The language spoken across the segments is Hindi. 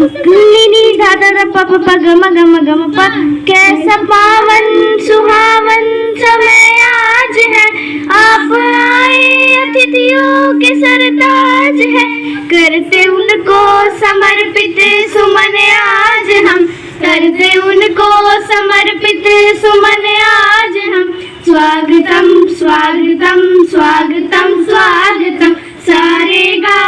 नी दादा दा प प प ग म ग म ग म प। कैसा पावन सुहावन समय आज है, आप आए अतिथियों के सरताज है। करते उनको समर्पित सुमन आज हम, करते उनको समर्पित सुमन आज हम। स्वागतम स्वागतम स्वागतम स्वागतम, सारे गा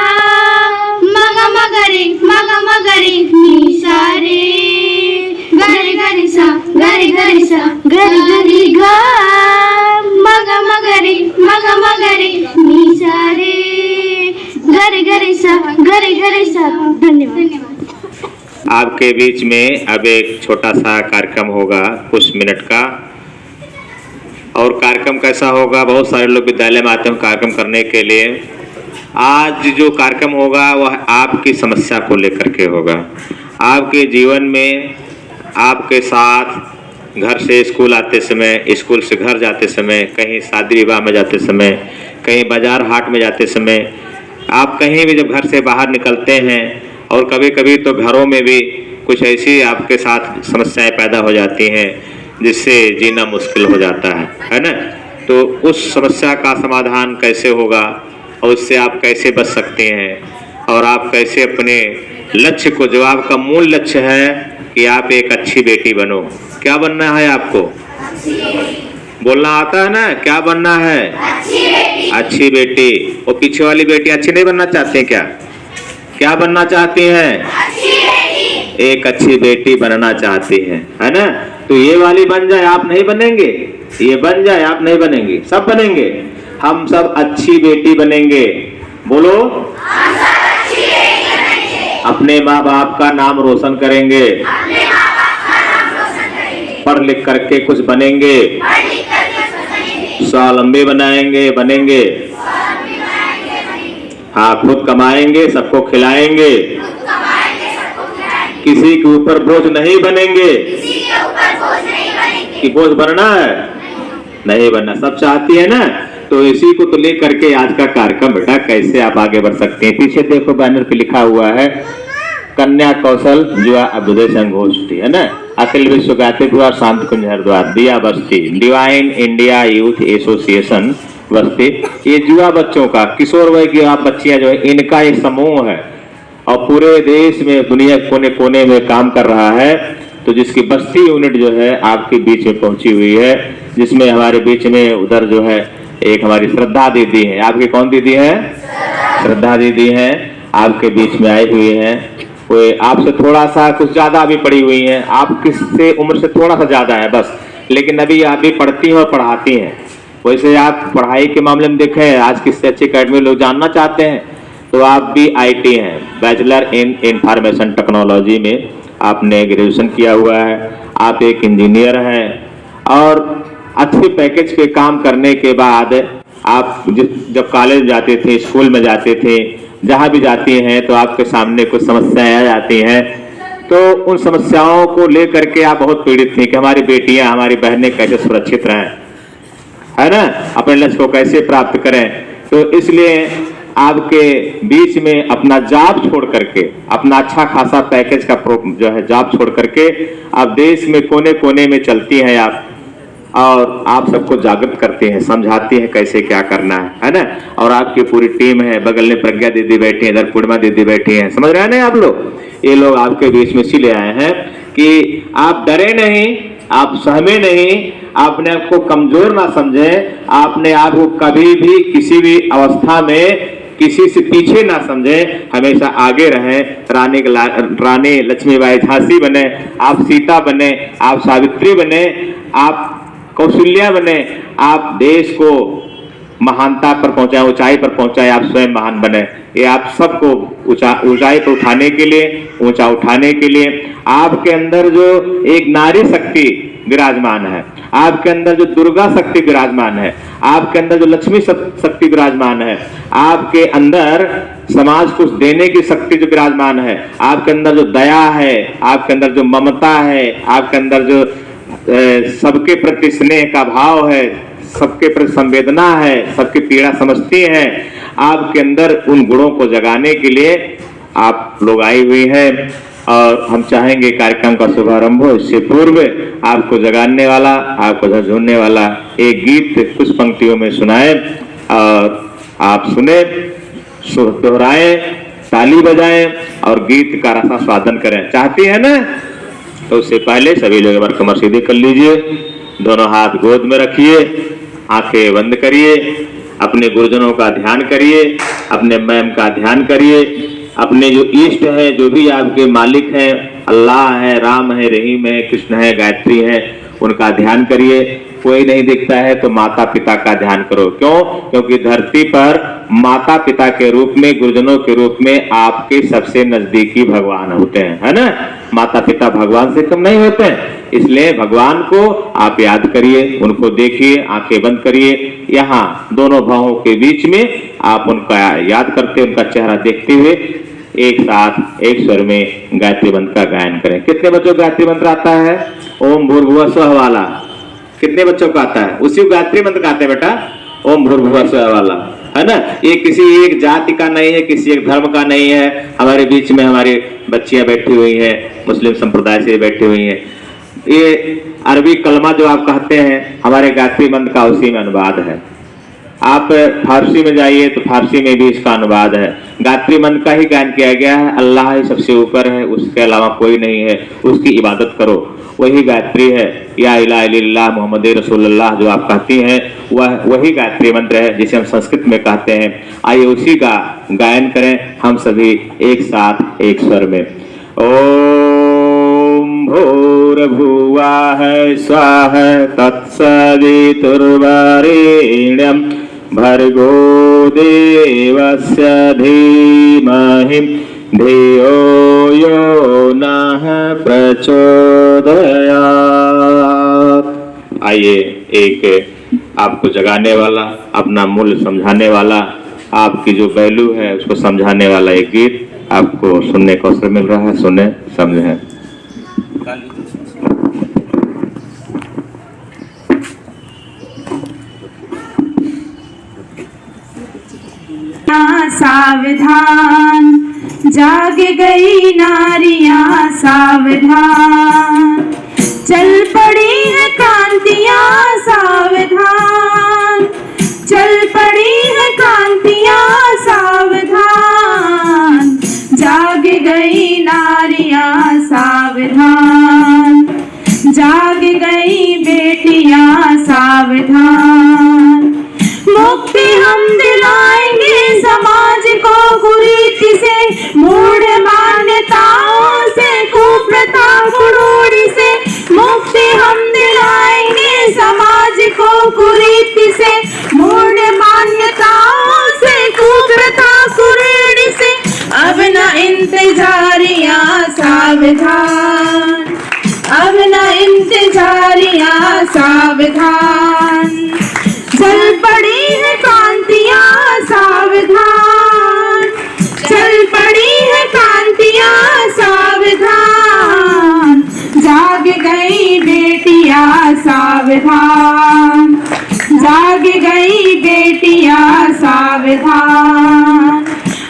मग मगरे मग मगरे निशारे, गरे गरे सा गरे गरे सा गरे गरे गा, मग मगरे निशारे, गरे गरे सा गरे गरे सा। धन्यवाद। आपके बीच में अब एक छोटा सा कार्यक्रम होगा कुछ मिनट का। और कार्यक्रम कैसा होगा, बहुत सारे लोग विद्यालय में आते हैं कार्यक्रम करने के लिए। आज जो कार्यक्रम होगा वह आपकी समस्या को लेकर के होगा। आपके जीवन में आपके साथ घर से स्कूल आते समय, स्कूल से घर जाते समय, कहीं शादी विवाह में जाते समय, कहीं बाजार हाट में जाते समय, आप कहीं भी जब घर से बाहर निकलते हैं, और कभी कभी तो घरों में भी कुछ ऐसी आपके साथ समस्याएं पैदा हो जाती हैं जिससे जीना मुश्किल हो जाता है ना। तो उस समस्या का समाधान कैसे होगा और उससे आप कैसे बच सकते हैं, और आप कैसे अपने लक्ष्य को, जो आपका मूल लक्ष्य है कि आप एक अच्छी बेटी बनो। क्या बनना है आपको? बोलना आता है ना, क्या बनना है? अच्छी बेटी। और पीछे वाली बेटी अच्छी नहीं बनना चाहते हैं क्या? क्या बनना चाहती हैं? एक अच्छी बेटी बनना चाहती हैं, है ना। तो ये वाली बन जाए, आप नहीं बनेंगे। ये बन जाए, आप नहीं बनेंगे, सब बनेंगे। हम सब अच्छी बेटी बनेंगे। बोलो, अपने माँ बाप का नाम रोशन करेंगे, पढ़ लिख करके कुछ बनेंगे, स्वावलंबी बनेंगे। हाँ, खुद कमाएंगे, सबको खिलाएंगे, किसी के ऊपर बोझ नहीं बनेंगे। कि बोझ बनना है? नहीं बनना, सब चाहती है ना। तो इसी को तो लेकर के आज का कार्यक्रम बेटा, कैसे आप आगे बढ़ सकते हैं। पीछे देखो बैनर पे लिखा हुआ है कन्या कौशल युवा अभ्युदय संगोष्ठी, है ना। अखिल विश्व गायत्री द्वार शांत कुंज हरिद्वार दिया बस्ती, डिवाइन इंडिया यूथ एसोसिएशन बस्ती। ये युवा बच्चों का, किशोर वय की आप बच्चियां जो है, इनका एक समूह है और पूरे देश में, दुनिया कोने कोने में काम कर रहा है। तो जिसकी बस्ती यूनिट जो है आपके बीच में पहुंची हुई है, जिसमें हमारे बीच में उधर जो है एक हमारी श्रद्धा दीदी है। आपकी कौन दीदी है? श्रद्धा दीदी है, आपके बीच में आई हुई है। वो आपसे थोड़ा सा कुछ ज्यादा भी पढ़ी हुई हैं, आप किससे उम्र से थोड़ा सा ज्यादा है बस, लेकिन अभी आप भी पढ़ती हैं और पढ़ाती हैं। वैसे आप पढ़ाई के मामले में देखें, आज किससे अच्छी अकेडमी लोग जानना चाहते हैं, तो आप भी आईटी हैं, बैचलर इन इंफॉर्मेशन टेक्नोलॉजी में आपने ग्रेजुएशन किया हुआ है, आप एक इंजीनियर हैं। और अच्छे पैकेज पे काम करने के बाद आप जब कॉलेज जाते थे, स्कूल में जाते थे, जहाँ भी जाती हैं, तो आपके सामने कुछ समस्याएं आ जाती हैं। तो उन समस्याओं को लेकर के आप बहुत पीड़ित थी कि हमारी बेटियां, हमारी बहनें कैसे सुरक्षित रहें, है ना, अपने लक्ष्य को कैसे प्राप्त करें। तो इसलिए आपके बीच में अपना जॉब छोड़ करके, अपना अच्छा खासा पैकेज का जो है जॉब छोड़ करके आप देश में कोने कोने में चलती हैं आप, और आप सबको जागृत करती हैं, समझाती हैं कैसे क्या करना है ना। और आपकी पूरी टीम है, बगल में प्रज्ञा दीदी बैठी है, इधर पूर्णिमा दीदी बैठी हैं, समझ रहे हैं ना आप लोग। ये लोग आपके बीच में इसीलिए आए हैं कि आप डरे नहीं, आप सहमे नहीं, आपने आपको कमजोर ना समझें, आपने आपको कभी भी किसी भी अवस्था में किसी से पीछे ना समझें, हमेशा आगे रहें। रानी लक्ष्मीबाई झांसी बने, आप सीता बने, आप सावित्री बने, आप कौशल्या बने, आप देश को महानता पर पहुंचाए, ऊंचाई पर पहुंचाए, आप स्वयं महान बने। ये आप सबको ऊंचाई पर उठाने के लिए, ऊंचा उठाने के लिए आपके अंदर जो एक नारी शक्ति विराजमान है, आपके अंदर जो दुर्गा शक्ति विराजमान है, आपके अंदर जो लक्ष्मी शक्ति विराजमान है, आपके अंदर समाज को देने की शक्ति जो विराजमान है, आपके अंदर जो दया है, आपके अंदर जो ममता है, आपके अंदर जो सबके प्रति स्नेह का भाव है, सबके प्रति संवेदना है, सबकी पीड़ा समझती है, आपके अंदर उन गुणों को जगाने के लिए आप लोग आई हुई हैं। और हम चाहेंगे कार्यक्रम का शुभारंभ हो। इससे पूर्व आपको जगाने वाला, आपको झंझोड़ने वाला एक गीत कुछ पंक्तियों में सुनाए और आप सुने, सुर दोहराएं, ताली बजाएं और गीत का रसा स्वादन करें। चाहती है ना? तो उससे पहले सभी लोग एक बार कमर सीधी कर लीजिए, दोनों हाथ गोद में रखिए, आंखें बंद करिए, अपने गुरुजनों का ध्यान करिए, अपने मैम का ध्यान करिए, अपने जो इष्ट है, जो भी आपके मालिक हैं, अल्लाह है, राम है, रहीम है, कृष्ण है, गायत्री है, उनका ध्यान करिए। कोई नहीं दिखता है तो माता पिता का ध्यान करो। क्यों? क्योंकि धरती पर माता पिता के रूप में, गुरुजनों के रूप में आपके सबसे नजदीकी भगवान होते हैं, है ना? माता पिता भगवान से कम नहीं होते हैं। इसलिए भगवान को आप याद करिए, उनको देखिए, आंखें बंद करिए, यहाँ दोनों भावों के बीच में आप उनका याद करते, उनका चेहरा देखते हुए एक साथ एक स्वर में गायत्री मंत्र का गायन करें। कितने बच्चों को गायत्री मंत्र आता है? ओम भूर्भुवः स्वः वाला कितने बच्चों को आता है? उसी गायत्री मंत्र का आता है बेटा, ओम भूर्भुवः स्वः वाला, है ना? ये किसी एक जाति का नहीं है, किसी एक धर्म का नहीं है। हमारे बीच में हमारी बच्चियां बैठी हुई हैं, मुस्लिम संप्रदाय से बैठी हुई हैं। ये अरबी कलमा जो आप कहते हैं, हमारे गायत्री मंत्र का उसी में अनुवाद है। आप फारसी में जाइए तो फारसी में भी इसका अनुवाद है। गायत्री मंत्र का ही गायन किया गया है। अल्लाह ही सबसे ऊपर है, उसके अलावा कोई नहीं है, उसकी इबादत करो, वही गायत्री है। या इलाहा इल्लल्लाह मुहम्मद रसूलुल्लाह जो आप कहती हैं, वही गायत्री मंत्र है जिसे हम संस्कृत में कहते हैं। आइए उसी का गायन करें हम सभी एक साथ एक स्वर में। ओम भूर्भुवः स्वः तत्सवितुर्वरेण्यं भर्गो देवस्य धीमहि धियो यो नः प्रचोदयात्। आइए एक आपको जगाने वाला, अपना मूल्य समझाने वाला, आपकी जो वैल्यू है उसको समझाने वाला एक गीत आपको सुनने का अवसर मिल रहा है। सुने, समझें। सावधान जाग गई नारियां सावधान, चल पड़ी है कांतियां सावधान, चल पड़ी है कांतियां सावधान, जाग गई नारियां सावधान, जाग गई बेटियां सावधान। मुक्ति हम दिलाएंगे समाज को कुरीति से, मूढ़ मान्यताओं से, कुप्रथा कुरूढ़ी से। मुक्ति हम दिलाएंगे समाज को कुरीति से, मूढ़ मान्यताओं से, कुप्रथा कुरूढ़ी से। अब न इंतजारियां सावधान, अब न इंतजारियां सावधान, चल पड़ी है कांतियां सावधान, चल पड़ी है कांतियां सावधान, जाग गई बेटियां सावधान, जाग गई बेटियां सावधान।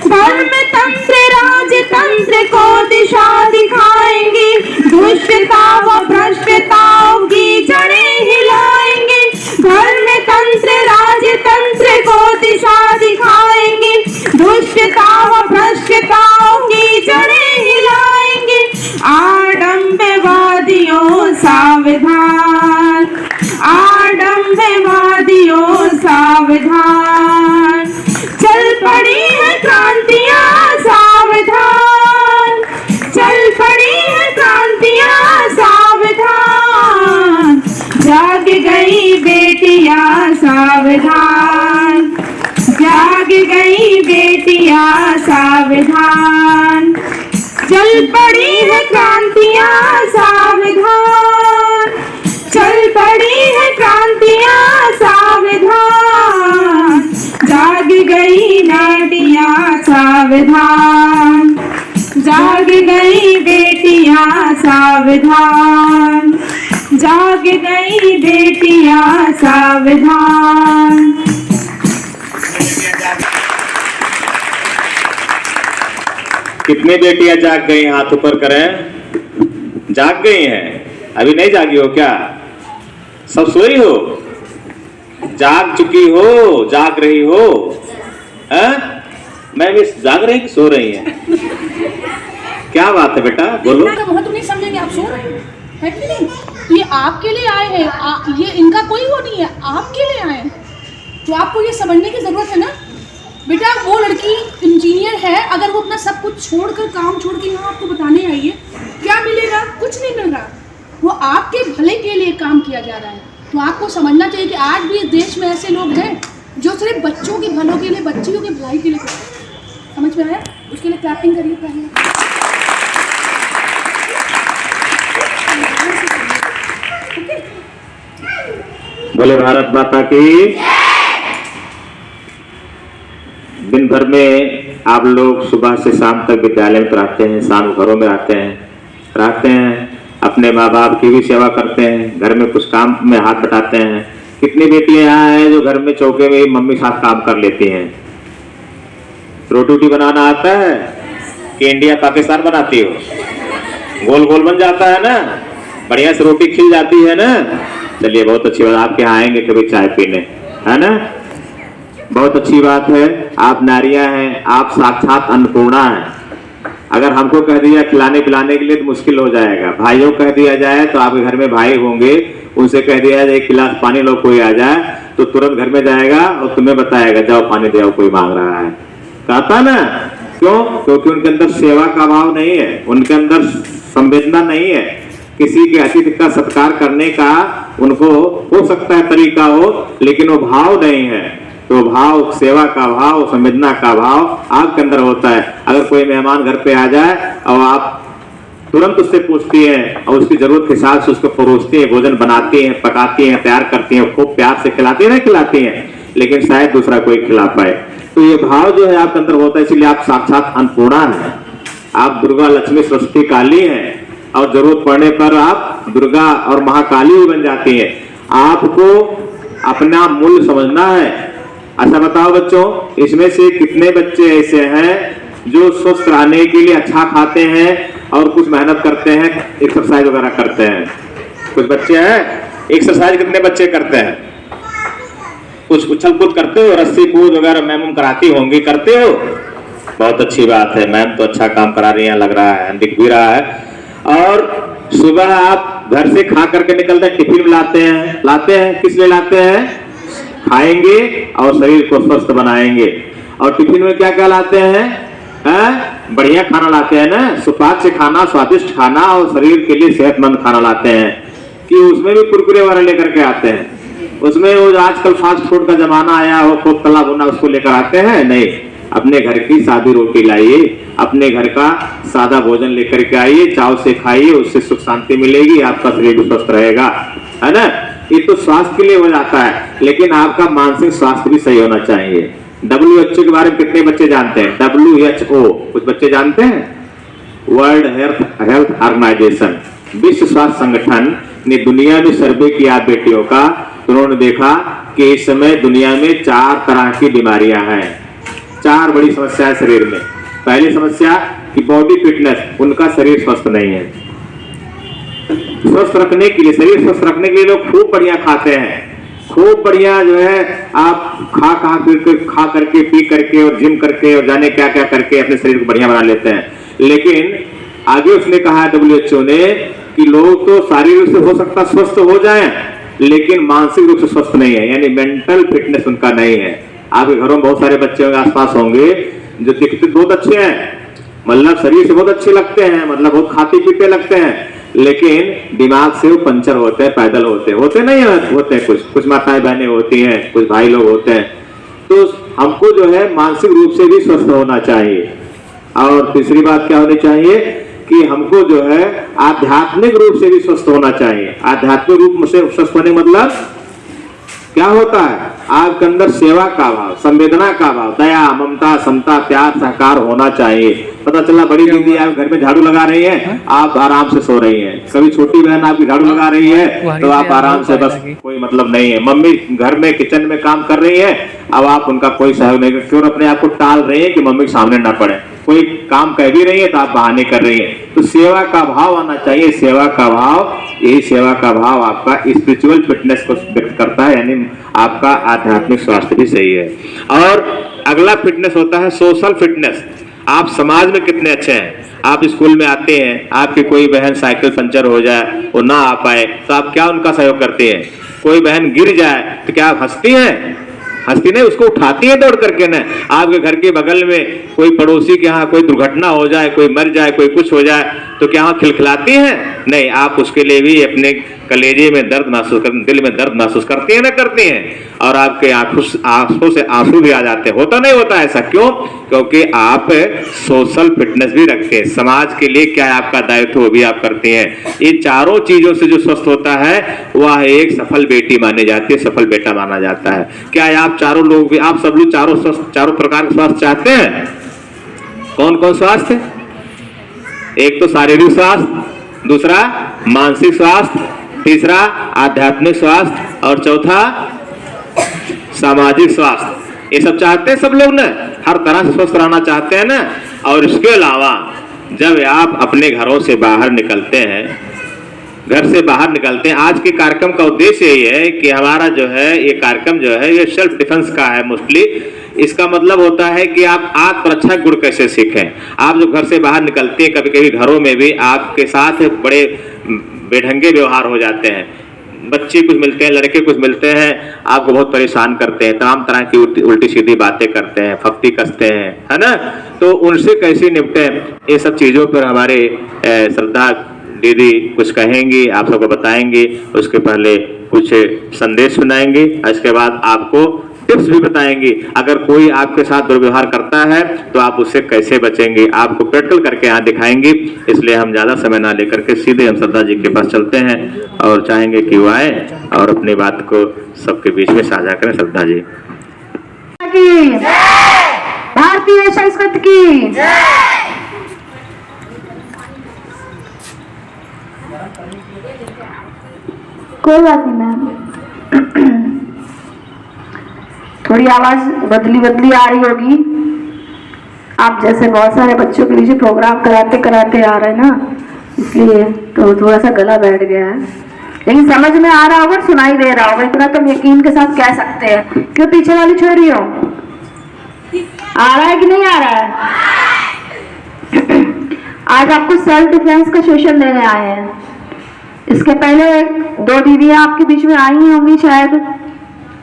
धर्म तंत्र राजतंत्र को दिशा दिखाएंगे, दुष्टता व भ्रष्टताओं की जड़ें हिलाएंगे। धर्म तंत्र राजतंत्र को दिशा दिखाएंगे, दुष्टता व भ्रष्टताओं की जड़ें हिलाएंगे। आडंबरवादियों सावधान, आडंबरवादियों सावधान, चल पड़ी है क्रांतियां सावधान, चल पड़ी है क्रांतियां सावधान, जाग गई बेटियां सावधान, जाग गई बेटियां सावधान, चल पड़ी है क्रांतियां सावधान, चल पड़ी है क्रांतियां सावधान, जाग गई बेटियां सावधान, जाग गई बेटियां सावधान, जाग गई बेटियां सावधान। कितनी बेटियां जाग गई, हाथ ऊपर करें। जाग गई हैं, अभी नहीं जागी हो क्या? सब सोई हो? जाग चुकी हो, जाग रही हो? मैं भी जाग रही कि सो रही है? क्या बात है बेटा, बोलो। महत्व नहीं समझेंगे, आप सो रहे हैं कि नहीं? तो ये आपके लिए आए हैं, ये इनका कोई वो नहीं है, आपके लिए आए हैं। तो आपको ये समझने की जरूरत है ना बेटा, वो लड़की इंजीनियर है, अगर वो अपना सब कुछ छोड़कर, काम छोड़ के यहाँ आपको बताने आई है, क्या मिलेगा? कुछ नहीं मिल रहा। वो आपके भले के लिए काम किया जा रहा है। तो आपको समझना चाहिए कि आज भी इस देश में ऐसे लोग हैं जो सिर्फ बच्चों के भलों के लिए, बच्चियों के भलाई के लिए करते हैं। समझ में आया? उसके लिए क्लैपिंग करिए पहले। बोले भारत माता की। दिन भर में आप लोग सुबह से शाम तक विद्यालय में रहते हैं, शाम घरों में रहते हैं, अपने माँ बाप की भी सेवा करते हैं, घर में कुछ काम में हाथ बटाते हैं। कितनी बेटियां यहाँ हैं जो घर में चौके में मम्मी साथ काम कर लेती हैं? रोटी बनाना आता है कि इंडिया पाकिस्तान बनाती हो? गोल गोल बन जाता है ना, बढ़िया से रोटी खिल जाती है ना। चलिए, बहुत अच्छी बात, आपके यहाँ आएंगे कभी चाय पीने, है ना? बहुत अच्छी बात है। आप नारियां हैं, आप साक्षात अन्नपूर्णा हैं। अगर हमको कह दिया खिलाने पिलाने के लिए तो मुश्किल हो जाएगा। भाइयों कह दिया जाए तो आपके घर में भाई होंगे, उनसे कह दिया जाए एक गिलास पानी लो, कोई आ जाए तो तुरंत घर में जाएगा और तुम्हें बताएगा जाओ पानी दे आओ, कोई मांग रहा है। कहता ना, क्यों? क्योंकि उनके अंदर सेवा का भाव नहीं है, उनके अंदर संवेदना नहीं है। किसी के अतिथि का सत्कार करने का उनको हो सकता है तरीका हो, लेकिन वो भाव नहीं है। तो भाव, सेवा का भाव, संवेदना का भाव आपके अंदर होता है। अगर कोई मेहमान घर पे आ जाए और आप तुरंत उससे पूछती हैं और उसकी जरूरत के हिसाब से उसको परोसती हैं, भोजन बनाती हैं, पकाती हैं, तैयार करती हैं, खूब प्यार से खिलाती हैं, लेकिन शायद दूसरा कोई खिला पाए। तो ये भाव जो है आपके अंदर होता है, इसलिए आप साक्षात अन्नपूर्णा हैं। आप दुर्गा, लक्ष्मी, सरस्वती, काली हैं और जरूरत पड़ने पर आप दुर्गा और महाकाली भी बन जाती हैं। आपको अपना मूल्य समझना है। अच्छा बताओ बच्चों, इसमें से कितने बच्चे ऐसे हैं जो स्वस्थ रहने के लिए अच्छा खाते हैं और कुछ मेहनत करते हैं, एक्सरसाइज वगैरह करते हैं? कुछ बच्चे हैं, एक्सरसाइज कितने बच्चे करते हैं? कुछ उछल कूद करते हो, रस्सी कूद वगैरह मैम कराती होंगी, करते हो? बहुत अच्छी बात है, मैम तो अच्छा काम करा रही है, लग रहा है, दिख भी रहा है। और सुबह आप घर से खा करके निकलते हैं, टिफिन लाते हैं, किस लिए लाते हैं? खाएंगे और शरीर को स्वस्थ बनाएंगे। और टिफिन में क्या क्या लाते हैं? बढ़िया खाना लाते हैं ना, सुपाच्य खाना, स्वादिष्ट खाना और शरीर के लिए सेहतमंद खाना लाते हैं। कि उसमें भी कुरकुरे वाले लेकर के आते हैं, उसमें वो आजकल फास्ट फूड का जमाना आया हो, खूब तला भुना उसको लेकर आते हैं? नहीं, अपने घर की सादी रोटी लाइए, अपने घर का सादा भोजन लेकर के आइए, चाव से खाइए, उससे सुख शांति मिलेगी, आपका शरीर भी स्वस्थ रहेगा, है ना? ये तो स्वास्थ्य के लिए हो जाता है, लेकिन आपका मानसिक स्वास्थ्य भी सही होना चाहिए। WHO के बारे में कितने बच्चे जानते हैं? WHO कुछ बच्चे जानते हैं? वर्ल्ड हेल्थ ऑर्गेनाइजेशन, विश्व स्वास्थ्य संगठन ने दुनिया में सर्वे किया बेटियों का, तो उन्होंने देखा कि इस समय दुनिया में 4 तरह की बीमारियां हैं, 4 बड़ी समस्याएं शरीर में। पहली समस्या कि बॉडी फिटनेस, उनका शरीर स्वस्थ नहीं है। स्वस्थ रखने के लिए, शरीर स्वस्थ रखने के लिए लोग खूब बढ़िया खाते हैं, खूब बढ़िया जो है आप खा करके, पी करके और जिम करके और जाने क्या क्या करके अपने शरीर को बढ़िया बना लेते हैं। लेकिन आगे उसने कहा WHO ने कि लोग तो शारीरिक रूप से हो सकता स्वस्थ हो जाएं, लेकिन मानसिक रूप से स्वस्थ नहीं है, यानी मेंटल फिटनेस उनका नहीं है। आपके घरों में बहुत सारे बच्चे होंगे, आसपास होंगे, जो दिखते बहुत अच्छे हैं, मतलब शरीर से बहुत अच्छे लगते हैं, मतलब बहुत खाते पीते लगते हैं, लेकिन दिमाग से वो पंचर होते हैं, पैदल होते नहीं होते कुछ माताएं बहनें होती हैं, कुछ भाई लोग होते हैं। तो हमको जो है मानसिक रूप से भी स्वस्थ होना चाहिए। और तीसरी बात क्या होनी चाहिए कि हमको जो है आध्यात्मिक रूप से भी स्वस्थ होना चाहिए। आध्यात्मिक रूप से स्वस्थ होने मतलब क्या होता है? आपके अंदर सेवा का भाव, संवेदना का भाव, दया, ममता, समता, प्यार, सहकार होना चाहिए। पता चला बड़ी दीदी आप घर में झाड़ू लगा रही है, आप आराम से सो रही हैं। कभी छोटी बहन आपकी झाड़ू लगा रही है तो आप आराम से, बस कोई मतलब नहीं है। मम्मी घर में किचन में काम कर रही है, अब आप उनका कोई सहयोग नहीं, क्यों अपने आप को टाल रही है कि मम्मी के सामने ना पड़े। कोई काम कह भी रही है तो आप बहाने कर रही है। तो सेवा का भाव आना चाहिए। सेवा का भाव, यही सेवा का भाव आपका स्पिरिचुअल फिटनेस को व्यक्त करता है, यानी आपका आध्यात्मिक स्वास्थ्य भी सही है। और अगला फिटनेस होता है सोशल फिटनेस। आप समाज में कितने अच्छे हैं। आप स्कूल में आते हैं, आपकी कोई बहन साइकिल पंचर हो जाए, वो ना आ पाए, तो आप क्या उनका सहयोग करते हैं। कोई बहन गिर जाए तो क्या आप हंसती हैं? हंसती नहीं, उसको उठाती है दौड़ करके ना। आपके घर के बगल में कोई पड़ोसी के यहाँ कोई दुर्घटना हो जाए, कोई मर जाए, कोई कुछ हो जाए, तो क्या आप खिलखिलाती हैं? नहीं, आप उसके लिए भी अपने कलेजे में दर्द महसूस कर, दिल में दर्द महसूस करती हैं ना, करती हैं। और आपके आंखों से आंसू भी आ जाते हैं। होता नहीं होता ऐसा? क्यों? क्योंकि आप सोशल फिटनेस भी रखते हैं। समाज के लिए क्या है आपका दायित्व, वो भी आप करते हैं। ये चारों चीजों से जो स्वस्थ होता है वह एक सफल बेटी मानी जाती है, सफल बेटा माना जाता है। क्या है आप चारों लोग भी, आप सब लोग चारों प्रकार के स्वास्थ्य चाहते हैं? कौन कौन स्वास्थ्य? एक तो शारीरिक स्वास्थ्य, दूसरा मानसिक स्वास्थ्य, तीसरा आध्यात्मिक स्वास्थ्य और चौथा सामाजिक स्वास्थ्य। ये सब चाहते हैं सब लोग ना, हर तरह से स्वस्थ रहना चाहते हैं ना। और इसके अलावा जब आप अपने घरों से बाहर निकलते हैं, घर से बाहर निकलते हैं, आज के कार्यक्रम का उद्देश्य यही है कि हमारा जो है ये कार्यक्रम जो है ये सेल्फ डिफेंस का है मोस्टली। इसका मतलब होता है कि आप आत्मरक्षा गुण कैसे सीखें। आप जब घर से बाहर निकलते हैं, कभी कभी घरों में भी आपके साथ बड़े बेढंगे व्यवहार हो जाते हैं। बच्चे कुछ मिलते हैं, लड़के कुछ मिलते हैं, आपको बहुत परेशान करते हैं, तमाम तरह की उल्टी सीधी बातें करते हैं, फप्ती कसते हैं, है ना। तो उनसे कैसे निपटें, ये सब चीज़ों पर हमारे श्रद्धा दीदी कुछ कहेंगी, आप सबको बताएंगी। उसके पहले कुछ संदेश सुनाएंगी, इसके बाद आपको टिप्स भी बताएंगी। अगर कोई आपके साथ दुर्व्यवहार करता है तो आप उससे कैसे बचेंगे, आपको प्रैक्टिकल करके यहाँ दिखाएंगी। इसलिए हम ज़्यादा समय ना लेकर के सीधे हम श्रद्धा जी के पास चलते हैं और चाहेंगे कि वो आए और अपनी बात को सबके बीच में साझा करें। श्रद्धा जी की भारतीय संस्कृति की कोई बात नहीं मैम, थोड़ी आवाज बदली आ रही होगी। आप जैसे बहुत सारे बच्चों के बीच प्रोग्राम कराते कराते आ रहे हैं ना, इसलिए तो थोड़ा सा गला बैठ गया है। लेकिन समझ में आ रहा होगा, सुनाई दे रहा होगा, इतना तुम यकीन के साथ कह सकते हैं। क्यों पीछे वाली छोड़ी हो? आ रहा है कि नहीं आ रहा है? आज आपको सेल्फ डिफेंस का सेशन देने आए हैं। इसके पहले 2 दीदियां आपके बीच में आई होंगी शायद,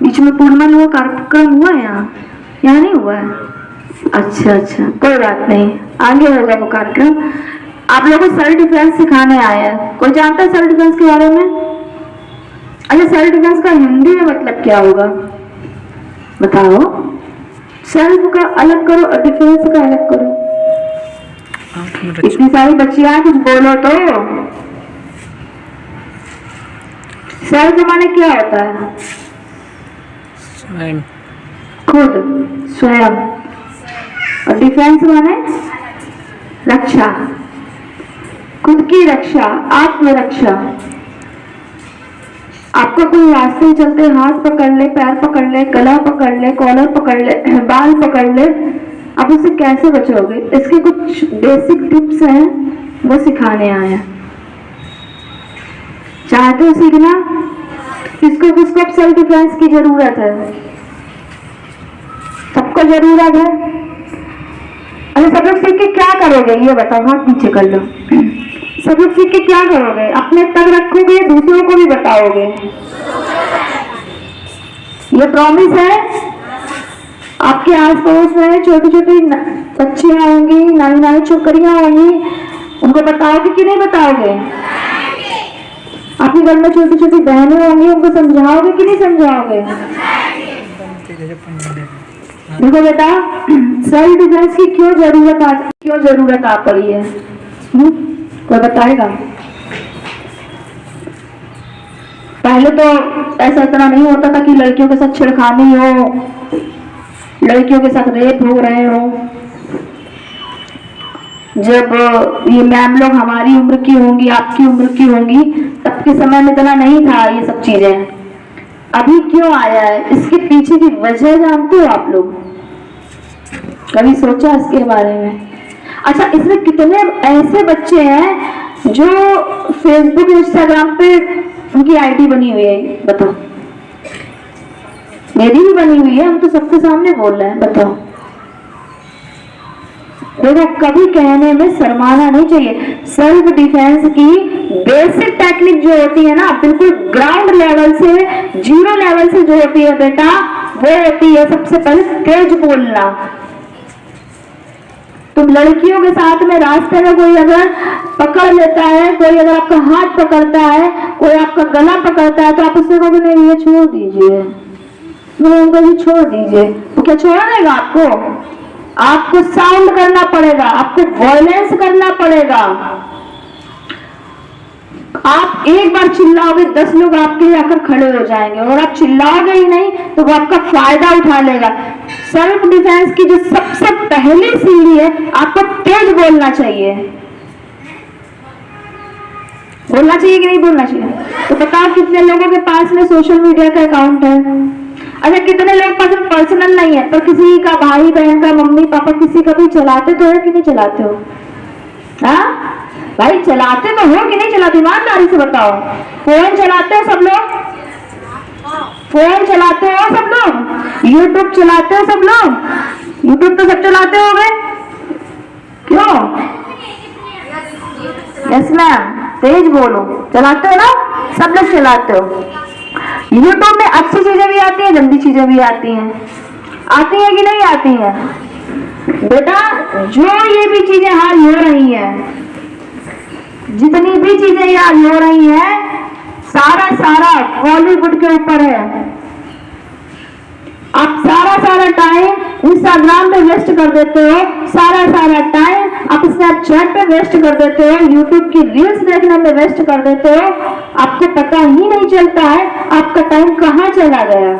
बीच में पूर्णमन हुआ कार्यक्रम हुआ है यहाँ नहीं हुआ है? अच्छा, कोई बात नहीं, आगे होगा वो कार्यक्रम। आप लोगों को सेल्फ डिफेंस सिखाने आए हैं। कोई जानता है सेल्फ डिफेंस के बारे में? अच्छा, सेल्फ डिफेंस का हिंदी में मतलब क्या होगा बताओ? सेल्फ का अलग करो और डिफेंस का अलग करो। इतनी सारी बच्चियां कुछ बोलो तो। सेल्फ माने क्या होता है? खुद, स्वयं। और डिफेंस माने रक्षा, खुद की रक्षा, आत्मरक्षा। आपका कोई रास्ते में चलते हाथ पकड़ ले, पैर पकड़ ले, गला पकड़ ले, कॉलर पकड़ ले, बाल पकड़ ले, आप उससे कैसे बचोगे? इसके कुछ बेसिक टिप्स हैं, वो सिखाने आए हैं। चाहते हो सीखना? किसको सेल्फ डिफेंस की जरूरत है? सबको जरूरत है। अरे सब लोग सीख के क्या करोगे ये बताओ? हाथ नीचे कर लो। सब लोग सीख के क्या करोगे? अपने तक रखोगे, दूसरों को भी बताओगे? ये प्रॉमिस है। आपके आस पड़ोस में छोटी छोटी बच्चियां होंगी, नानी नानी छोकरियां होंगी, उनको बताओगे कि नहीं बताओगे? आपके घर में छोटी छोटी बहनें होंगी, उनको समझाओगे कि नहीं समझाओगे? देखो बेटा, सेल्फ डिफेंस की क्यों जरूरत आ पड़ी है? कोई बताएगा? पहले तो ऐसा इतना नहीं होता था कि लड़कियों के साथ छेड़खानी हो, लड़कियों के साथ रेप हो रहे हो। जब ये मैम लोग हमारी उम्र की होंगी, आपकी उम्र की होंगी, तब के समय में इतना नहीं था ये सब चीजें। अभी क्यों आया है? इसके पीछे की वजह जानते हो आप लोग? कभी सोचा इसके बारे में? अच्छा, इसमें कितने ऐसे बच्चे हैं जो फेसबुक इंस्टाग्राम पे उनकी आईडी बनी हुई है, बताओ। मेरी भी बनी हुई है, हम तो सबके सामने बोल रहे हैं, बताओ। देखो, कभी कहने में शर्माना नहीं चाहिए। सेल्फ डिफेंस की बेसिक टेक्निक जो होती है ना, बिल्कुल ग्राउंड लेवल से, जीरो लेवल से जो होती है बेटा, वो होती है सबसे पहले तेज बोलना। तुम लड़कियों के साथ में रास्ते में कोई अगर पकड़ लेता है, कोई अगर आपका हाथ पकड़ता है, कोई आपका गला पकड़ता है, तो आप उससे कहोगे नहीं, ये छोड़ दीजिए, नहीं छोड़ दीजिए। तो क्या छोड़ देगा आपको? आपको साउंड करना पड़ेगा, आपको वॉयलेंस करना पड़ेगा। आप एक बार चिल्लाओगे, 10 लोग आपके लिए आकर खड़े हो जाएंगे, और आप चिल्लाओगे ही नहीं तो वो आपका फायदा उठा लेगा। सेल्फ डिफेंस की जो सबसे पहली सीढ़ी है, आपको तेज बोलना चाहिए। बोलना चाहिए कि नहीं बोलना चाहिए? तो बताओ, कितने लोगों के पास में सोशल मीडिया का अकाउंट है? अच्छा, कितने लोग पास में पर्सनल नहीं है, पर किसी का भाई बहन का, मम्मी पापा किसी का भी चलाते तो है कि नहीं चलाते हो? हाँ भाई, चलाते तो हो कि नहीं चलाते? ईमानदारी से बताओ। फोन चलाते हो सब लोग? फोन चलाते हो सब लोग? यूट्यूब चलाते हो सब लोग? यूट्यूब तो सब चलाते होंगे, क्यों? यस मैम, तेज बोलो। चलाते हो ना? सब लोग चलाते हो। यूट्यूब में अच्छी चीजें भी आती हैं, गंदी चीजें भी आती हैं। आती है कि नहीं आती है? बेटा, जो ये भी चीजें हाल हो रही हैं, जितनी भी चीजें याद हो रही हैं, सारा बॉलीवुड के ऊपर है। आप सारा टाइम इंस्टाग्राम पे वेस्ट कर देते हो, सारा टाइम आप स्नैपचैट पे वेस्ट कर देते हो, यूट्यूब की रील्स देखने में वेस्ट कर देते हो। आपको पता ही नहीं चलता है आपका टाइम कहाँ चला गया।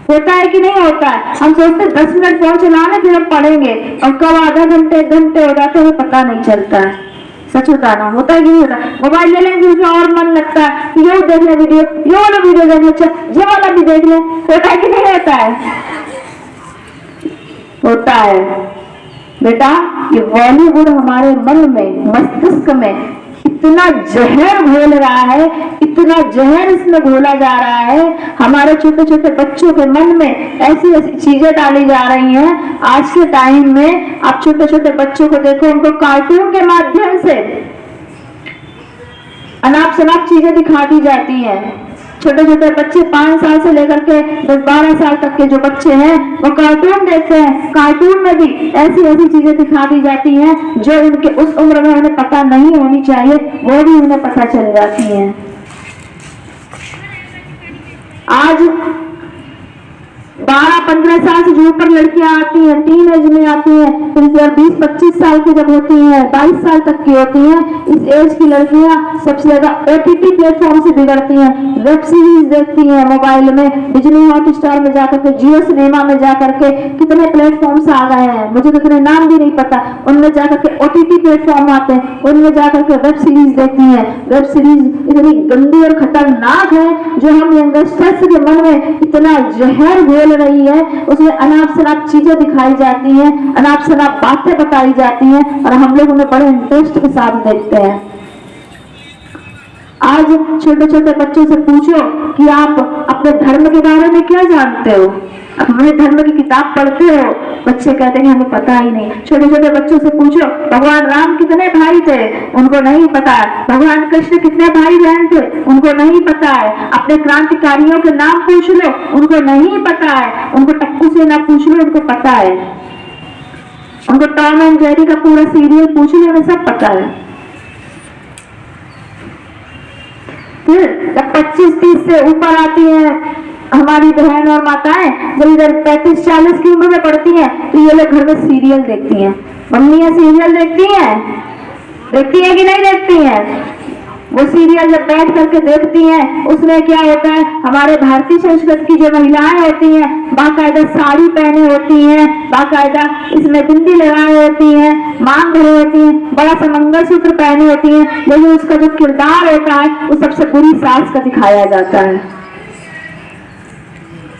होता है कि नहीं होता है? हम सोचते 10 मिनट फोन चलाने, फिर हम पढ़ेंगे, और कब आधा घंटे 1 घंटे हो जाते हैं, पता नहीं चलता है। सच बताना, होता है कि नहीं होता? मोबाइल ले लेंगे, उसमें और मन लगता है, ये देख ले वीडियो, ये वाला वीडियो देख ले, ये वाला भी देख ले। होता है कि नहीं होता है? होता है बेटा। ये बॉलीवुड हमारे मन में, मस्तिष्क में इतना जहर घोल रहा है, इतना जहर इसमें घोला जा रहा है। हमारे छोटे छोटे बच्चों के मन में ऐसी चीजें डाली जा रही हैं। आज के टाइम में आप छोटे छोटे बच्चों को देखो, उनको कार्टून के माध्यम से अनाप शनाप चीजें दिखा दी जाती हैं। छोटे छोटे बच्चे 5 साल से लेकर के 10-12 साल तक के जो बच्चे हैं, वो कार्टून देखते हैं। कार्टून में भी ऐसी चीजें दिखा दी जाती हैं जो उनके उस उम्र में उन्हें पता नहीं होनी चाहिए, वो भी उन्हें पता चल जाती हैं। आज 12-15 साल से जो ऊपर लड़कियां आती हैं, टीन एज में आती हैं, फिर 20-25 साल की जब होती हैं, 22 साल तक की होती हैं, इस एज की लड़कियां सबसे ज्यादा OTT प्लेटफॉर्म से बिगड़ती हैं। वेब सीरीज देखती हैं मोबाइल में, डिज्नी हॉटस्टार में जाकर के, जियो सिनेमा में जाकर के, कितने प्लेटफॉर्म्स आ गए हैं, मुझे तो इतने नाम भी नहीं पता। उनमें जाकर के OTT प्लेटफॉर्म आते हैं, उनमें जाकर के वेब सीरीज देखती हैं। वेब सीरीज इतनी गंदी और खतरनाक है जो हम यंगस्टर्स के मन में इतना जहर घोल रही है। उसमें अनाप शनाप चीजें दिखाई जाती हैं, अनाप शनाप बातें बताई जाती हैं, और हम लोग उन्हें बड़े इंटरेस्ट के साथ देखते हैं। आज छोटे छोटे बच्चों से पूछो कि आप अपने धर्म के बारे में क्या जानते हो, आप अपने धर्म की किताब पढ़ते हो? बच्चे कहते हैं हमें पता ही नहीं। छोटे छोटे बच्चों से पूछो भगवान राम कितने भाई थे, उनको नहीं पता है। भगवान कृष्ण कितने भाई बहन थे, उनको नहीं पता है। अपने क्रांतिकारियों के नाम पूछ लो, उनको नहीं पता है। उनको टप्पू सेना पूछ लो, उनको पता है। उनको टॉम एंड जेरी का पूरा सीरियल पूछ लो, उन्हें सब पता है। फिर जब 25-30 से ऊपर आती है हमारी बहन और माताएं, जब इधर 35-40 की उम्र में पड़ती हैं, तो ये लोग घर में सीरियल देखती हैं। मम्मियां सीरियल देखती हैं कि नहीं देखती हैं? वो सीरियल जब बैठ करके देखती हैं, उसमें क्या होता है, हमारे भारतीय संस्कृति की जो महिलाएं होती हैं, बाकायदा साड़ी पहने होती हैं, बाकायदा इसमें बिंदी लगाए होती हैं, मांग भरे होती हैं, बड़ा सा मंगलसूत्र पहने होती हैं, लेकिन उसका जो किरदार होता है वो सबसे बुरी सास का दिखाया जाता है।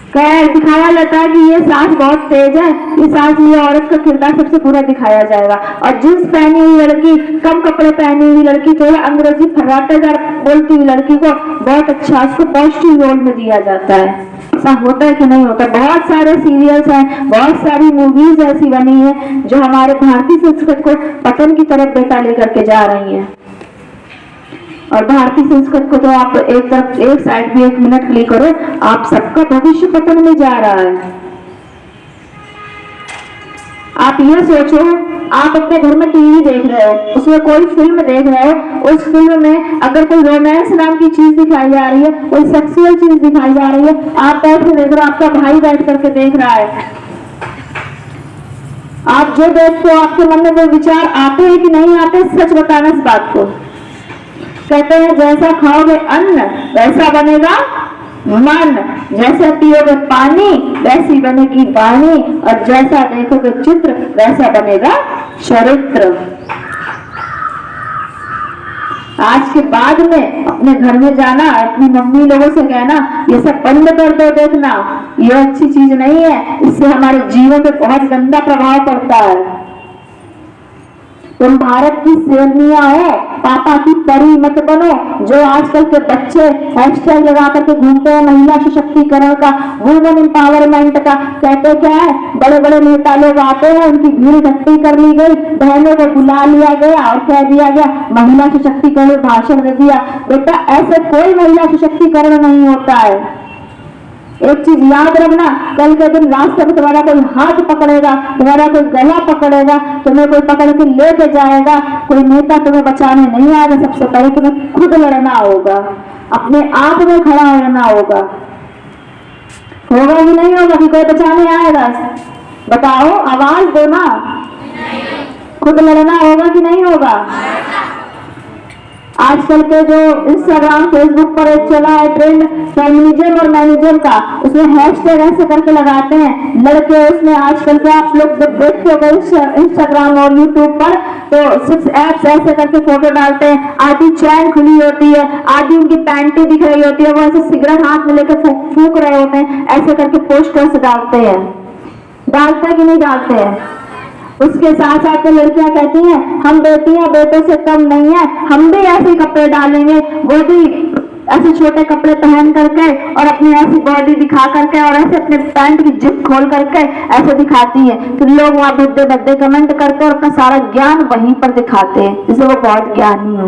दिखाया जाता है कि ये सास बहुत तेज है, ये सास, ये औरत का किरदार सबसे पूरा दिखाया जाएगा। और जींस पहनी हुई लड़की, कम कपड़े पहनी हुई लड़की, थोड़ा अंग्रेजी फर्राटेदार बोलती हुई लड़की को बहुत अच्छा उसको पॉजिटिव रोल में दिया जाता है। ऐसा होता है कि नहीं होता? बहुत सारे सीरियल्स हैं, बहुत सारी मूवीज ऐसी बनी है जो हमारे भारतीय संस्कृति को पतन की तरफ बेटा लेकर के जा रही है। और भारतीय संस्कृति को तो आप एक साइड भी 1 मिनट क्लिक करो, आप सबका भविष्य पतन में जा रहा है। आप ये सोचो, आप अपने घर में टीवी देख रहे हो, उसमें कोई फिल्म देख रहे हो, उस फिल्म में अगर कोई रोमांस नाम की चीज दिखाई जा रही है, कोई सेक्सुअल चीज दिखाई जा रही है, आप ऐसे देख रहे हो, आपका भाई बैठ करके देख रहा है, आप जो देखते हो आपके मन में वो विचार आते हैं कि नहीं आते? सच बताना इस बात को। कहते हैं जैसा खाओगे अन्न वैसा बनेगा मन, जैसा पियोगे पानी वैसी बनेगी वाणी, और जैसा देखोगे चित्र वैसा बनेगा चरित्र। आज के बाद में अपने घर में जाना, अपनी मम्मी लोगों से कहना ये सब बंद कर दो देखना, ये अच्छी चीज नहीं है, इससे हमारे जीवन पे बहुत गंदा प्रभाव पड़ता है। तुम भारत की शेरनियां हो, पापा की परी मत बनो। जो आजकल के बच्चे हैशटैग लगा करके घूमते हैं महिला सशक्तिकरण का, वुमेन एम्पावरमेंट का, कहते क्या है, बड़े बड़े नेता लोग आते हैं, उनकी भीड़ इकट्ठी कर ली गई, बहनों को बुला लिया गया और कह दिया गया महिला सशक्तिकरण भाषण दे दिया। बेटा ऐसे कोई महिला सशक्तिकरण नहीं होता है। एक चीज याद रखना, कल के दिन रास्ते में तुम्हारा कोई हाथ पकड़ेगा, तुम्हारा कोई गला पकड़ेगा, तुम्हें कोई पकड़ के लेके जाएगा, कोई नेता तुम्हें बचाने नहीं आएगा। सबसे पहले तुम्हें खुद लड़ना होगा, अपने आप में खड़ा होना होगा। होगा कि नहीं होगा कि कोई बचाने आएगा? बताओ, आवाज दो ना। खुद लड़ना होगा कि नहीं होगा? आजकल के जो इंस्टाग्राम फेसबुक पर एक चला है ट्रेंड फेमिनिज्म और मैनिज्म का, उसमें हैशटैग ऐसे करके लगाते हैं लड़के। उसमें आजकल के आप लोग जब देखते हो इंस्टाग्राम और यूट्यूब पर, तो 6 ऐप्स ऐसे करके फोटो डालते हैं, आधी चैन खुली होती है, आधी उनकी पैंटी दिख रही होती है, वो ऐसे सिगरेट हाथ में लेकर फूंक रहे होते हैं, ऐसे करके पोस्टर्स डालते हैं। डालते हैं कि नहीं डालते हैं? उसके साथ साथ में लड़कियां कहती हैं हम बेटियां बेटों से कम नहीं है, हम भी ऐसे कपड़े डालेंगे, वो भी ऐसे छोटे कपड़े पहन करके और अपनी ऐसी बॉडी दिखा करके और ऐसे अपने पैंट की जिप खोल करके ऐसे दिखाती है। फिर लोग वहाँ भद्दे भद्दे कमेंट करके और अपना सारा ज्ञान वहीं पर दिखाते हैं, जिसे वो बहुत ज्ञानी हो।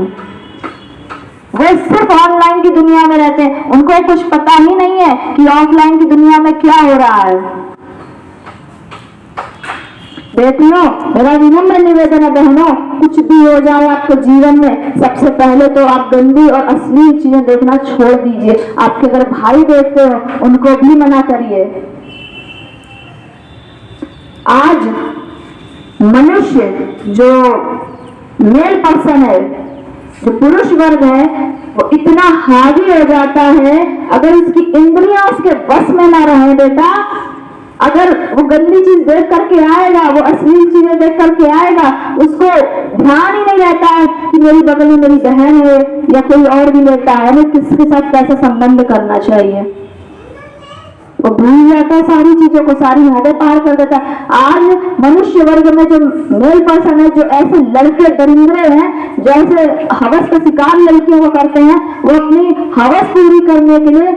वो सिर्फ ऑनलाइन की दुनिया में रहते हैं, उनको कुछ पता ही नहीं है कि ऑफलाइन की दुनिया में क्या हो रहा है। बेटियों, मेरा विनम्र निवेदन है बहनों, कुछ भी हो जाए आपके जीवन में, सबसे पहले तो आप गंदी और अश्लील चीजें देखना छोड़ दीजिए। आपके अगर भाई देखते हो उनको भी मना करिए। आज मनुष्य जो मेल पर्सन है, जो पुरुष वर्ग है, वो इतना हावी हो जाता है, अगर इसकी इंद्रियां उसके बस में ना रहे बेटा, अगर वो गंदी चीज देख करके आएगा, वो अश्लील चीजें देख करके आएगा, उसको ध्यान ही नहीं रहता है कि मेरी बगल में मेरी बहन है या कोई और भी लेता है, हमें किसके साथ कैसा संबंध करना चाहिए। वो भूल जाता है सारी चीजों को, सारी हदें पार कर देता है। आज मनुष्य वर्ग में जो मेल पर्सन है, जो ऐसे लड़के दरिंद्रे हैं, जो ऐसे हवस का शिकार लड़कियों को करते हैं, वो अपनी हवस पूरी करने के लिए,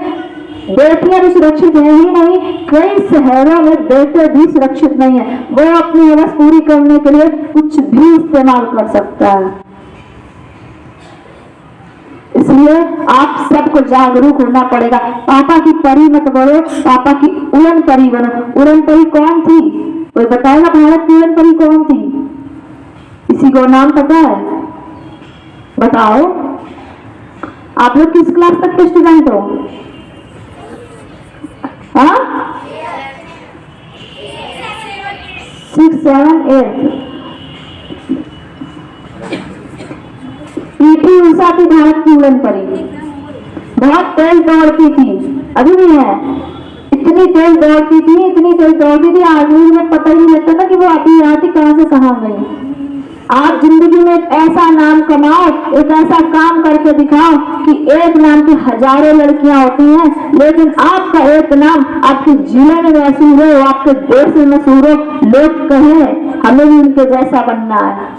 बेटियां भी सुरक्षित है ही नहीं, कई शहरों में बेटे भी सुरक्षित नहीं है, वो अपनी हवस पूरी करने के लिए कुछ भी इस्तेमाल कर सकता है। इसलिए आप सबको जागरूक होना पड़ेगा। पापा की परी मत बनो, पापा की उड़न परी बनो। उड़न परी कौन थी? कोई बताएगा भारत की उड़न परी कौन थी? किसी को नाम पता है? बताओ। आप लोग किस क्लास तक के स्टूडेंट हो? हाँ, 6, 7, 8। पीटी उषा थी भारत की उड़न परी, बहुत तेज दौड़ती थी, अभी भी है। इतनी तेज दौड़ती थी, इतनी तेज दौड़ती थी, आदमी में पता ही नहीं लगता था कि वो अभी यहाँ थी, कहाँ से कहाँ गई। आप जिंदगी में एक ऐसा नाम कमाओ, एक ऐसा काम करके दिखाओ कि एक नाम की हजारों लड़कियां होती हैं, लेकिन आपका एक नाम आपके जिले में मशहूर हो, आपके देश में मशहूर हो, लोग कहें हमें भी उनके जैसा बनना है।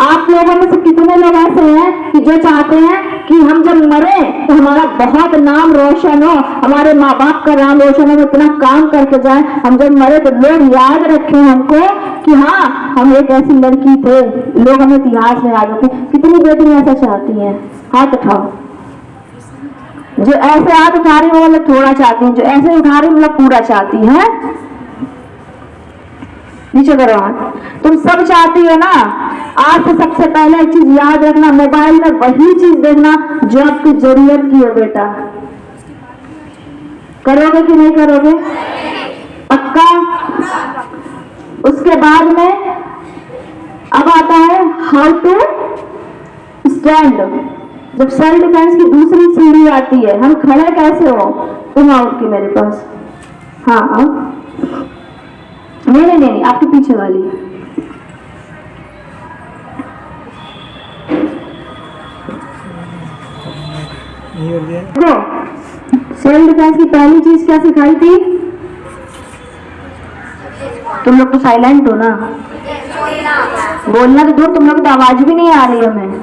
आप लोगों में से कितने लोग ऐसे हैं कि जो चाहते हैं कि हम जब मरे तो हमारा बहुत नाम रोशन हो, हमारे माँ बाप का नाम रोशन हो, इतना काम करके जाए, हम जब मरे तो लोग याद रखें हमको कि हाँ हम एक ऐसी लड़की थे, लोग हमें इतिहास में याद रखें। कितनी बेटियां ऐसा चाहती हैं? हाथ उठाओ। जो ऐसे हाथ उठा रही वो मतलब थोड़ा चाहती है, जो ऐसे उठा रही मतलब पूरा चाहती है। नीचे करो हाथ। तुम सब चाहती हो ना। आज से सबसे पहले एक चीज याद रखना, मोबाइल में वही चीज देखना जो आपकी जरूरत की हो बेटा। करोगे कि नहीं करोगे? पक्का? उसके बाद में अब आता है हाउ टू स्टैंड। जब सेल्फ डिफेंस की दूसरी सीढ़ी आती है, हम खड़े कैसे हो? तुम आओ के मेरे पास। हाँ आओ। नहीं, आपके पीछे वाली। देखो, सेल्फ डिफेंस की पहली चीज क्या सिखाई थी? तुम लोग तो साइलेंट हो ना, बोलना तो दूर, तुम लोग तो आवाज भी नहीं आ रही है। हमें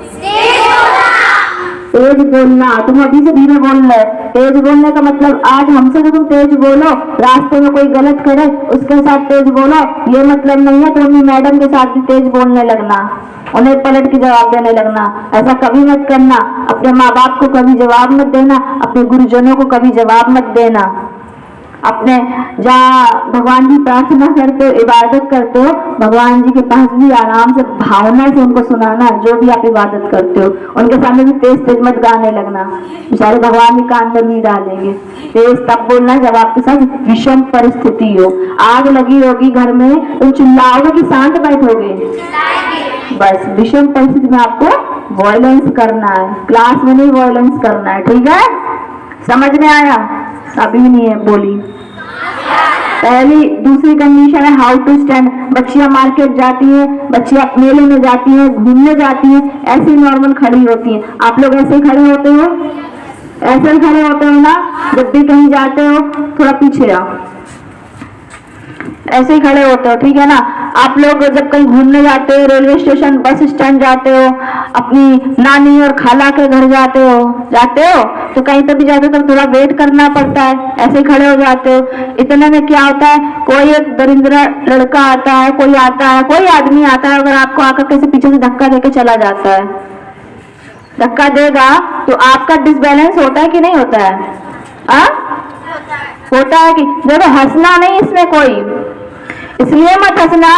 तेज बोलना। तुम अभी से धीरे बोल रहे। तेज बोलने का मतलब आज हमसे तो तुम तेज बोलो, रास्ते में कोई गलत करे उसके साथ तेज बोलो, ये मतलब नहीं है तुम मैडम के साथ भी तेज बोलने लगना, उन्हें पलट के जवाब देने लगना। ऐसा कभी मत करना। अपने माँ बाप को कभी जवाब मत देना, अपने गुरुजनों को कभी जवाब मत देना। अपने जहाँ भगवान की प्रार्थना करते हो, इबादत करते हो, भगवान जी के पास भी आराम से भावना से उनको सुनाना। जो भी आप इबादत करते हो उनके सामने भी तेज तेज मत गाने लगना, बेचारे भगवान भी कान में नहीं डालेंगे। तेज तब बोलना जब आपके साथ विषम परिस्थिति हो, आग लगी होगी घर में, तुम चिल्लाओगे कि शांत बैठोगे? बस विषम परिस्थिति में आपको वॉयलेंस करना है, क्लास में नहीं वॉयलेंस करना है। ठीक है? समझ में आया? अभी नहीं है बोली। पहली दूसरी कंडीशन है हाउ टू स्टैंड। बच्चियां मार्केट जाती हैं, बच्चियां मेले में जाती हैं, घूमने जाती हैं, ऐसे ही नॉर्मल खड़ी होती हैं। आप लोग ऐसे ही खड़े होते हो? ऐसे ही खड़े होते हो ना? जब भी कहीं जाते हो थोड़ा पीछे आओ, ऐसे ही खड़े होते हो। ठीक है ना? आप लोग जब कहीं घूमने जाते हो, रेलवे स्टेशन, बस स्टैंड जाते हो, अपनी नानी और खाला के घर जाते हो तो कहीं पे भी जाते हो तो थोड़ा वेट करना पड़ता है, ऐसे ही खड़े हो जाते हो। इतने में क्या होता है, कोई एक दरिंद्रा लड़का आता है, कोई आदमी आता है, अगर आपको आकर कैसे पीछे से धक्का देके चला जाता है, धक्का देगा तो आपका डिसबैलेंस होता है कि नहीं होता है? होता है कि? देखो हंसना नहीं इसमें कोई, इसलिए मत हंसना,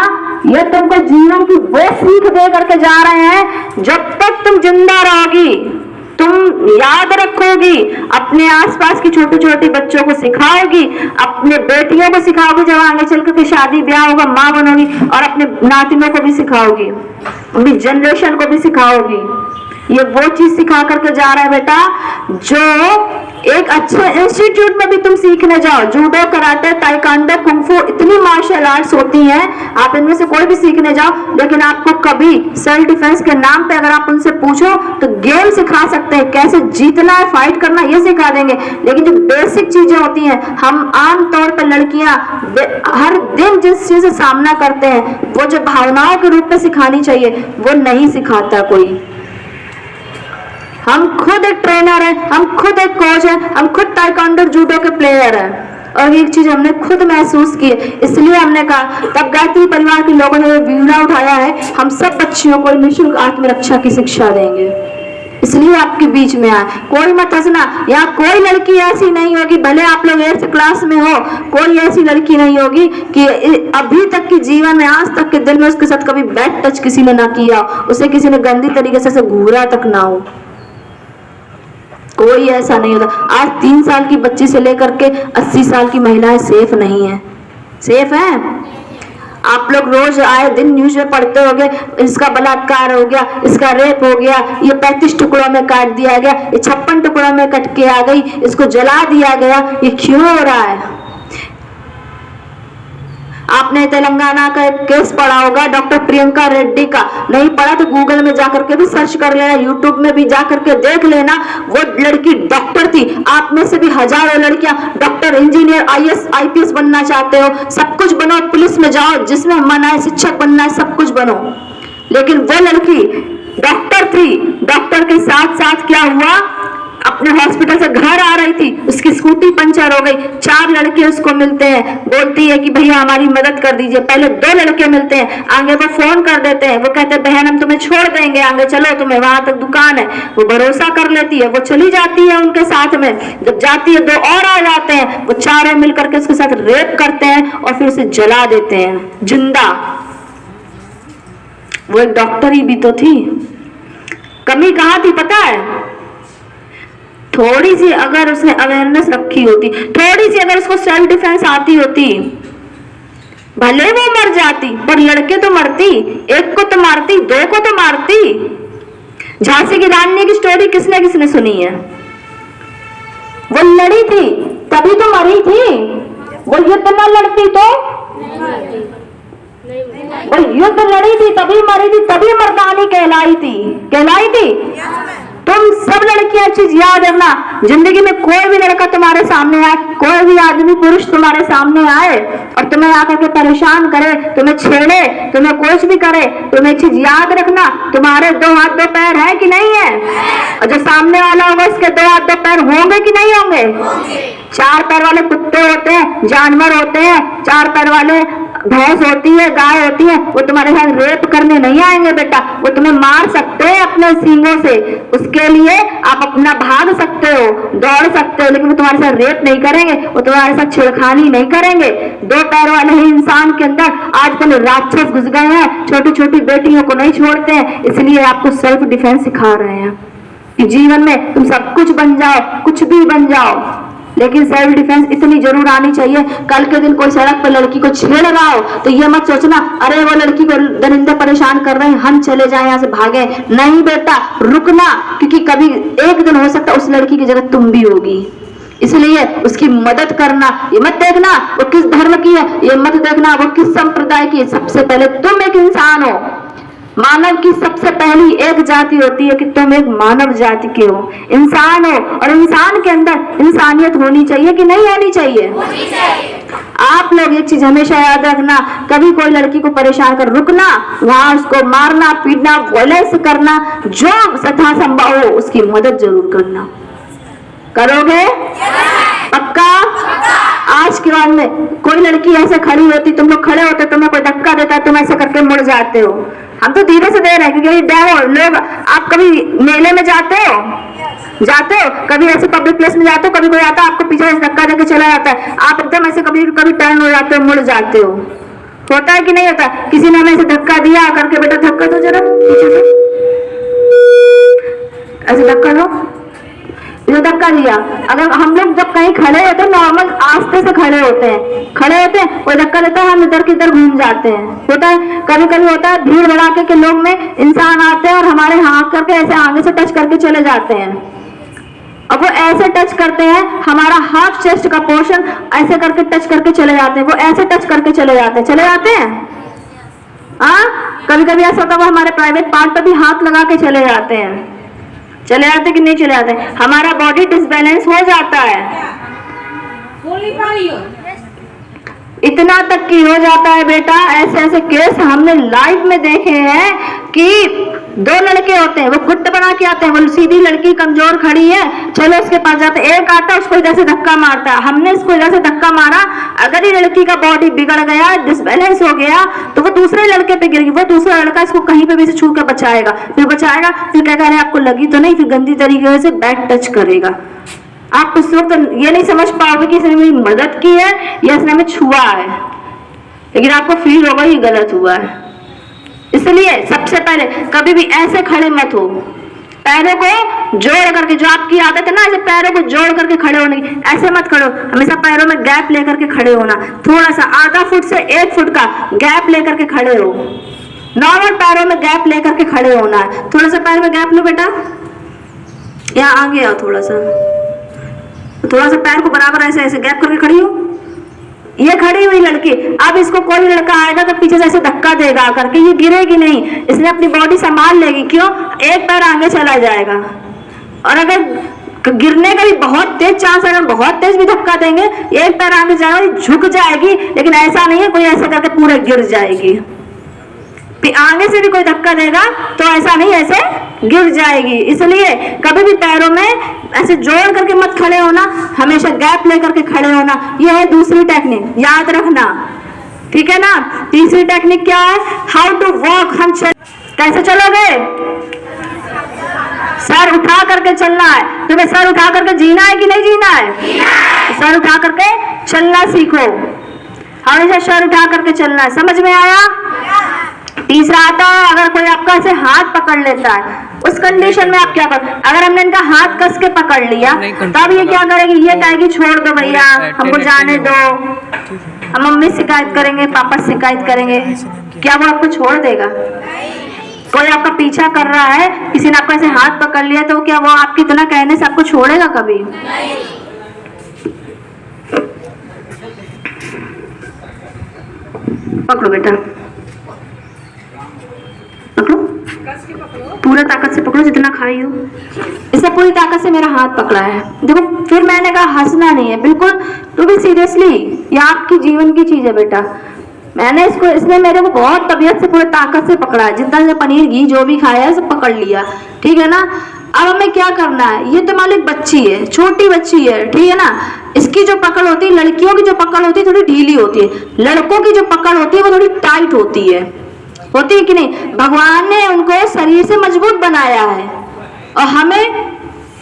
ये तुमको जीवन की वो सीख दे करके जा रहे हैं। जब तक तुम जिंदा रहोगी तुम याद रखोगी, अपने आसपास की छोटे छोटे बच्चों को सिखाओगी, अपने बेटियों को सिखाओगी, जब आगे चल कर शादी ब्याह होगा माँ बनोगी, और अपने नातिनों को भी सिखाओगी, अपनी जनरेशन को भी सिखाओगी। ये वो चीज सिखा करके जा रहा है बेटा जो एक अच्छे इंस्टीट्यूट में भी तुम सीखने जाओ। जूडो, कराटे, ताइक्वांडो, कुंफू, इतनी मार्शल आर्ट्स होती हैं, आप इनमें से कोई भी सीखने जाओ, लेकिन आपको कभी सेल्फ डिफेंस के नाम पे अगर आप उनसे पूछो तो गेम सिखा सकते हैं, कैसे जीतना है, फाइट करना, ये सिखा देंगे। लेकिन जो बेसिक चीजें होती हैं, हम आम तौर पर लड़कियां हर दिन जिस चीज से सामना करते हैं, वो जो भावनाओं के रूप में सिखानी चाहिए वो नहीं सिखाता कोई। हम खुद एक ट्रेनर हैं, हम खुद एक कोच हैं, हम खुद ताइक्वांडो जूडो के प्लेयर हैं, और एक चीज हमने खुद महसूस की है, इसलिए हमने कहा, तब गायत्री परिवार के लोगों ने ये बीड़ा उठाया है, हम सब बच्चियों को निःशुल्क आत्मरक्षा की शिक्षा देंगे, इसलिए आपके बीच में आए। कोई मत हंसना, यहाँ कोई लड़की ऐसी नहीं होगी, भले आप लोग 8th क्लास में हो, कोई ऐसी लड़की नहीं होगी कि अभी तक के जीवन में, आज तक के दिन में उसके साथ कभी बैड टच किसी ने ना किया, उसे किसी ने गंदी तरीके से घूरा तक ना हो, कोई ऐसा नहीं होता। आज 3 साल की बच्ची से लेकर के 80 साल की महिलाएं सेफ नहीं है, सेफ है? आप लोग रोज आए दिन न्यूज में पढ़ते होंगे, इसका बलात्कार हो गया, इसका रेप हो गया, ये 35 टुकड़ों में काट दिया गया, ये 56 टुकड़ों में कट के आ गई, इसको जला दिया गया। ये क्यों हो रहा है? आपने तेलंगाना का एक केस पढ़ा होगा, डॉक्टर प्रियंका रेड्डी का। नहीं पढ़ा तो गूगल में जाकर के भी सर्च कर लेना, यूट्यूब में भी जाकर के देख लेना। वो लड़की डॉक्टर थी। आप में से भी हजारों लड़कियां डॉक्टर, इंजीनियर, IAS IPS बनना चाहते हो, सब कुछ बनो, पुलिस में जाओ, जिसमें मन आए, शिक्षक बनना है, सब कुछ बनो। लेकिन वो लड़की डॉक्टर थी। डॉक्टर के साथ साथ क्या हुआ, अपने हॉस्पिटल से घर आ रही थी, उसकी स्कूटी पंचर हो गई। 4 लड़के उसको मिलते हैं, बोलती है कि भैया हमारी मदद कर दीजिए। पहले 2 लड़के मिलते हैं, आगे वो फोन कर देते हैं, वो कहते हैं बहन हम तुम्हें छोड़ देंगे, आगे चलो, तुम्हें वहां तक दुकान है। वो भरोसा कर लेती है, वो चली जाती है उनके साथ में। जब जाती है 2 और आ जाते हैं, वो 4 मिलकर के उसके साथ रेप करते हैं और फिर उसे जला देते हैं जिंदा। वो एक डॉक्टर ही भी तो थी। कमी कहाँ थी पता है? थोड़ी सी अगर उसने अवेयरनेस रखी होती, थोड़ी सी अगर उसको सेल्फ डिफेंस आती होती, भले वो मर जाती पर लड़के तो मरती, एक को तो मारती, 2 को तो मारती। झांसी की रानी की स्टोरी किसने किसने सुनी है? वो लड़ी थी तभी तो मरी थी। वो युद्ध न लड़ती तो, वो युद्ध लड़ी थी तभी मरी थी, तभी मर्दानी कहलाई थी। तुम सब लड़कियां चीज याद रखना, जिंदगी में कोई भी लड़का तुम्हारे सामने आए, कोई भी आदमी पुरुष तुम्हारे सामने आए और तुम्हें आकर के परेशान करे, तुम्हें छेड़े, तुम्हें कुछ भी करे, तुम्हें चीज याद रखना, तुम्हारे 2 हाथ 2 पैर है कि नहीं है? और जो सामने वाला होगा उसके 2 हाथ 2 पैर होंगे कि नहीं होंगे? 4 पैर वाले कुत्ते होते हैं, जानवर होते हैं, 4 पैर वाले भैंस होती है, गाय होती है, वो तुम्हारे साथ रेप करने नहीं आएंगे बेटा। वो तुम्हें मार सकते हैं अपने सींगों से, उसके लिए आप अपना भाग सकते हो, दौड़ सकते हो, लेकिन वो तुम्हारे साथ रेप नहीं करेंगे, वो तुम्हारे साथ छेड़खानी नहीं करेंगे। 2 पैर वाले ही इंसान के अंदर आजकल राक्षस घुस गए हैं, छोटी छोटी बेटियों को नहीं छोड़ते हैं, इसलिए आपको सेल्फ डिफेंस सिखा रहे हैं कि जीवन में तुम सब कुछ बन जाओ, कुछ भी बन जाओ, लेकिन सेल्फ डिफेंस इतनी जरूर आनी चाहिए। कल के दिन कोई सड़क पर लड़की को छेड़ रहा हो तो ये मत सोचना अरे वो लड़की को दरिंदे परेशान कर रहे हैं, हम चले जाएं यहाँ से, भागे। नहीं बेटा, रुकना, क्योंकि कभी एक दिन हो सकता है उस लड़की की जगह तुम भी होगी, इसलिए उसकी मदद करना। ये मत देखना वो किस धर्म की है, ये मत देखना वो किस संप्रदाय की है, सबसे पहले तुम एक इंसान हो। मानव की सबसे पहली एक जाति होती है कि तुम एक मानव जाति के हो, इंसान हो, और इंसान के अंदर इंसानियत होनी चाहिए कि नहीं होनी चाहिए? आप लोग एक चीज हमेशा याद रखना, कभी कोई लड़की को परेशान कर, रुकना, वहां उसको मारना पीटना वायलेंस करना, जो यथा संभव हो उसकी मदद जरूर करना। करोगे? पक्का? आज के बाद में कोई लड़की ऐसे खड़ी होती, तुम लोग खड़े होते, तुम्हें कोई धक्का देता है, तुम ऐसे करके मुड़ जाते हो। हम तो धीरे से दे रहे हैं क्योंकि डेमो लोग। आप कभी मेले में जाते हो, कभी ऐसे पब्लिक प्लेस में जाते हो, कभी कोई आता है आपको पीछे से धक्का देके चला जाता है, आप एकदम ऐसे कभी कभी टर्न हो जाते हो, मुड़ जाते हो। होता है कि नहीं होता? किसी ने हमें ऐसे धक्का दिया करके, बेटा धक्का दो जरा पीछे से, ऐसे धक्का दो, जो धक्का दिया। अगर हम लोग जब कहीं खड़े होते हैं, नॉर्मल आस्ते से खड़े होते हैं, कोई धक्का देता है, हम इधर की इधर घूम जाते हैं। होता है, कभी कभी होता है भीड़ भड़ाके के लोग में इंसान आते हैं और हमारे हाथ करके ऐसे आगे से टच करके चले जाते हैं। अब वो ऐसे टच करते हैं, हमारा हाफ चेस्ट का पोर्शन ऐसे करके टच करके चले जाते हैं, वो ऐसे टच करके चले जाते हैं। कभी कभी ऐसा होता है वो हमारे प्राइवेट पार्ट पर भी हाथ लगा के चले जाते कि नहीं चले जाते? हमारा बॉडी डिसबैलेंस हो जाता है, इतना तक की हो जाता है बेटा। ऐसे ऐसे केस हमने लाइव में देखे हैं कि 2 लड़के होते हैं, वो गुट बना के आते हैं, वो सीधी लड़की कमजोर खड़ी है, चलो उसके पास जाते हैं, एक आता है उसको इधर से धक्का मारता है, हमने इसको इधर से धक्का मारा, अगर ये लड़की का बॉडी बिगड़ गया, डिसबैलेंस हो गया, तो वो दूसरे लड़के पे गिरेगी, वो दूसरा लड़का इसको कहीं पे भी से छू कर बचाएगा, फिर क्या कह रहे हैं आपको लगी तो नहीं, फिर गंदी तरीके से बैक टच करेगा। आप उस वक्त ये नहीं समझ पाओगे कि इसने मेरी मदद की है या इसने हमें छुआ है, लेकिन आपको फील होगा ये गलत हुआ है। इसलिए सबसे पहले कभी भी ऐसे खड़े मत हो, पैरों को जोड़ करके, जो आपकी आदत है ना ऐसे पैरों को जोड़ करके खड़े होने की, ऐसे मत खड़े हो, हमेशा पैरों में गैप लेकर के खड़े होना, थोड़ा सा आधा फुट से 1 फुट का गैप लेकर के खड़े हो, नॉर्मल पैरों में गैप लेकर के खड़े होना है। थोड़ा सा पैर में गैप लो बेटा, यहाँ आगे आओ, थोड़ा सा पैर को बराबर ऐसे ऐसे गैप करके खड़ी हो, ये खड़ी हुई लड़की, अब इसको कोई लड़का आएगा तो पीछे से ऐसे धक्का देगा करके, ये गिरेगी नहीं, इसने अपनी बॉडी संभाल लेगी। क्यों? एक पैर आगे चला जाएगा। और अगर गिरने का भी बहुत तेज चांस है, अगर बहुत तेज भी धक्का देंगे, एक पैर आगे जाएगा, झुक जाएगी, लेकिन ऐसा नहीं है कोई ऐसा करके पूरे गिर जाएगी। आगे से भी कोई धक्का देगा तो ऐसा नहीं, ऐसे गिर जाएगी। इसलिए कभी भी पैरों में ऐसे जोड़ करके मत खड़े होना, हमेशा गैप लेकर के खड़े होना। यह है दूसरी टेक्निक, याद रखना, ठीक है ना। तीसरी टेक्निक क्या है? How to walk. हम कैसे चलोगे? सर उठा करके चलना है। तुम्हें सर उठा करके जीना है कि नहीं जीना है? सर उठा करके चलना सीखो, हमेशा सर उठा करके चलना है। समझ में आया? तीसरा आता है, अगर कोई आपका ऐसे हाथ पकड़ लेता है, उस कंडीशन में आप क्या करो? अगर हमने इनका हाथ कस के पकड़ लिया, तब ये क्या करेगी? ये कहेगी छोड़ दो भैया, हमको जाने दो, हम मम्मी शिकायत करेंगे, पापा शिकायत करेंगे। क्या वो आपको छोड़ देगा? कोई आपका पीछा कर रहा है, किसी ने आपका ऐसे हाथ पकड़ लिया, तो क्या वो आपकी इतना कहने से आपको छोड़ेगा कभी? पकड़ो बेटा, पकड़ो, पूरा ताकत से पकड़ो, जितना खाई हो। इसने पूरी ताकत से मेरा हाथ पकड़ा है। देखो, फिर मैंने कहा हंसना नहीं है, बिल्कुल टू बी सीरियसली, ये आपकी जीवन की चीज है बेटा। मैंने इसने मेरे को बहुत तबीयत से पूरे ताकत से पकड़ा है, जितना से पनीर घी जो भी खाया है सब पकड़ लिया, ठीक है ना। अब हमें क्या करना है? ये तो मालिक बच्ची है, छोटी बच्ची है, ठीक है ना। इसकी जो पकड़ होती है, लड़कियों की जो पकड़ होती है थोड़ी ढीली होती है, लड़कों की जो पकड़ होती है वो थोड़ी टाइट होती है कि नहीं? भगवान ने उनको शरीर से मजबूत बनाया है और हमें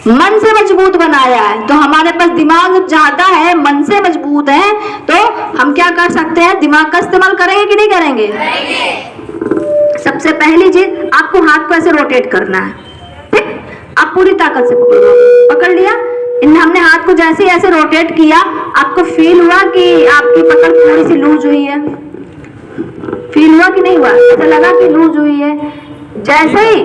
मन से मजबूत बनाया है। तो हमारे पास दिमाग ज्यादा है, मन से मजबूत है, तो हम क्या कर सकते हैं? दिमाग का इस्तेमाल करेंगे कि नहीं करेंगे? सबसे पहली चीज, आपको हाथ को ऐसे रोटेट करना है, ठीक? आप पूरी ताकत से पकड़ लिया। हमने हाथ को जैसे ही ऐसे रोटेट किया, आपको फील हुआ कि आपकी पकड़ थोड़ी सी लूज हुई है? फील हुआ कि नहीं हुआ? ऐसा लगा कि लूज हुई है? जैसे ही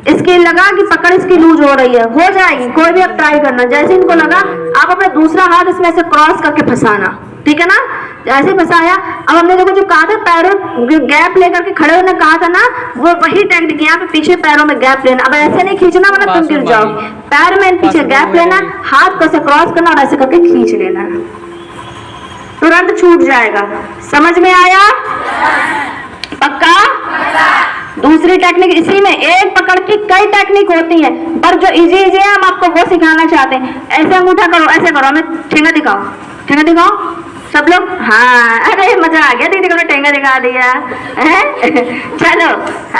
इसके लगा कि पकड़ इसकी लूज हो रही है, हो जाएगी, कोई भी आप ट्राई करना। जैसे इनको लगा, आप अपना दूसरा हाथ इसमें से क्रॉस करके फंसाना, ठीक है ना। जैसे फंसाया, अब हमने देखो जो कहा था पैरों गैप लेकर के खड़े होने कहा था ना, वो वही टेक्निक यहाँ पे पीछे पैरों में गैप लेना। अब ऐसे नहीं खींचना वरना तुम गिर जाओगे। पैर में पीछे गैप लेना, हाथ को ऐसे क्रॉस करना और ऐसे करके खींच लेना, तुरंत छूट जाएगा। समझ में आया? पक्का? दूसरी टेक्निक इसी में, एक पकड़ की कई टेक्निक होती है, पर जो इजी है हम आपको वो सिखाना चाहते हैं। ऐसे अंगूठा करो, ऐसे करो, हमें ठेंगा दिखाओ, ठेंगा दिखाओ सब लोग। हाँ, अरे मजा आ गया, दीदी को ठेंगा दिखा दिया है। चलो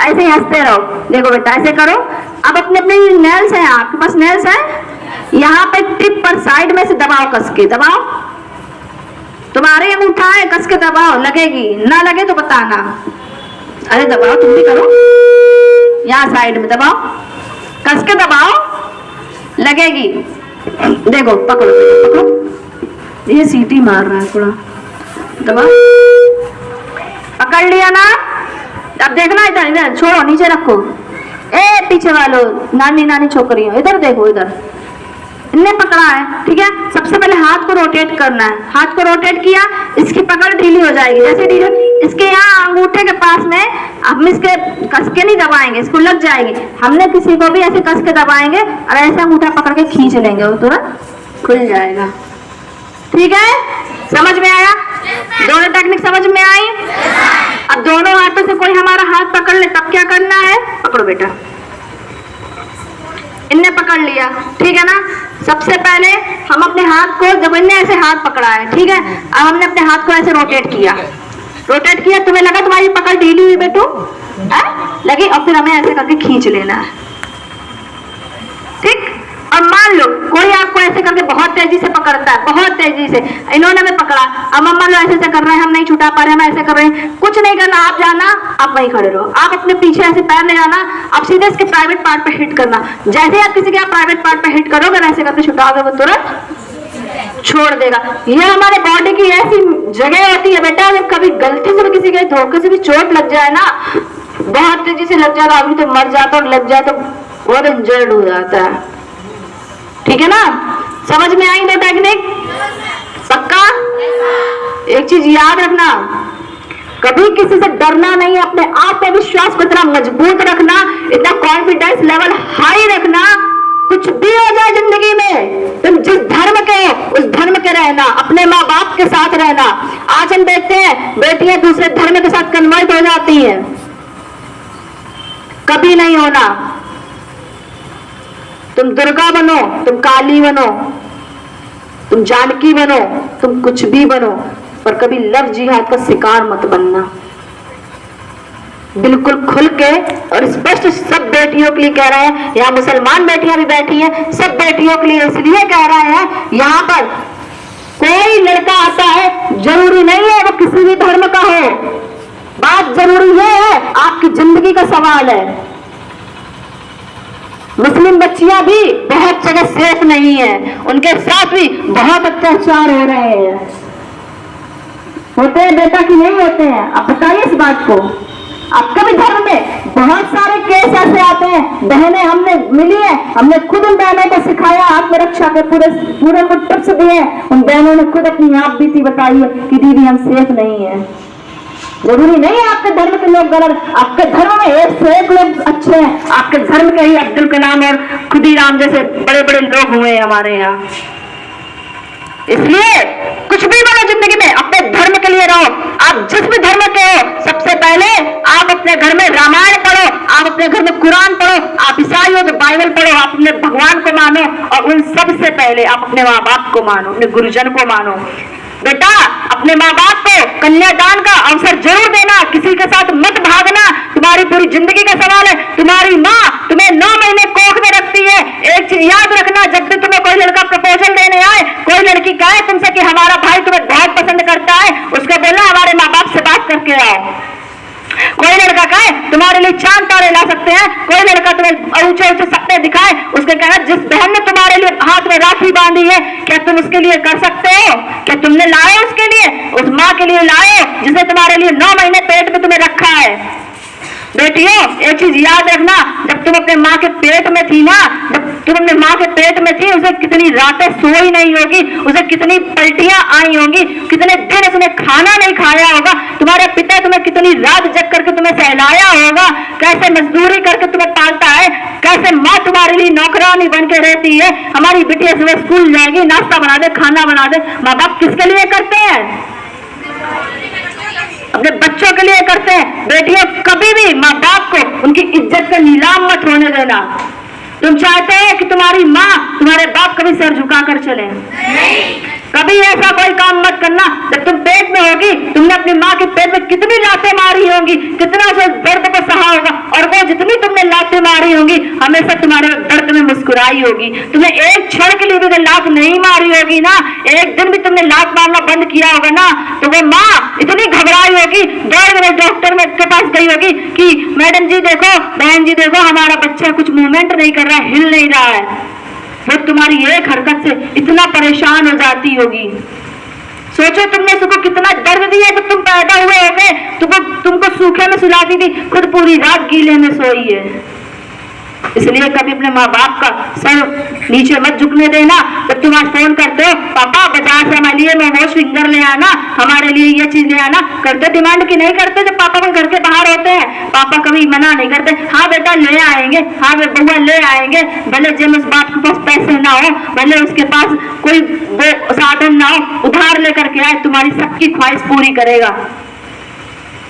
ऐसे ही हंसते रहो। देखो बेटा, ऐसे करो। अब अपने अपने नेल्स हैं, आपके पास नेल्स है, यहाँ पे टिप पर साइड में से दबाओ, कस के दबाओ। तुम्हारे अंगूठा है, कस के दबाओ, लगेगी, ना लगे तो बताना। अरे दबाओ, तुम भी करो, यहाँ साइड में दबाओ, कस के दबाओ, लगेगी। देखो, पकड़ो पकड़ो, ये सीटी मार रहा है थोड़ा, दबाओ, पकड़ लिया ना। अब देखना, इधर इधर छोड़ो, नीचे रखो। ए पीछे वालों, नानी नानी छोकरियों, इधर देखो, इधर इनने पकड़ा है, ठीक है। सबसे पहले हाथ को रोटेट करना है। हाथ को रोटेट किया, इसकी पकड़ ढीली हो जाएगी। जैसे ढीली, इसके यहाँ अंगूठे के पास में हम इसके कस के नहीं दबाएंगे, इसको लग जाएगी। हमने किसी को भी ऐसे कस के दबाएंगे और ऐसे अंगूठा पकड़ के खींच लेंगे, वो तुरंत खुल जाएगा, ठीक है। समझ में आया? दोनों टेक्निक समझ में आई? अब दोनों हाथों से कोई हमारा हाथ पकड़ ले, तब क्या करना है? पकड़ो बेटा, इनने पकड़ लिया, ठीक है ना। सबसे पहले हम अपने हाथ को, जब इनने ऐसे हाथ पकड़ा है, ठीक है, अब हमने अपने हाथ को ऐसे रोटेट किया, तुम्हें लगा तुम्हारी पकड़ ढीली हुई बेटू, लगी, और फिर हमें ऐसे करके खींच लेना है, ठीक। और मान लो कोई आपको ऐसे करके बहुत तेजी से पकड़ता है, बहुत तेजी से, इन्होंने हमें पकड़ा, अब मान लो ऐसे कर रहे हैं, हम नहीं छुटा पा रहे, हम ऐसे कर रहे हैं, कुछ नहीं करना, आप जाना, आप वहीं खड़े रहो, आप अपने पीछे ऐसे पैर ले जाना, आप सीधे इसके प्राइवेट पार्ट पे हिट करना। जैसे आप किसी के प्राइवेट पार्ट पे हिट करोगे, ऐसे करके छुटाओगे, वो तुरंत छोड़ देगा। ये हमारे बॉडी की ऐसी जगह होती है बेटा, जब कभी गलती से भी किसी के धोखे से भी चोट लग जाए ना, बहुत तेजी से लग जाता, अभी तो मर जाता, और लग जाए तो बहुत इंजर्ड हो जाता है, ठीक है ना। समझ में आई दो टेक्निक? पक्का? एक चीज याद रखना, कभी किसी से डरना नहीं है, अपने आप पे विश्वास को इतना मजबूत रखना, इतना कॉन्फिडेंस लेवल हाई रखना, कुछ भी हो जाए जिंदगी में, तुम जिस धर्म के हो उस धर्म के रहना, अपने माँ बाप के साथ रहना। आज हम देखते हैं बेटियां दूसरे धर्म के साथ कन्वर्ट हो जाती हैं, कभी नहीं होना। तुम दुर्गा बनो, तुम काली बनो, तुम जानकी बनो, तुम कुछ भी बनो, पर कभी लव जिहाद का शिकार मत बनना। बिल्कुल खुल के और स्पष्ट सब बेटियों के लिए कह रहे हैं, यहाँ मुसलमान बेटियां भी बैठी हैं, सब बेटियों के लिए इसलिए कह रहे हैं, यहाँ पर कोई लड़का आता है, जरूरी नहीं है वो किसी भी धर्म का हो, बात जरूरी ये है आपकी जिंदगी का सवाल है। मुस्लिम बच्चियां भी बहुत जगह सेफ नहीं है, उनके साथ भी बहुत अत्याचार हो रहे हैं। होते हैं बेटा कि नहीं होते हैं? आप बताइए इस बात को। आपका भी धर्म में बहुत सारे केस ऐसे आते हैं, बहनें हमने मिली है, हमने खुद उन बहनों को सिखाया, आत्मरक्षा के पूरे पूरे टिप्स दिए, उन बहनों ने खुद अपनी आप बीती बताई है कि दीदी हम सेफ नहीं है। जरूरी नहीं है आपके धर्म के लोग गलत, आपके धर्म में एक से एक लोग अच्छे हैं, आपके धर्म के ही अब्दुल कलाम और खुदीराम जैसे बड़े बड़े लोग हुए हैं हमारे यहाँ। इसलिए कुछ भी बनो जिंदगी में, अपने धर्म के लिए रहो। आप जिस भी धर्म के हो, सबसे पहले आप अपने घर में रामायण पढ़ो, आप अपने घर में कुरान पढ़ो, आप ईसाई हो तो बाइबल पढ़ो, आप अपने भगवान को मानो, और उन सबसे पहले आप अपने माँ बाप को मानो, अपने गुरुजन को मानो। बेटा अपने माँ बाप को कन्यादान का अवसर जरूर देना, किसी के साथ मत भागना, तुम्हारी पूरी जिंदगी का सवाल है। तुम्हारी माँ तुम्हें 9 महीने कोख में रखती है। एक चीज याद रखना, जब भी तुम्हें कोई लड़का प्रपोजल देने आए, कोई लड़की कहे तुमसे कि हमारा भाई तुम्हें बहुत पसंद करता है, उसको बोलना हमारे माँ बाप से बात करके आओ। कोई लड़का कहे तुम्हारे लिए चांद तारे ला सकते हैं, कोई लड़का तुम्हें ऊंचे ऊंचे सपने दिखाए, उसके कहना जिस बहन ने तुम्हारे लिए हाथ में राखी बांधी है, क्या तुम उसके लिए कर सकते हो? क्या तुमने लाए उसके लिए? उस माँ के लिए लाए जिसने तुम्हारे लिए 9 महीने पेट में तुम्हें रखा है। बेटियों एक चीज याद रखना, जब तुम अपने माँ के पेट में थी ना, जब तुम अपने माँ के पेट में थी, उसे कितनी रातें सोई नहीं होगी, उसे कितनी पलटियां आई होंगी, कितने दिन उसने खाना नहीं खाया होगा, तुम्हारे पिता तुम्हें कितनी रात जग करके तुम्हें सहलाया होगा, कैसे मजदूरी करके तुम्हें पालता है, कैसे माँ तुम्हारे लिए नौकरानी बन के रहती है। हमारी बिटिया सुबह स्कूल जाएगी, नाश्ता बना दे, खाना बना दे, माँ बाप किसके लिए करते हैं? अपने बच्चों के लिए करते हैं। बेटियों कभी भी माँ बाप को उनकी इज्जत का नीलाम मत होने देना। तुम चाहते हैं कि तुम्हारी माँ तुम्हारे बाप कभी सर झुका कर चले? नहीं। कभी ऐसा कोई काम मत करना। जब तुम पेट में होगी, तुमने अपनी माँ के पेट में कितनी लातें मारी होंगी, कितना उसे दर्द को सहा होगा, और वो जितनी तुमने लातें मारी होंगी हमेशा तुम्हारे दर्द में मुस्कुराई होगी। तुमने एक क्षण के लिए भी लात नहीं मारी होगी ना, एक दिन भी तुमने लात मारना बंद किया होगा ना, तो वो माँ इतनी घबराई होगी, दौड़ में डॉक्टर के पास गई होगी कि मैडम जी देखो, बहन जी देखो, हमारा बच्चा कुछ मूवमेंट नहीं कर रहा है, हिल नहीं रहा है। वो तुम्हारी एक हरकत से इतना परेशान हो जाती होगी। सोचो तुमने उसको कितना दर्द दिया जब तुम पैदा हुए होगे, तुमको सूखे में सुलाती थी, खुद पूरी रात गीले में सोई है। इसलिए कभी अपने माँ बाप का सर नीचे मत झुकने देना। जब तुम आज फोन करते हो, पापा बाजार से हमारे लिए मोमोज फिंगर ले आना, हमारे लिए ये चीज ले आना, करते डिमांड की नहीं करते? जब पापा को घर के बाहर होते हैं, पापा कभी मना नहीं करते, हाँ बेटा ले आएंगे, हाँ बउआ ले आएंगे, भले जब उस बाप के पास पैसे ना हो, भले उसके पास कोई साधन ना हो, उधार लेकर के आए, तुम्हारी सबकी ख्वाहिश पूरी करेगा।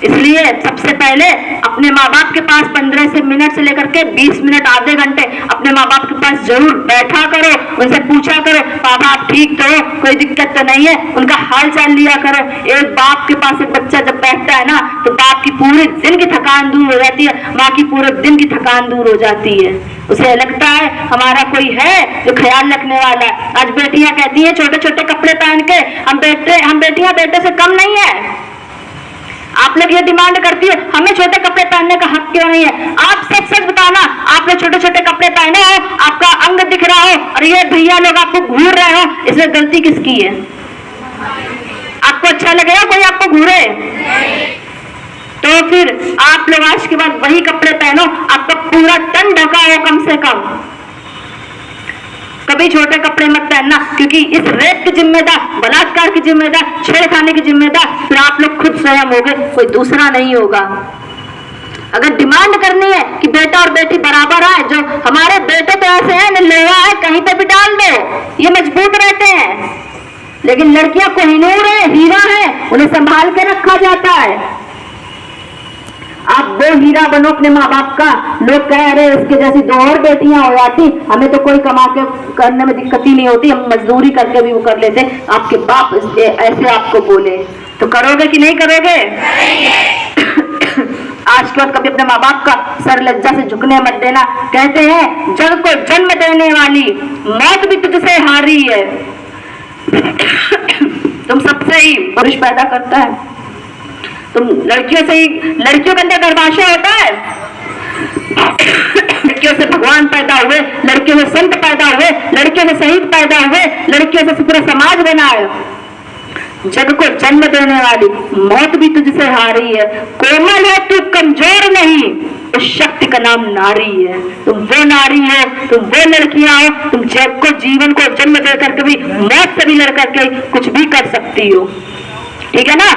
इसलिए सबसे पहले अपने माँ बाप के पास 15 से मिनट से लेकर के 20 मिनट आधे घंटे अपने माँ बाप के पास जरूर बैठा करो, उनसे पूछा करो पापा आप ठीक तो हो, कोई दिक्कत तो नहीं है, उनका हाल चाल लिया करो। एक बाप के पास एक बच्चा जब बैठता है ना, तो बाप की पूरे दिन की थकान दूर हो जाती है, माँ की पूरे दिन की थकान दूर हो जाती है। उसे लगता है हमारा कोई है जो ख्याल रखने वाला है। आज बेटियां कहती है छोटे छोटे कपड़े पहन के हम बेटियां बेटे से कम नहीं है। आप लोग ये डिमांड करती है हमें छोटे कपड़े पहनने का हक क्यों नहीं है? आप सच सच बताना, आप लोग छोटे छोटे कपड़े पहने हो, आपका अंग दिख रहा हो, और ये भैया लोग आपको घूर रहे हो, इसमें गलती किसकी है? आपको अच्छा लगेगा कोई आपको घूरे? तो फिर आप लोग आज के बाद वही कपड़े पहनो, आपका पूरा तन ढका हो कम से कम। कभी छोटे कपड़े मत पहनना, क्योंकि इस रेप की जिम्मेदार, बलात्कार की जिम्मेदार, छेड़खानी की जिम्मेदार फिर आप लोग खुद स्वयं होगे, कोई दूसरा नहीं होगा। अगर डिमांड करनी है कि बेटा और बेटी बराबर आए, जो हमारे बेटे तो ऐसे हैं लेवा है, कहीं पे भी डाल दो, ये मजबूत रहते हैं, लेकिन लड़कियां कोहिनूर है, हीरा है, उन्हें संभाल के रखा जाता है। आप वो हीरा बनो अपने माँ बाप का। लोग कह रहे इसके जैसी 2 और बेटियां हो जाती, हमें तो कोई कमा के करने में दिक्कत ही नहीं होती, हम मजदूरी करके भी वो कर लेते। आपके बाप ऐसे आपको बोले तो करोगे कि नहीं करोगे? आज के बाद कभी अपने माँ बाप का सर लज्जा से झुकने मत देना। कहते हैं जग को जन्म देने वाली मौत भी तुझसे हारी है। तुम सबसे ही पुरुष पैदा करता है, तुम लड़कियों से ही, लड़कियों के अंदर गर्भाशय होता है, लड़कियों से भगवान पैदा हुए, लड़कियों से संत पैदा हुए, लड़कियों से शहीद पैदा हुए, लड़कियों से पूरा समाज बना है। जग को जन्म देने वाली मौत भी तुझसे हारी है। कोमल है तू, कमजोर नहीं, उस शक्ति का नाम नारी है। तुम वो नारी हो, तुम वो लड़कियां हो, तुम जग को, जीवन को जन्म देकर कभी मौत से भी लड़ करके कुछ भी कर सकती हो। ठीक है ना?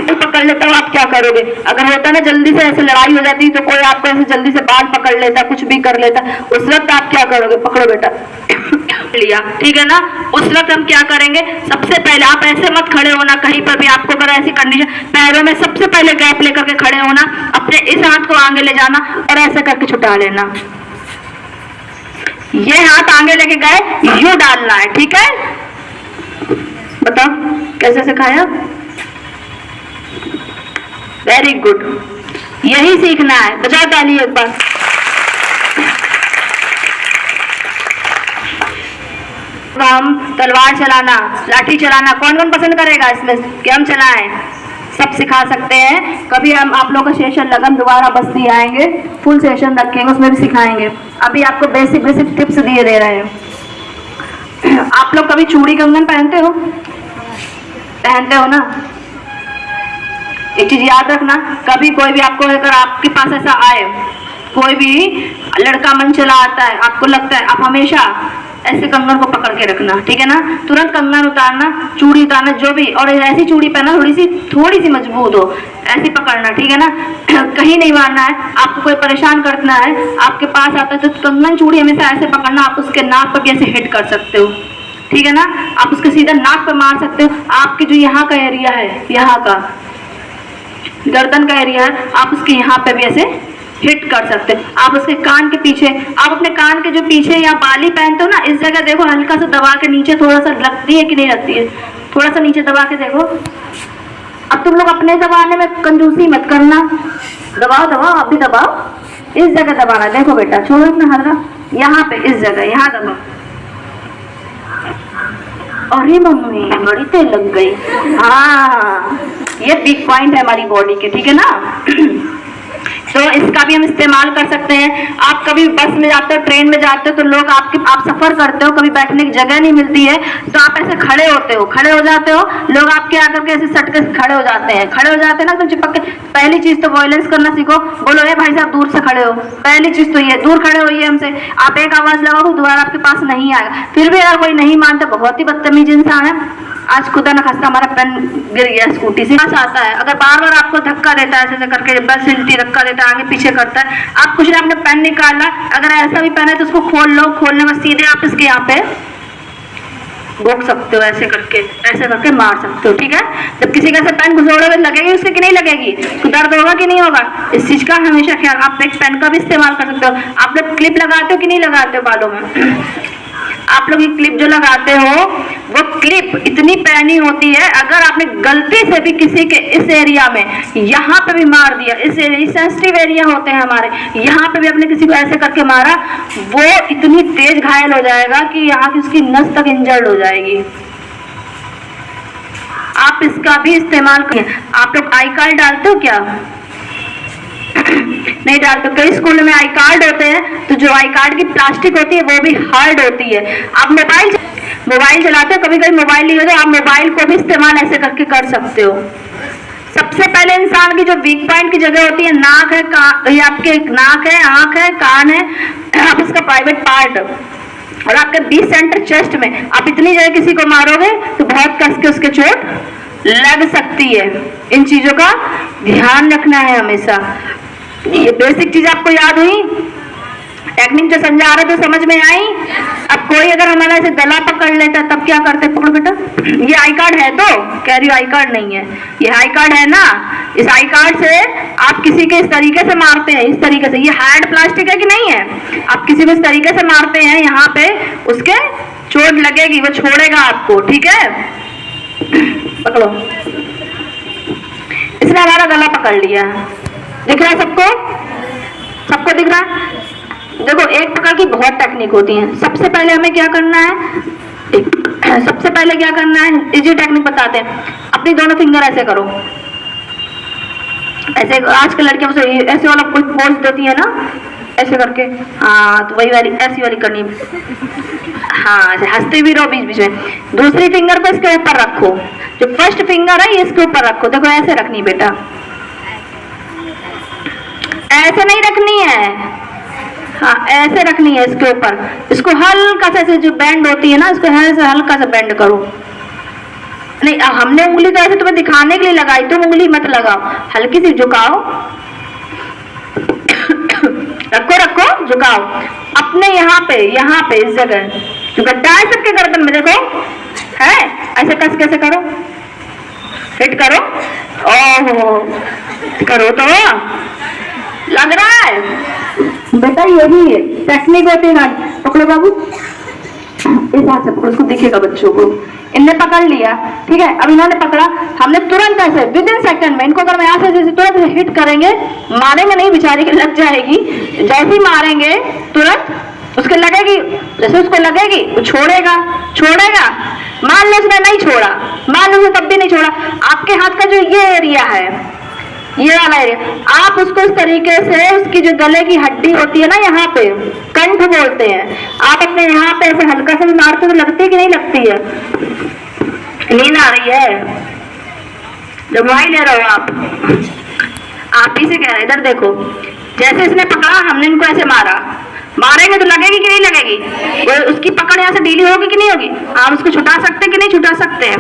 तो पकड़ लेता हूँ, आप क्या करोगे? अगर होता ना जल्दी से ऐसे लड़ाई हो जाती तो कोई आपको ऐसे जल्दी से बाल पकड़ लेता, कुछ भी कर लेता, उस वक्त आप क्या करोगे? पकड़ो बेटा, लिया, ठीक है ना? उस वक्त हम क्या करेंगे? सबसे पहले आप ऐसे मत खड़े होना कहीं पर भी, आपको अगर ऐसी कंडीशन, पैरों में सबसे पहले गैप लेकर के खड़े होना, अपने इस हाथ को आगे ले जाना और ऐसे करके छुटा लेना। ये हाथ आगे लेके गए, यूं डालना है, ठीक है? बताओ कैसे सिखाया? वेरी गुड, यही सीखना है। बजाओ ताली एक बार। हम तलवार चलाना, लाठी चलाना कौन कौन पसंद करेगा इसमें कि हम चलाएं? सब सिखा सकते हैं। कभी हम आप लोग का सेशन लगन दोबारा बस्ती आएंगे, फुल सेशन रखेंगे, उसमें भी सिखाएंगे। अभी आपको बेसिक बेसिक टिप्स दिए दे रहे हैं। आप लोग कभी चूड़ी कंगन पहनते हो? पहनते हो ना? एक चीज याद रखना, कभी कोई भी आपको, अगर आपके पास ऐसा आए, कोई भी लड़का मन चला आता है, आपको लगता है, आप हमेशा ऐसे कंगन को पकड़ के रखना, ठीक है ना? तुरंत कंगन उतारना, चूड़ी उतारना, जो भी, और ऐसी चूड़ी पहना थोड़ी सी मजबूत हो, ऐसी पकड़ना, ठीक है ना? कहीं नहीं मारना है। आपको कोई परेशान करना है, आपके पास आता है तो कंगन चूड़ी हमेशा ऐसे पकड़ना, आप उसके नाक पर भी ऐसे हिट कर सकते हो, ठीक है ना? आप उसके सीधा नाक पर मार सकते हो। आपके जो यहाँ का एरिया है, यहाँ का गर्दन का एरिया है, आप उसके यहाँ पे भी ऐसे हिट कर सकते हो। आप उसके कान के पीछे, आप अपने कान के जो पीछे या बाली पहनते हो ना, इस जगह देखो हल्का सा दबा के नीचे, थोड़ा सा लगती है कि नहीं लगती है? थोड़ा सा नीचे दबा के देखो। अब तुम लोग अपने दबाने में कंजूसी मत करना, दबाओ दबाओ, आप भी दबाओ, इस जगह दबाना। देखो बेटा, छोड़ो अपना हल्का, यहाँ पे इस जगह, यहाँ दबाओ। अरे मम्मी बड़ी तेल लग गई। हाँ, ये बिग पॉइंट है हमारी बॉडी के, ठीक है ना? तो इसका भी हम इस्तेमाल कर सकते हैं। आप कभी बस में जाते हो, ट्रेन में जाते हो, तो लोग आप सफर करते हो, कभी बैठने की जगह नहीं मिलती है, तो आप ऐसे खड़े होते हो, खड़े हो जाते हो, लोग आपके आकर के ऐसे सट के खड़े हो जाते हैं, खड़े हो जाते हैं ना, तो चिपक के। पहली चीज तो वॉयलेंस करना सीखो, बोलो ए भाई साहब दूर से खड़े हो। पहली चीज तो ये, दूर खड़े होइए हमसे। आप एक आवाज लगाओ, दोबारा आपके पास नहीं आएगा। फिर भी अगर कोई नहीं मानता, बहुत ही बदतमीज इंसान है। आज खुदा न खास्ता हमारा पेन गिर गया स्कूटी से, पास आता है, अगर बार बार आपको धक्का देता है, ऐसे करके बस हिलती, धक्का देता है, आगे पीछे करता है, आप कुछ नहीं, आपने पेन निकाला, अगर ऐसा भी पेन है तो उसको खोल लो, खोलने में सीधे आप इसके यहाँ पे भोग सकते हो, ऐसे करके मार सकते हो, ठीक है? जब किसी का ऐसे पेन घुसोड़ोगे, लगेगी उसके कि नहीं लगेगी? दर्द होगा कि नहीं होगा? इस चीज का हमेशा ख्याल। आप एक पेन का भी इस्तेमाल कर सकते हो। आप लोग क्लिप लगाते हो कि नहीं लगाते हो बालों में? आप लोग ये क्लिप जो लगाते हो, वो क्लिप इतनी पैनी होती है, अगर आपने गलती से भी किसी के इस एरिया में, यहाँ पे भी मार दिया, इस सेंसिटिव एरिया होते हैं हमारे, यहाँ पे भी आपने किसी को ऐसे करके मारा, वो इतनी तेज घायल हो जाएगा कि यहाँ की उसकी नस तक इंजर्ड हो जाएगी। आप इसका भी इस्तेमाल करें। आप लोग आई कार्ड डालते हो क्या? नहीं डालते। कई स्कूल में आई कार्ड होते हैं, तो जो आई कार्ड की प्लास्टिक होती है वो भी हार्ड होती है। आप मोबाइल चलाते हो, कभी कभी मोबाइल नहीं होता, आप मोबाइल को भी इस्तेमाल ऐसे करके कर सकते हो। सबसे पहले इंसान की जो वीक पॉइंट की जगह होती है, नाक है, ये आपके नाक है, आंख है, कान है, आप इसका प्राइवेट पार्ट और आपके 20 सेंटर चेस्ट में आप इतनी जगह किसी को मारोगे तो बहुत कस के उसके चोट लग सकती है। इन चीजों का ध्यान रखना है हमेशा। ये बेसिक चीज आपको याद हुई, टेक्निक जो समझा रहे थे समझ में आई। अब कोई अगर हमारा ऐसे गला पकड़ लेता तब क्या करते? पकड़ो बेटा, ये आई कार्ड है तो कह रही हूँ, आई कार्ड नहीं है, ये आई कार्ड है ना। इस आई कार्ड से आप किसी के इस तरीके से मारते हैं, इस तरीके से, ये हार्ड प्लास्टिक है कि नहीं है, आप किसी को इस तरीके से मारते हैं, यहाँ पे उसके चोट लगेगी, वो छोड़ेगा आपको, ठीक है। पकड़ो, इसने हमारा गला पकड़ लिया, दिख रहा है सबको? सबको दिख रहा है? देखो, एक प्रकार की बहुत टेक्निक होती है। सबसे पहले हमें क्या करना है, सबसे पहले क्या करना है, इजी टेक्निक बताते हैं। अपनी दोनों फिंगर ऐसे करो, ऐसे। आजकल लड़कियां ऐसे वाला कोई पोज देती है ना, ऐसे करके, हाँ, तो वही वाली, ऐसी वाली करनी, हाँ, ऐसे हंसते भी रहो बीच बीच में। दूसरी फिंगर को इसके ऊपर रखो, जो फर्स्ट फिंगर है ये इसके ऊपर रखो। देखो, ऐसे रखनी बेटा, ऐसे नहीं रखनी है, हाँ, ऐसे रखनी है इसके ऊपर। इसको हल्का से, जो बैंड होती है ना, इसको ऐसे हल्का सा बैंड करो। नहीं, हमने उंगली तो ऐसे तुम्हें दिखाने के लिए लगाई, तुम उंगली मत लगाओ, हल्की सी झुकाओ। रखो रखो, झुकाओ अपने यहाँ पे इस जगह जो गड्ढा है सबके गर्दन में, देखो है, ऐसे कस कैसे करो, हिट करो, ओहो, करो तो लग रहा है बेटा। यही टेक्निक होती है ना। पकड़ो बाबू, इस हाथ से पकड़ो, उसको दिखेगा बच्चों को। इनने पकड़ लिया, ठीक है। अब इन्होंने पकड़ा, हमने तुरंत ऐसे विद इन सेकंड में इनको अगर मैं यहाँ से तुरंत हिट करेंगे, मारेंगे नहीं, बेचारी के लग जाएगी। जैसे ही मारेंगे तुरंत उसके लगेगी, जैसे उसको लगेगी वो छोड़ेगा। मान लो उसने नहीं छोड़ा, मान लो तब भी नहीं छोड़ा, आपके हाथ का जो ये एरिया है, ये वाला एरिया, आप उसको इस तरीके से, उसकी जो गले की हड्डी होती है ना, यहाँ पे कंठ बोलते हैं, आप अपने यहाँ पे ऐसे हल्का से मारते तो लगती है कि नहीं लगती है? नींद आ रही है? दवाई ले रहे हो आप ही से कह रहे, इधर देखो, जैसे इसने पकड़ा, हमने इनको ऐसे मारेंगे तो लगेगी कि नहीं लगेगी? वो उसकी पकड़ यहाँ से ढीली होगी कि नहीं होगी? आप उसको छुटा सकते हैं कि नहीं छुटा सकते हैं?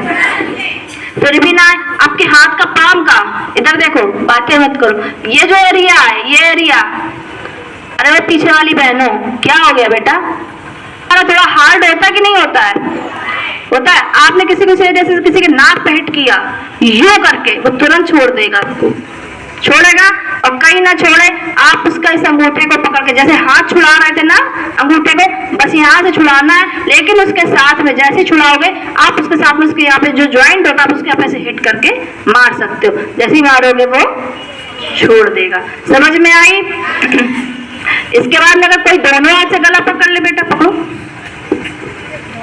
फिर भी ना, आपके हाथ का पाम का, इधर देखो, बातें मत करो, ये जो एरिया है, ये एरिया, अरे वो पीछे वाली बहनों, क्या हो गया बेटा? थोड़ा हार्ड होता है कि नहीं होता है? होता है। आपने किसी को जैसे किसी के नाक पे हिट किया, यूं करके, वो तुरंत छोड़ देगा आपको, छोड़ेगा। और कहीं ना छोड़े, आप उसका इस अंगूठे को पकड़ के, जैसे हाथ छुड़ा रहे थे ना अंगूठे को, बस यहाँ से छुड़ाना है, लेकिन उसके साथ में जैसे छुड़ाओगे आप उसके साथ में, उसके यहाँ पे जो ज्वाइंट होता है, आप उसके यहाँ पे से हिट करके मार सकते हो। जैसे ही मारोगे वो छोड़ देगा। समझ में आई? इसके बाद में अगर कोई दोनों हाथ से गला पकड़ ले, बेटा पकड़ो,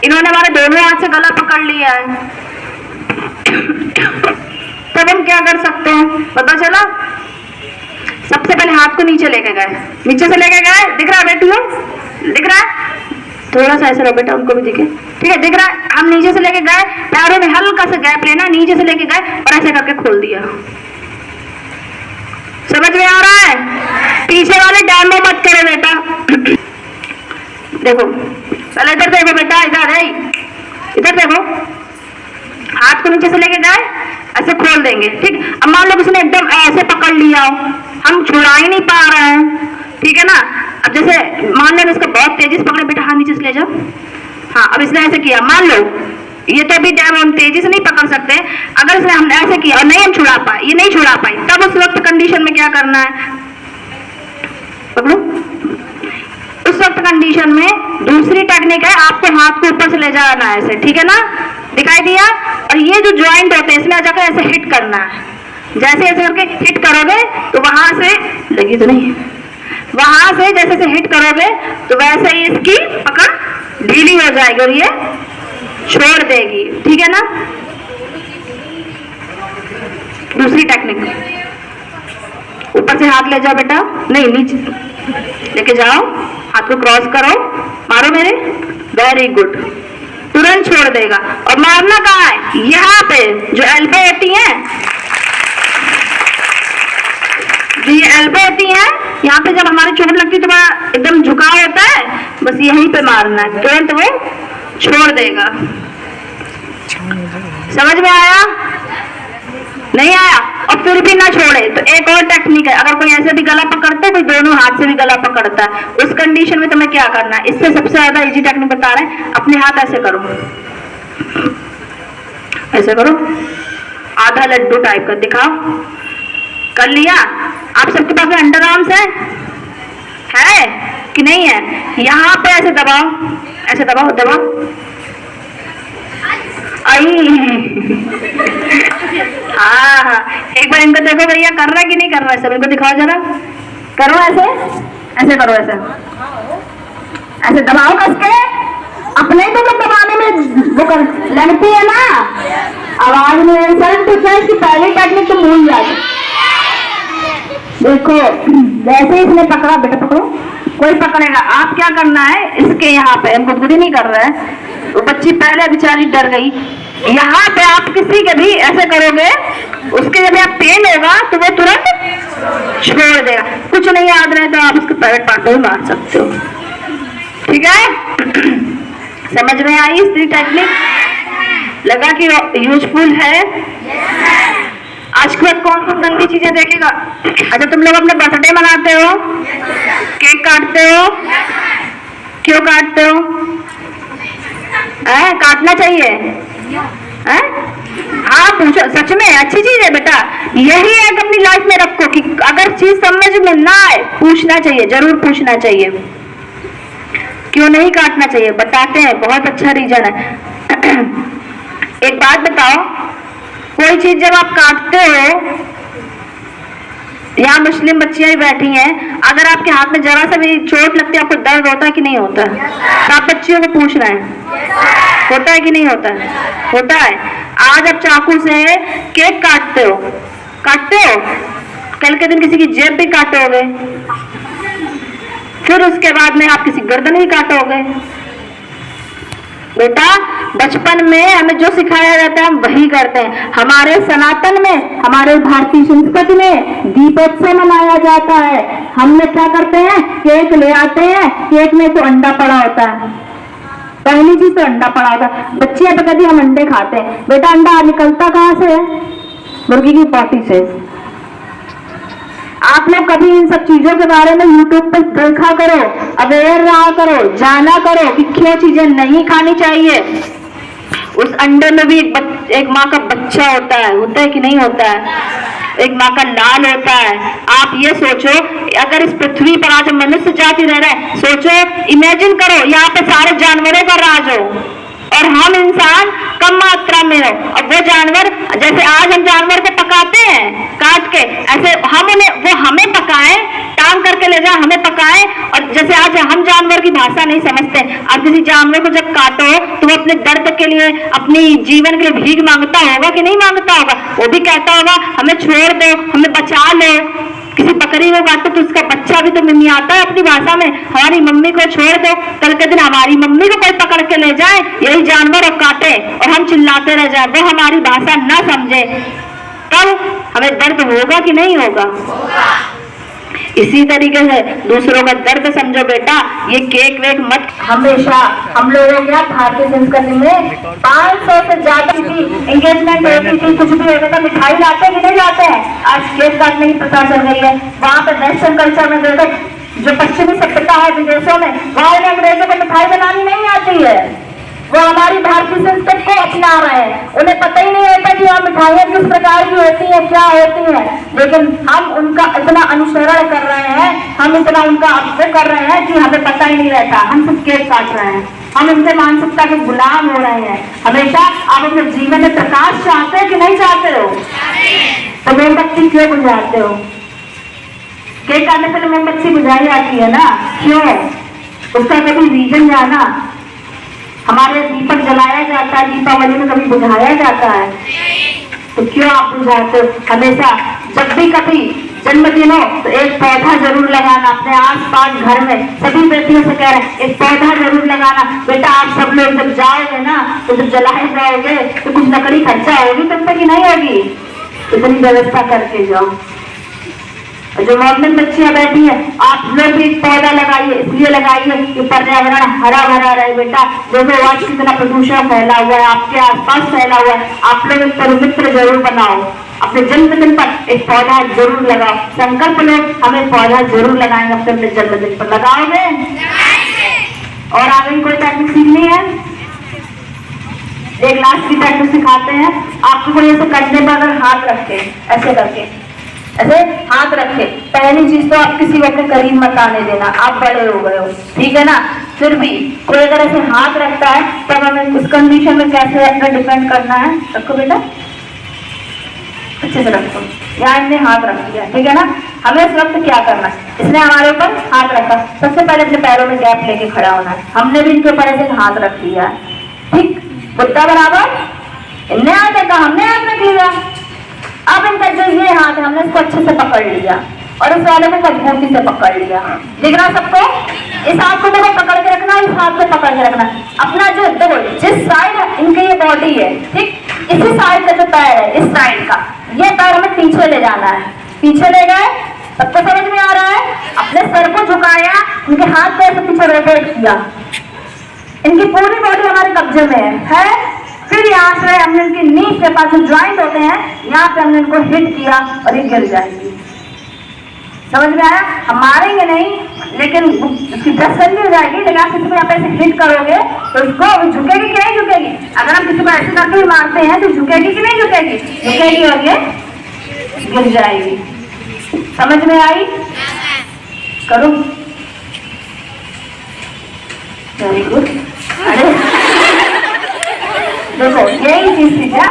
इन्होंने हमारे दोनों हाथ से गला पकड़ लिया है, तब हम क्या कर सकते हैं पता चला? सबसे पहले हाथ को नीचे लेके गए, नीचे से लेके गए, दिख रहा है बेटियों? दिख रहा है? थोड़ा सा ऐसा रहो बेटा, उनको भी दिखे, ठीक है? दिख रहा है? हम नीचे से लेके गए, पैरों में हल्का सा गैप लेना, नीचे से लेके गए और ऐसे करके खोल दिया। समझ में आ रहा है? पीछे वाले डैमो मत करो बेटा। देखो, पहले इधर देखो बेटा, इधर देखो, हाथ को नीचे से लेके गए, ऐसे खोल देंगे, ठीक। अब मान लो उसने एकदम ऐसे पकड़ लिया हो, हम छुड़ा ही नहीं पा रहे हैं, ठीक है ना। अब जैसे मान लो इसको बहुत तेजी से पकड़े, बेटा हाथ नीचे से ले जाओ, हाँ। अब इसने ऐसे किया, मान लो ये तो अभी हम तेजी से नहीं पकड़ सकते, अगर इसने हमने ऐसे किया और नहीं हम छुड़ा पाए, ये नहीं छुड़ा पाई, तब उस वक्त कंडीशन में क्या करना है? पकड़ो। उस वक्त कंडीशन में दूसरी टेक्निक है, आपको हाथ को ऊपर से ले जाना है ऐसे, ठीक है ना? दिखाई दिया? और ये जो ज्वाइंट होते हैं इसमें जाकर ऐसे हिट करना है। जैसे ऐसे करके हिट करोगे तो वहां से लगी तो नहीं, वहां से जैसे से हिट करोगे तो वैसे ही इसकी पकड़ ढीली हो जाएगी और ये छोड़ देगी, ठीक है ना? दूसरी टेक्निक, ऊपर से हाथ ले जाओ बेटा, नहीं नीचे लेके जाओ, हाथ को क्रॉस करो, मारो मेरे, वेरी गुड, तुरंत छोड़ देगा। और मारना कहाँ है? यहाँ पे जो एल्बो होती है, जो ये एल्बो होती है, यहाँ पे जब हमारी चोट लगती है तो एकदम झुकाव होता है, बस यहीं पे मारना है, तुरंत वो छोड़ देगा। समझ में आया? नहीं आया? और फिर भी ना छोड़े तो एक और टेक्निक है। अगर कोई ऐसे भी गला पकड़ता है, कोई दोनों हाथ से भी गला पकड़ता है, उस कंडीशन में तुम्हें क्या करना है? इससे सबसे ज्यादा इजी टेक्निक बता रहे हैं। अपने हाथ ऐसे करो, ऐसे करो, आधा लड्डू टाइप का दिखाओ। कर लिया? आप सबके पास अंडर आर्म्स है कि नहीं है? यहाँ पे ऐसे दबाओ, ऐसे दबाओ, दबाओ। हाँ, एक बार इनको देखो भैया कर रहा है कि नहीं कर रहा है, सब इनको दिखाओ जरा। करो ऐसे, ऐसे करो, ऐसे ऐसे दबाओ कस के। अपने तो लोग दबाने में वो कर लगती है ना आवाज में। सेल्फ डिफेंस की पहली टेक्निक तो भूल जाए। देखो जैसे इसने पकड़ा, बेटा पकड़ो, कोई पकड़ेगा, आप क्या करना है, इसके यहाँ पे हम गुदगुदी नहीं कर रहे हैं, वो बच्ची पहले बेचारी डर गई। यहाँ पे आप किसी के भी ऐसे करोगे, उसके जब आप पेन होगा तो वो तुरंत छोड़ देगा। कुछ नहीं याद रहे तो आप उसके प्राइवेट पार्ट में मार सकते हो। ठीक है? समझ में आई इसकी टेक्निक? लगा कि यूजफुल है? आज के बाद कौन कौन गंदी चीजें देखेगा? अच्छा, तुम लोग अपने बर्थडे मनाते हो, केक काटते हो, क्यों काटते हो? काटना चाहिए? हाँ पूछो, सच में अच्छी चीज है बेटा। यही एक अपनी लाइफ में रखो कि अगर चीज समझ में ना आए, पूछना चाहिए, जरूर पूछना चाहिए। क्यों नहीं काटना चाहिए बताते हैं, बहुत अच्छा रीजन है। एक बात बताओ, कोई चीज जब आप काटते हो, यहाँ मुस्लिम बच्चियां भी बैठी हैं, अगर आपके हाथ में जरा सा भी चोट लगती है, आपको दर्द होता है कि नहीं होता है? तो आप बच्चियों को पूछ रहे हैं, होता है कि नहीं होता है? होता है। आज आप चाकू से केक काटते हो, कल के दिन किसी की जेब भी काटोगे, फिर उसके बाद में आप किसी गर्दन भी काटोगे। बेटा बचपन में हमें जो सिखाया जाता है हम वही करते हैं। हमारे सनातन में, हमारे भारतीय संस्कृति में दीपोत्सव मनाया जाता है। हम लोग क्या करते हैं, केक ले आते हैं, केक में तो अंडा पड़ा होता है, पहली चीज तो अंडा पड़ा होता है। बच्चे पे कभी हम अंडे खाते हैं, बेटा अंडा निकलता कहाँ से है? मुर्गी की पोटी से। आप लोग कभी इन सब चीजों के बारे में यूट्यूब पर देखा करो, अवेयर रहा करो, जाना करो कि क्यों चीजें नहीं खानी चाहिए। उस अंडे में भी एक माँ का बच्चा होता है कि नहीं होता है? एक माँ का लाल होता है। आप ये सोचो, अगर इस पृथ्वी पर आज मनुष्य जाति रह रहा है, सोचो, इमेजिन करो यहाँ पे सारे जानवरों का राज हो और हम इंसान कम मात्रा में हो। अब वो जानवर, जैसे आज हम जानवर को पकाते हैं काट के, ऐसे हम उन्हें, वो हमें पकाएं, टांग करके ले जाए हमें पकाएं। और जैसे आज हम जानवर की भाषा नहीं समझते, अब किसी जानवर को जब काटो तो वो अपने दर्द के लिए, अपनी जीवन के लिए भीख मांगता होगा कि नहीं मांगता होगा? वो भी कहता होगा हमें छोड़ दो, हमें बचा लो। किसी बकरी को काटो तो उसका बच्चा भी तो मिमियाता है अपनी भाषा में, हमारी मम्मी को छोड़ दो। कल के दिन हमारी मम्मी को कोई पकड़ के ले जाए यही जानवर और काटे और हम चिल्लाते रह जाए, वो हमारी भाषा ना समझे, तब हमें दर्द होगा कि नहीं होगा? इसी तरीके से दूसरों का दर्द समझो बेटा। ये केक वेक मत। हमेशा हम लोगों के यहाँ भारतीय संस्कृति में 500 से ज्यादा की एंगेजमेंट होती थी, कुछ भी होता था, मिठाई लाते कि नहीं लाते हैं? आज केक काटने की प्रथा चल रही है। वहाँ पे वेस्टर्न कल्चर में देखो, जो पश्चिमी सभ्यता है विदेशों में, वहाँ अंग्रेजों को मिठाई बनानी नहीं आती है, वो हमारी भारतीय संस्कृति को अपना रहे हैं। उन्हें पता ही नहीं होता कि वहाँ मिठाइयाँ किस प्रकार की होती हैं, क्या होती हैं, लेकिन हम उनका इतना अनुसरण कर रहे हैं, हम इतना उनका अवसर कर रहे हैं कि हमें पता ही नहीं रहता। हम सिर्फ केक काट रहे हैं, हम इनसे मानसिकता के गुलाम हो रहे हैं। हमेशा आप अपने जीवन में प्रकाश चाहते हो कि नहीं चाहते हो? तो मोमबत्ती क्यों बुझाते हो? केक काटने से मोमबत्ती बुझाई जाती है ना, क्यों? उसका कभी रीजन जाना? हमारे दीपक जलाया जाता है, दीपावली में कभी बुझाया जाता है, तो क्यों आप बुझाते हो? हमेशा जब भी कभी जन्मदिन हो तो एक पौधा जरूर लगाना अपने आसपास घर में। सभी बेटियों से कह रहे हैं एक पौधा जरूर लगाना। बेटा आप सब लोग जब जाओगे ना, तो जब जलाए जाओगे तो कुछ लकड़ी खर्चा होगी तुम पे कि नहीं होगी? इतनी व्यवस्था करके जाओ। और जो मॉडर्न बच्चियां बैठी हैं, आप लोग भी पौधा लगाइए, इसलिए लगाइए कि पर्यावरण हरा भरा रहे बेटा। देखो आज कितना प्रदूषण फैला हुआ है, आपके आसपास फैला हुआ है। आप लोग एक पवित्र जरूर बनाओ, अपने जन्मदिन पर एक पौधा जरूर लगाओ। संकल्प लो, हमें पौधा जरूर लगाएंगे अपने जन्मदिन पर। लगाओगे? और आगे कोई टेक्निक सीखनी है? एक लास्ट की टेक्निक सिखाते हैं आपको। कोई ऐसे कंधे पर अगर हाथ रखे, ऐसे करके, ऐसे हाथ रखे, पहली चीज तो आप किसी वक्त करीब मत आने देना, आप बड़े हो गए हो, ठीक है ना। फिर भी कोई अगर ऐसे हाथ रखता है तब हमें उस कंडीशन में कैसे अपना डिपेंड करना है। रखो बेटा, अच्छे से रखो। यहाँ इनने हाथ रख दिया, ठीक है ना। हमें इस वक्त क्या करना है, इसने हमारे ऊपर हाथ रखा, सबसे पहले अपने पैरों में गैप लेके खड़ा होना है। हमने भी इनके ऊपर ऐसे हाथ रख दिया, ठीक, बुद्धा बराबर। इनने हाथ रखा, हमने हाथ रख लिया। अब इनका जो ये हाथ है, हमने इसको अच्छे से पकड़ लिया और इस वाले को मजबूती से पकड़ लिया। दिख रहा सबको? इस हाथ को देखो पकड़ के रखना, इस हाथ को पकड़ के रखना। अपना जो देखो जिस साइड इनकी ये बॉडी है, ठीक, इसी साइड का जो पैर है, इस साइड का ये पैर हमें पीछे ले जाना है। पीछे ले गए, सबको समझ में आ रहा है? अपने सर को झुकाया, उनके हाथ पैर से पीछे रोटेट किया, इनकी पूरी बॉडी हमारे कब्जे में है। फिर यहाँ से हमने इनकी नीज के पास जो ज्वाइंट होते हैं, यहाँ पे हमने इनको हिट किया और ये गिर जाएगी। समझ में आया? हम मारेंगे नहीं, लेकिन उसकी तसल्ली हो जाएगी। लेकिन आप किसी को यहाँ पे ऐसे हिट करोगे तो उसको झुकेगी कि नहीं झुकेगी? अगर हम किसी को ऐसे करके मारते हैं तो झुकेगी कि नहीं झुकेगी? झुकेगी और ये गिर जाएगी। समझ में आई? करो, वेरी गुड। अरे देखो यही चीज थी क्या।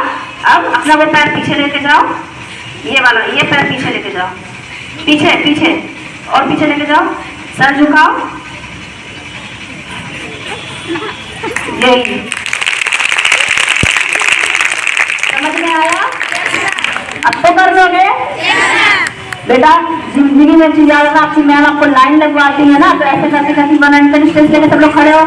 अब अपना वो पैर पीछे लेके जाओ, ये वाला, ये पैर पीछे लेके जाओ, पीछे पीछे और पीछे लेके जाओ, सर झुकाओ, यही। समझ में आया? अब तो कर दोगे बेटा। जिंदगी में चीज ज्यादा आपकी मैम आपको लाइन लगवाती है ना, तो ऐसे करके करके 100 स्टेप्स लेके सब लोग खड़े हो,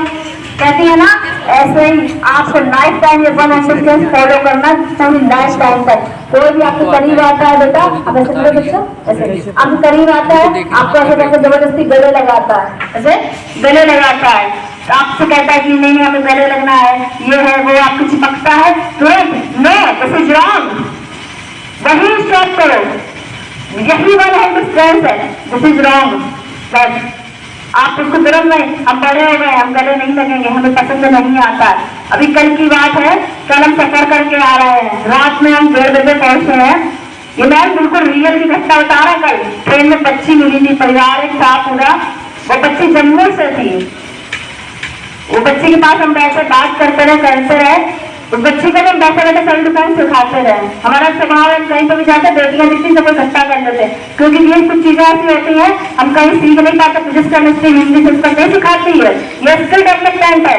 कहती है ना, ऐसे ही आपको लाइफ टाइम ये 100 स्टेप्स फॉलो करना, पूरी लाइफ टाइम तक। कोई भी आपके करीब आता है बेटा, अब ऐसे करो बच्चों, ऐसे आपके करीब आता है, आपको ऐसे करके जबरदस्ती गले लगाता है, ऐसे गले लगाता है, तो आपसे कहता है कि नहीं नहीं हमें गले लगना है, ये है वो, आपको चिपकता है, तुरंत नो, दिस इज रॉन्ग, वही स्टॉप करो, यही 100 स्टेप्स है, दिस इज रॉन्ग। बस आप उसको तुरंत में, हम बड़े हो गए, हम गले नहीं लगेंगे, हमें पसंद नहीं आता है। अभी कल की बात है, कल हम सफर करके आ रहे हैं, रात में हम 1:30 बजे पहुंचे हैं। ये मैम बिल्कुल रियल की घटना बता रहा। कल ट्रेन में बच्ची मिली थी, परिवार एक था पूरा, वो बच्ची जम्मू से थी। वो बच्ची के पास हम बैठे बात करते रहे। उस बच्ची को हम बैठे बैठे सेल्फ डिफेंस सिखाते रहे। हमारा स्वभाव है, कहीं पर भी जाते बेटियां दिखती सब इकट्ठा कर लेते, क्योंकि ये कुछ चीजें ऐसी होती हैं हम कहीं सीख नहीं पाते। फिजिक्स केमिस्ट्री हिंदी संस्कृत नहीं सिखाती है, ये स्किल डेवलपमेंट है,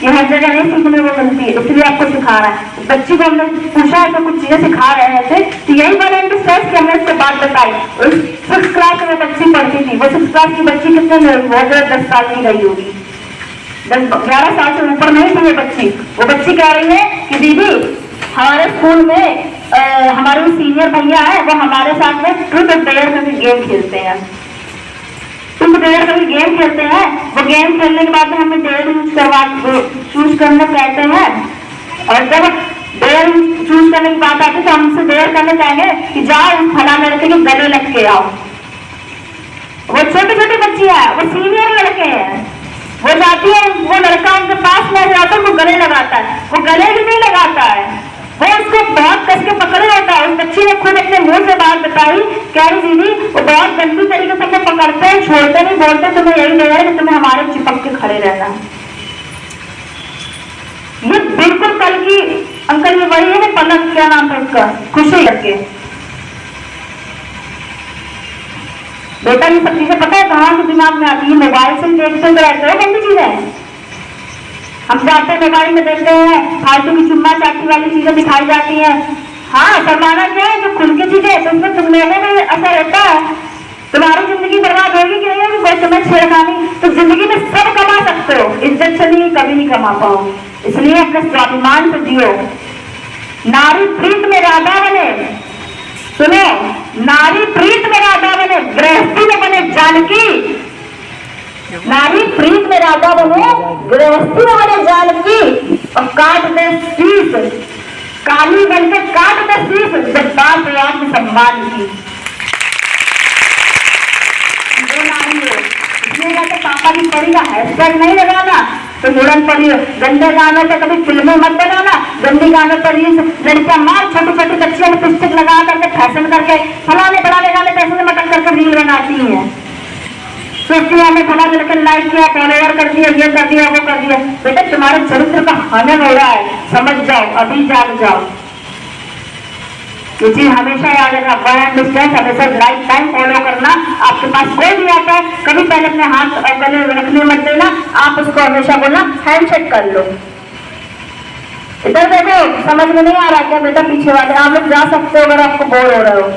ये हर जगह नहीं सीखने को मिलती है, इसलिए आपको सिखा रहा है। बच्ची को हमने पूछा है तो कुछ चीजें सिखा रहे थे, तो यही 100 स्टेप्स की हमने इससे बात बताई। 6th क्लास में बच्ची पढ़ती थी, वो 6th क्लास की बच्ची कितने में, बहुत 10 साल की रही होगी, 10-11 साल से ऊपर नहीं थी ये बच्ची। वो बच्ची कह रही है कि दीदी हमारे स्कूल में हमारे सीनियर भैया है, वो हमारे साथ में ट्रूथ और डेयर का भी गेम खेलते हैं। ट्रूथ और डेयर का भी गेम खेलते हैं, वो गेम खेलने के बाद हमें डेयर चूज करना कहते हैं, और जब डेयर चूज करने की बात आती है तो हमसे डेयर करने चाहेंगे कि जाओ फला लड़के के गले लग के आओ। वो छोटी छोटी बच्ची है, वो सीनियर लड़के हैं, वो जाती है, वो लड़का उनके पास में जाता है, वो गले लगाता है, वो गले भी नहीं लगाता है, वो उसको बहुत कस के पकड़े होता है। उस बच्ची ने खुद अपने मुंह से बात बताई, कह रही दीदी वो बहुत गंदी तरीके से हमें पकड़ते हैं, छोड़ते नहीं, बोलते तुम्हें यही नहीं है कि तुम्हें हमारे चिपक के खड़े रहना है। ये बिल्कुल कल की अंकल, ये वही है ना पलक, क्या नाम था उसका, खुशी लगे बेटा। ये सब चीजें पता है कहाँ से दिमाग में आती है? मोबाइल से देखते तो रहते हो गंदी चीजें, हम जाते हैं मोबाइल में देखते हैं, फालतू की चुम्मा चाटी वाली चीजें दिखाई जाती हैं। हाँ, शर्माना क्या है, जो खुल की चीजें तो उसमें तुम लेने में असर होता है। तुम्हारी जिंदगी बर्बाद होगी कि नहीं होगी, कोई तुम्हें छेड़खानी, तो जिंदगी में सब कमा सकते हो, इज्जत से नहीं, कभी नहीं कमा पाओ। इसलिए अपने स्वाभिमान से जियो, नारी प्रीत में राधा बने, सुनो, नारी प्रीत में राधा बने, गृहस्थी में बने जानकी। नारी प्रीत में राधा बने, गृहस्थी में बने जानकी, और काट दे शीश, काली बन के काट दे शीश, जब बात है आत्मसम्मान की। जो नारी हो, इसलिए कहते पापा की परी का हैशटैग नहीं लगाना, तो मुड़न पड़ी गंदे गानों पे कभी फिल्में मत बनाना, गंदी गानों पर लड़कियां मार छोटी छोटी बच्चियों में लिपस्टिक लगा करके फैशन करके फलाने बनाने गाने पैसे में मटक करके रील बनाती हैं। सोचती है हमें फला लड़के लाइक किया, फॉलोवर कर दिया, ये कर दिया, वो कर दिया। बेटा तुम्हारे चरित्र का हनन हो रहा है, समझ जाओ, अभी जाग जाओ। ये चीज हमेशा याद रखना, वन डिस्टेंस हमेशा लाइफ टाइम फॉलो करना। आपके पास कोई भी आता है, कभी पहले अपने हाथ गले रखने मत देना, आप उसको हमेशा बोलना हैंडशेक कर लो। इधर देखो, समझ में नहीं आ रहा क्या बेटा? पीछे वाले आप लोग जा सकते हो अगर आपको बोर हो रहे हो,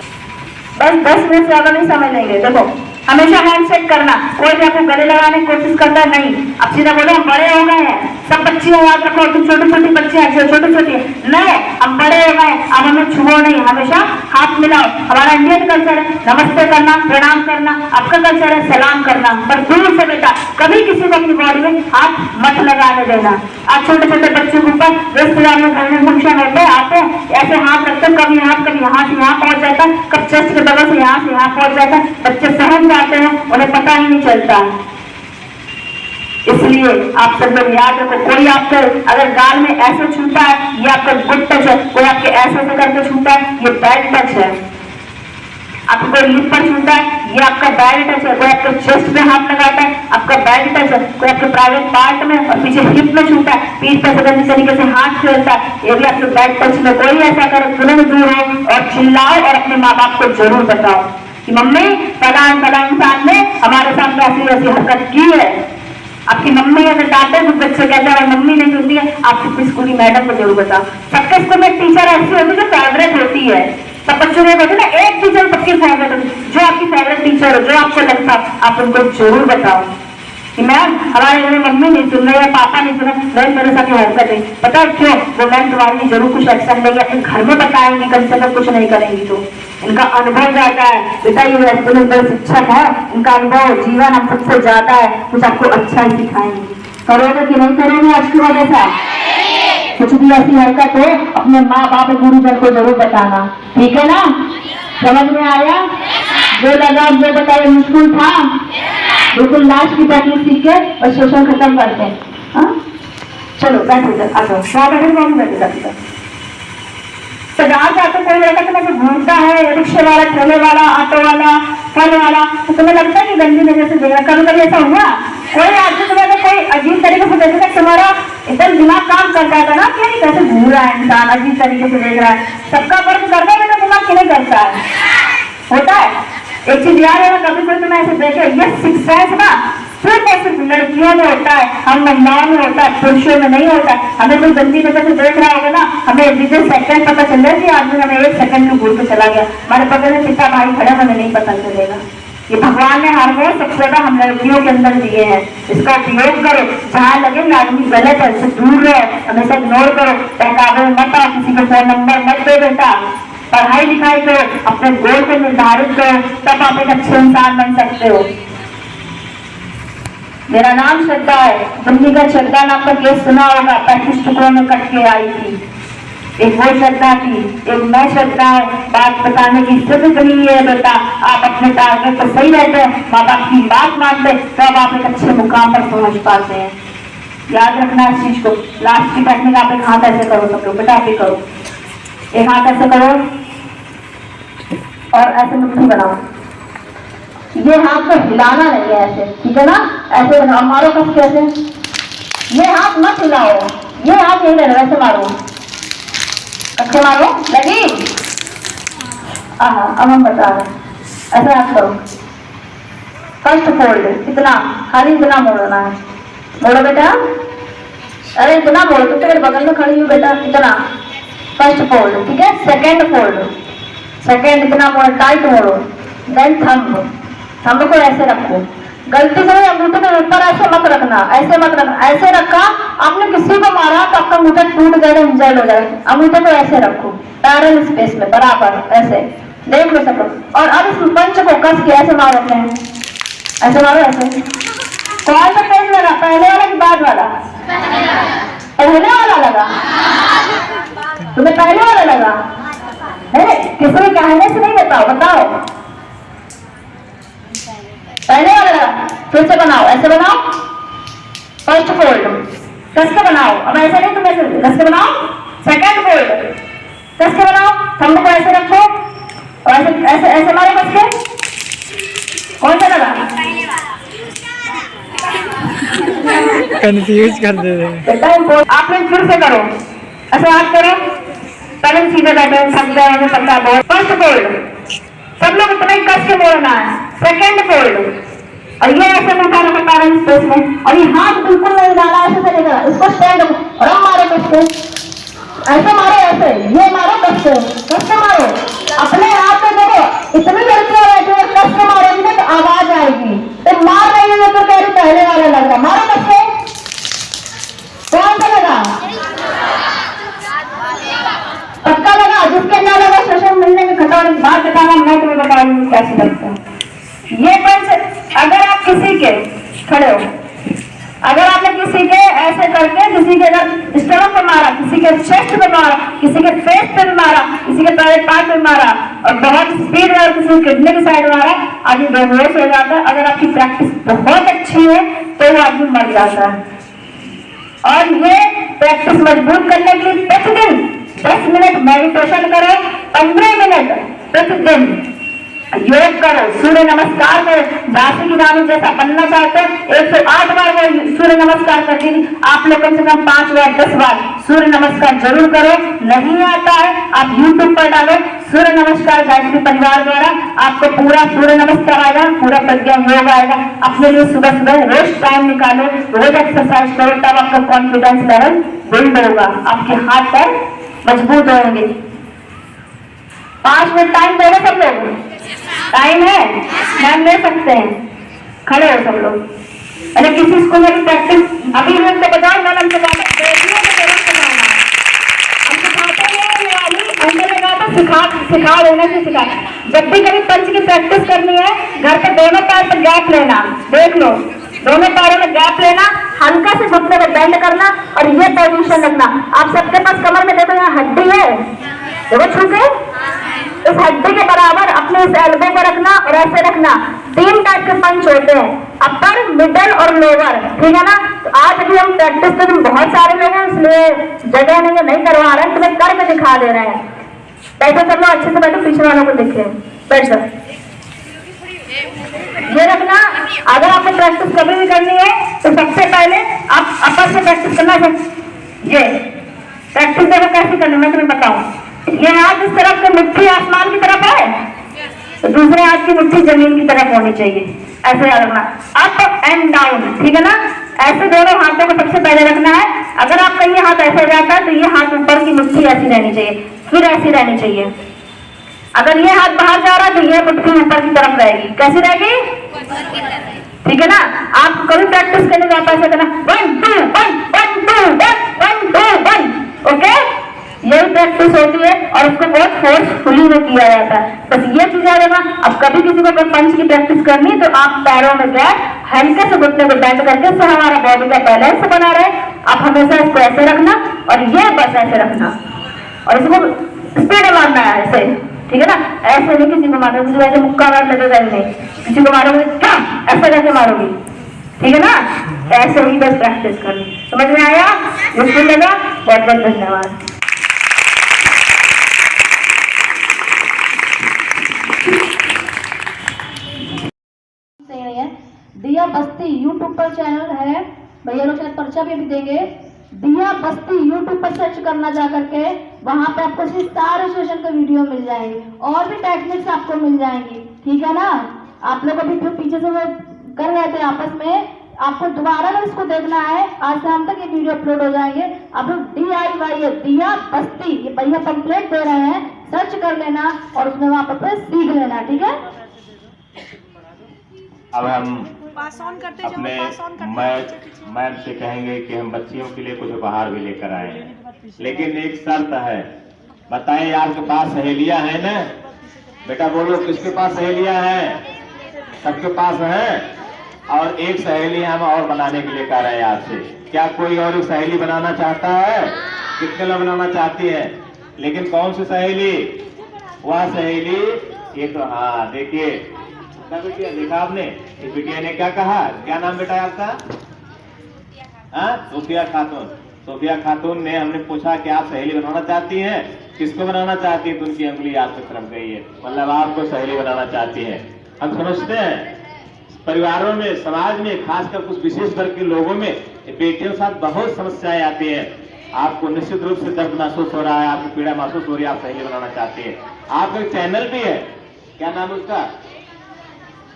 बस 10 मिनट से ज्यादा नहीं समझ लेंगे। देखो हमेशा हैंडशेक करना, कोई भी आपको गले लगाने की कोशिश करता है नहीं, अब सीधा बोलो हम बड़े हो गए हैं। सब बच्चियां याद रखो, तुम छोटी छोटी बच्चियां जो छोटी छोटी नहीं, हम बड़े हो गए, अब हमें छुओ नहीं, हमेशा हाथ मिलाओ। हमारा इंडियन कल्चर है नमस्ते करना, प्रणाम करना, आपका कल्चर है सलाम करना, पर दूर से बेटा कभी किसी को अपनी बॉडी में हाथ मत लगाने देना। आज छोटे छोटे बच्चों के ऊपर रिश्तेदार में घर में फंक्शन होते आते हैं, ऐसे हाथ रखते, कभी हाथ कभी यहाँ से यहाँ पहुंच जाता है, कब चेस्ट के बगल से यहाँ पहुंच जाता है, बच्चे सहम जाते हैं, उन्हें पता ही नहीं चलता। इसलिए आप सब लोग याद रखो, कोई आपके अगर गाल में ऐसे छूता है ये आपका गुड टच है, कोई आपके ऐसे करके छूता है ये बैड टच है। आपको कोई लिप पर छूता है ये आपका बैड टच है, कोई आपके चेस्ट पे हाथ लगाता है आपका बैड टच है, कोई आपके प्राइवेट पार्ट में और पीछे हिप में छूता है, पीठ पे गंदी तरीके से हाथ फेरता है, ये भी आपके बैड टच में। कोई ऐसा करे तुरंत दूर हो और चिल्लाओ और अपने माँ बाप को जरूर बताओ कि मम्मी फला इंसान ने हमारे साथ ऐसी ऐसी हरकत की है। आपकी मम्मी अगर डांटे कुछ बच्चे कहते हैं मम्मी नहीं सुनती है, आप किसी स्कूल की मैडम को जरूर बताओ। सबके स्कूल में टीचर ऐसी होती है जो फेवरेट होती है, सब बच्चों ने बोलते ना एक टीचर सबकी फेवरेट होती, जो आपकी फेवरेट टीचर हो, जो आपको लगता आप उनको जरूर बताओ कि मैम हमारे घर में मम्मी नहीं सुन रही है, पापा नहीं सुन रहे, मैम मेरे साथ हरकत है, पता है क्यों? वो मैम तुम्हारे लिए जरूर कुछ एक्शन लेंगे, अपने घर में बताएंगे, कम से कम कुछ नहीं करेंगी तो इनका अनुभव ज्यादा है। बेटा ये रेस्टोरेंट बड़े शिक्षक है, इनका अनुभव जीवन हम सबसे ज्यादा है, कुछ आपको अच्छा ही सिखाएंगे। करोगे कि नहीं करोगे? आज की वजह से कुछ भी ऐसी हरकत हो अपने माँ बाप गुरुजन को जरूर बताना, ठीक है ना? समझ में आया? जो लगा जो बताया मुश्किल था, बिल्कुल लास्ट की टेक्निक सीख के और सेशन खत्म करते हैं। हाँ चलो बैठो इधर, आ जाओ, वहाँ बैठे बैठे सजा जाते कोई लड़का तुम्हें घूमता है, रिक्शे वाला, ठेले वाला, ऑटो वाला, फल वाला, तो तुम्हें लगता है कि गंदी नजर से देखा? कभी कभी ऐसा हुआ कोई आदमी तुम्हें कोई अजीब तरीके से देखेगा, तुम्हारा एकदम दिमाग काम करता है ना कि कैसे घूम रहा है इंसान, अजीब तरीके से देख रहा है, सबका फर्क करता है मेरा दिमाग क्यों नहीं करता है? होता है। एक चीज याद है, कभी कोई तुम्हें ऐसे देखे, ये सिक्स सेंस ना सिर्फ लड़कियों में होता है, हम महिलाओं में होता है, पुरुषों में नहीं होता है। हमें कोई गंदी नजर से देख रहा होगा ना, हमें विदिन सेकंड पता चल रहा है कि आदमी हमें 1 सेकंड में भूल के चला गया, हमारे बगल में पिता भाई खड़े, हमें नहीं पता चलेगा। ये भगवान ने हार्मोन सबसे ज्यादा हम लड़कियों के अंदर दिए हैं, इसका उपयोग करो। जहाँ लगे कि आदमी गलत है उससे दूर रहो, हमेशा इग्नोर करो, बहकावे में मत आओ, किसी को फोन नंबर मत दे बेटा, पढ़ाई लिखाई करो, अपने गोल को निर्धारित करो, तब आप एक अच्छे इंसान बन सकते हो। मेरा नाम श्रद्धा है, दिल्ली का श्रद्धा नाम का केस सुना होगा, 35 टुकड़ों में कट के आई थी। एक वो श्रद्धा थी, एक मैं श्रद्धा है। बात बताने की सिर्फ नहीं है बेटा, आप अपने टारगेट पर सही रहते हैं, माँ बाप की बात मानते, तब आप एक अच्छे मुकाम पर पहुंच पाते हैं। याद रखना इस चीज को। लास्ट की टेक्निक, आप एक हाथ ऐसे करो, सब लोग बेटा आप ही करो, एक हाथ ऐसे करो और ऐसे मुट्ठी बनाओ। ये हाथ को हिलाना नहीं है ऐसे, ठीक है ना? ऐसे बनाओ, मारो कस कैसे, ये हाथ मत हिलाओ, ये हाथ नहीं लेना, वैसे मारो, कच्चे मारो, लगी? अब हम बता रहे हैं, ऐसे हाथ करो, फर्स्ट फोल्ड इतना, खाली इतना मोड़ना है, मोड़ो बेटा, अरे इतना मोड़ो, तुम तेरे बगल में खड़ी हो बेटा, इतना फर्स्ट फोल्ड, ठीक है? सेकेंड फोल्ड, सेकेंड इतना मोड़ो, टाइट मोड़ो, देन थंब को ऐसे रखो, गलती से अंगूठे के ऊपर ऐसे मत रखना, ऐसे मत रखना, ऐसे रखा आपने किसी को मारा तो आपका अंगूठा टूट जाएगा, इंजर्ड हो जाएगा। अंगूठे को ऐसे रखो पैरेलल स्पेस में बराबर, ऐसे देख लो सब लोग। और अब इस पंच को कस के ऐसे मारो अपने, ऐसे मारो ऐसे। कौन सा पेज लगा, पहले वाला कि बाद वाला? पहले वाला लगा। तुम्हें पहले वाला लगा? नहीं, किसी के कहने से नहीं बताओ, बताओ। पहले वाला लगा। फिर से बनाओ, ऐसे बनाओ, फर्स्ट फोल्ड कस के बनाओ। अब ऐसे नहीं, तुम ऐसे कस के बनाओ। सेकंड फोल्ड कस के बनाओ, थंब को ऐसे रखो और ऐसे ऐसे ऐसे मारो कस के। कौन सा लगा? कंफ्यूज कर दे रहे। आप लोग फिर से करो, ऐसे हाथ करो, पहले सीधे बैठे, सकते हैं पता बहुत। फर्स्ट फोल्ड सब लोग इतना ही कस के बोलना है। सेकंड फोल्ड, और ये ऐसे में उठाना पड़ता है स्पेस में, और ये हाथ बिल्कुल नहीं डाला, ऐसे चलेगा। इसको स्टैंड और हम मारो कस के, ऐसे मारो, ऐसे ये मारो कस के मारो। अपने हाथ में देखो, इतनी लड़कियां बैठी है, कस के मारोगी ना तो आवाज आएगी। तो मार रही है तो कह रही पहले वाला लग रहा, मारो कस के। कौन सा लगा? पक्का लगा? जिसके ना लगा सेशन मिलने में खटौने बात बताना, मैं तुम्हें बताऊंगी कैसे लगता है ये पंच। अगर आप किसी के खड़े हो, अगर आपने किसी के ऐसे करके किसी के अगर स्टमक पे मारा, किसी के चेस्ट पे मारा, किसी के फेस पे मारा, किसी के प्राइवेट पार्ट पे मारा और बहुत स्पीड में किसी किडनी की साइड मारा, आदमी बेहोश हो जाता है। अगर आपकी प्रैक्टिस बहुत अच्छी है तो वो आदमी मर जाता है। और ये प्रैक्टिस मजबूत करने के लिए प्रतिदिन 10 मिनट मेडिटेशन करो, 15 मिनट प्रतिदिन योग करो, सूर्य नमस्कार करो। दासी की रानी जैसा बनना चाहते हो 108 बार सूर्य नमस्कार कर दीजिए। आप लोग कम से कम 5 बार 10 बार सूर्य नमस्कार जरूर करो। नहीं आता है आप यूट्यूब पर डालो सूर्य नमस्कार गायत्री परिवार द्वारा, आपको पूरा सूर्य नमस्कार आएगा, पूरा प्रज्ञा योग आएगा। अपने लिए सुबह सुबह रोज टाइम निकालो, रोज एक्सरसाइज करो, तब आपका कॉन्फिडेंस लेवल बिल्ड होगा, आपके हाथ पैर मजबूत होंगे। 5 मिनट टाइम दोगे सब लोग? टाइम है, मैम ले सकते हैं। खड़े हो सब लोग। अरे किसी स्कूल में भी प्रैक्टिस अभी हम तो बताओ, मैम हमसे बेटियों को जरूर सिखाना। हम सिखाते हैं ये वाली, हमने लगा था सिखा देने से सिखा। जब भी कभी पंच की प्रैक्टिस करनी है, घर पे दोनों पैर पर गैप लेना, देख लो, दोनों पैरों में गैप लेना, हल्का से घुटने को बेंड करना और ये पोजीशन रखना। आप सबके पास कमर में देखो यहाँ हड्डी है, देखो छू के, इस हड्डी के बराबर अपने इस एल्बो को रखना और ऐसे रखना। 3 टाइप के पंच होते हैं, अपर, मिडल और लोअर, ठीक है ना। तो आज भी हम प्रैक्टिस तो तुम बहुत सारे लोग हैं, इसलिए जगह नहीं करवा रहे हैं, तुम्हें करके दिखा दे रहे हैं। बैठो सब लोग, अच्छे से बैठो, पीछे वालों को देखे, बैठो। ये रखना। अगर आपको प्रैक्टिस कभी भी करनी है तो सबसे पहले आप अपर से प्रैक्टिस करना है। ये प्रैक्टिस देखो कैसे करनी, मैं तुम्हें बताऊं। ये हाथ इस तरफ से मुट्ठी आसमान की तरफ है, तो दूसरे हाथ की मुट्ठी जमीन की तरफ होनी चाहिए, ऐसे याद रखना। अप एंड डाउन, ठीक है ना। ऐसे दोनों हाथों को सबसे पहले रखना है। अगर आपका ये हाथ ऐसे जाता है तो ये हाथ ऊपर की मुट्ठी ऐसी रहनी चाहिए, फिर ऐसी रहनी चाहिए। अगर ये हाथ बाहर जा रहा है तो ये मुट्ठी ऊपर की तरफ रहेगी, कैसी रहेगी? ठीक है ना। आप कभी प्रैक्टिस करने का ऐसा करना 1 2 1 1 2 1 1 2 1, ओके। यही प्रैक्टिस होती है और उसको बहुत फोर्सफुली में किया जाता है। बस ये चीज आ जाएगा। अब कभी किसी को अगर पंच की प्रैक्टिस करनी तो आप पैरों में गैप हल्के से घुटने को बेंड करके, इससे हमारा बॉडी का बैलेंस बना रहे। आप हमेशा इसको ऐसे रखना और ये बस ऐसे रखना और इसको स्पीड मारना है ऐसे, ठीक है ना। ऐसे नहीं किसी को मारोगे, किसी ऐसे मुक्का मार लगेगा नहीं, किसी को मारोगे क्या ऐसा करके मारोगी, ठीक है ना। ऐसे ही बस प्रैक्टिस करनी। समझ में आया? मुश्किल लगा? बहुत बहुत धन्यवाद। दिया बस्ती यूट्यूब पर चैनल है, भैया लोग शायद पर्चा भी देंगे। दिया बस्ती यूट्यूब पर सर्च करना जा करके, वहां पे आपको सारे सेशन का वीडियो मिल जाएंगे और भी टेक्निक्स आपको मिल जाएंगी, ठीक है ना। आप लोग अभी जो पीछे से वो कर रहे थे आपस में, आपको दोबारा अगर इसको देखना है, आज शाम तक ये वीडियो अपलोड हो जाएंगे। आप लोग DIY दिया बस्ती, ये भैया पंपलेट दे रहे हैं, सर्च कर लेना और उसमें वहां पर सीख लेना, ठीक है। अब हम अपने मैम से कहेंगे कि हम बच्चियों के लिए कुछ उपहार भी लेकर आए हैं, लेकिन एक शर्त है। बताएं आपके पास सहेलियां हैं ना? बेटा बोलो, किसके पास सहेलियां हैं? सबके पास है। और एक सहेली हम और बनाने के लिए कह रहे हैं आपसे। क्या कोई और एक सहेली बनाना चाहता है? कितने लोग बनाना चाहती है? लेकिन कौन सी सहेली? वह सहेली, ये तो हाँ देखिए, बेटिया देखा आपने, इस बिटिया ने क्या कहा? क्या नाम बेटा है आपका? हाँ, सोफिया खातून। सोफिया खातून ने, हमने पूछा कि आप सहेली बनाना चाहती हैं, किसको बनाना चाहती है, तो उनकी अंगुली आपकी तरफ गई है, मतलब आपको सहेली बनाना चाहती है। हम समझते हैं परिवारों में, समाज में, खासकर कुछ विशेष वर्ग के लोगों में बेटियों के साथ बहुत समस्याएं आती हैं। आपको निश्चित रूप से दर्द महसूस हो रहा है, आपको पीड़ा महसूस हो रही है, आप सहेली बनाना चाहते हैं। आपका एक चैनल भी है, क्या नाम है उसका,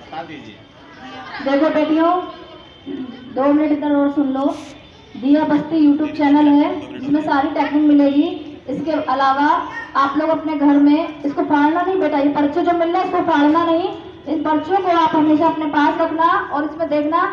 बता दीजिए। देखो बेटियों, 2 मिनट इधर और सुन लो। दिया बस्ती यूट्यूब चैनल है, इसमें सारी टेक्निक मिलेगी। इसके अलावा आप लोग अपने घर में, इसको फाड़ना नहीं बेटा, ये पर्चे जो मिल रहे हैं इसको फाड़ना नहीं। इन पर्चों को आप हमेशा अपने पास रखना और इसमें देखना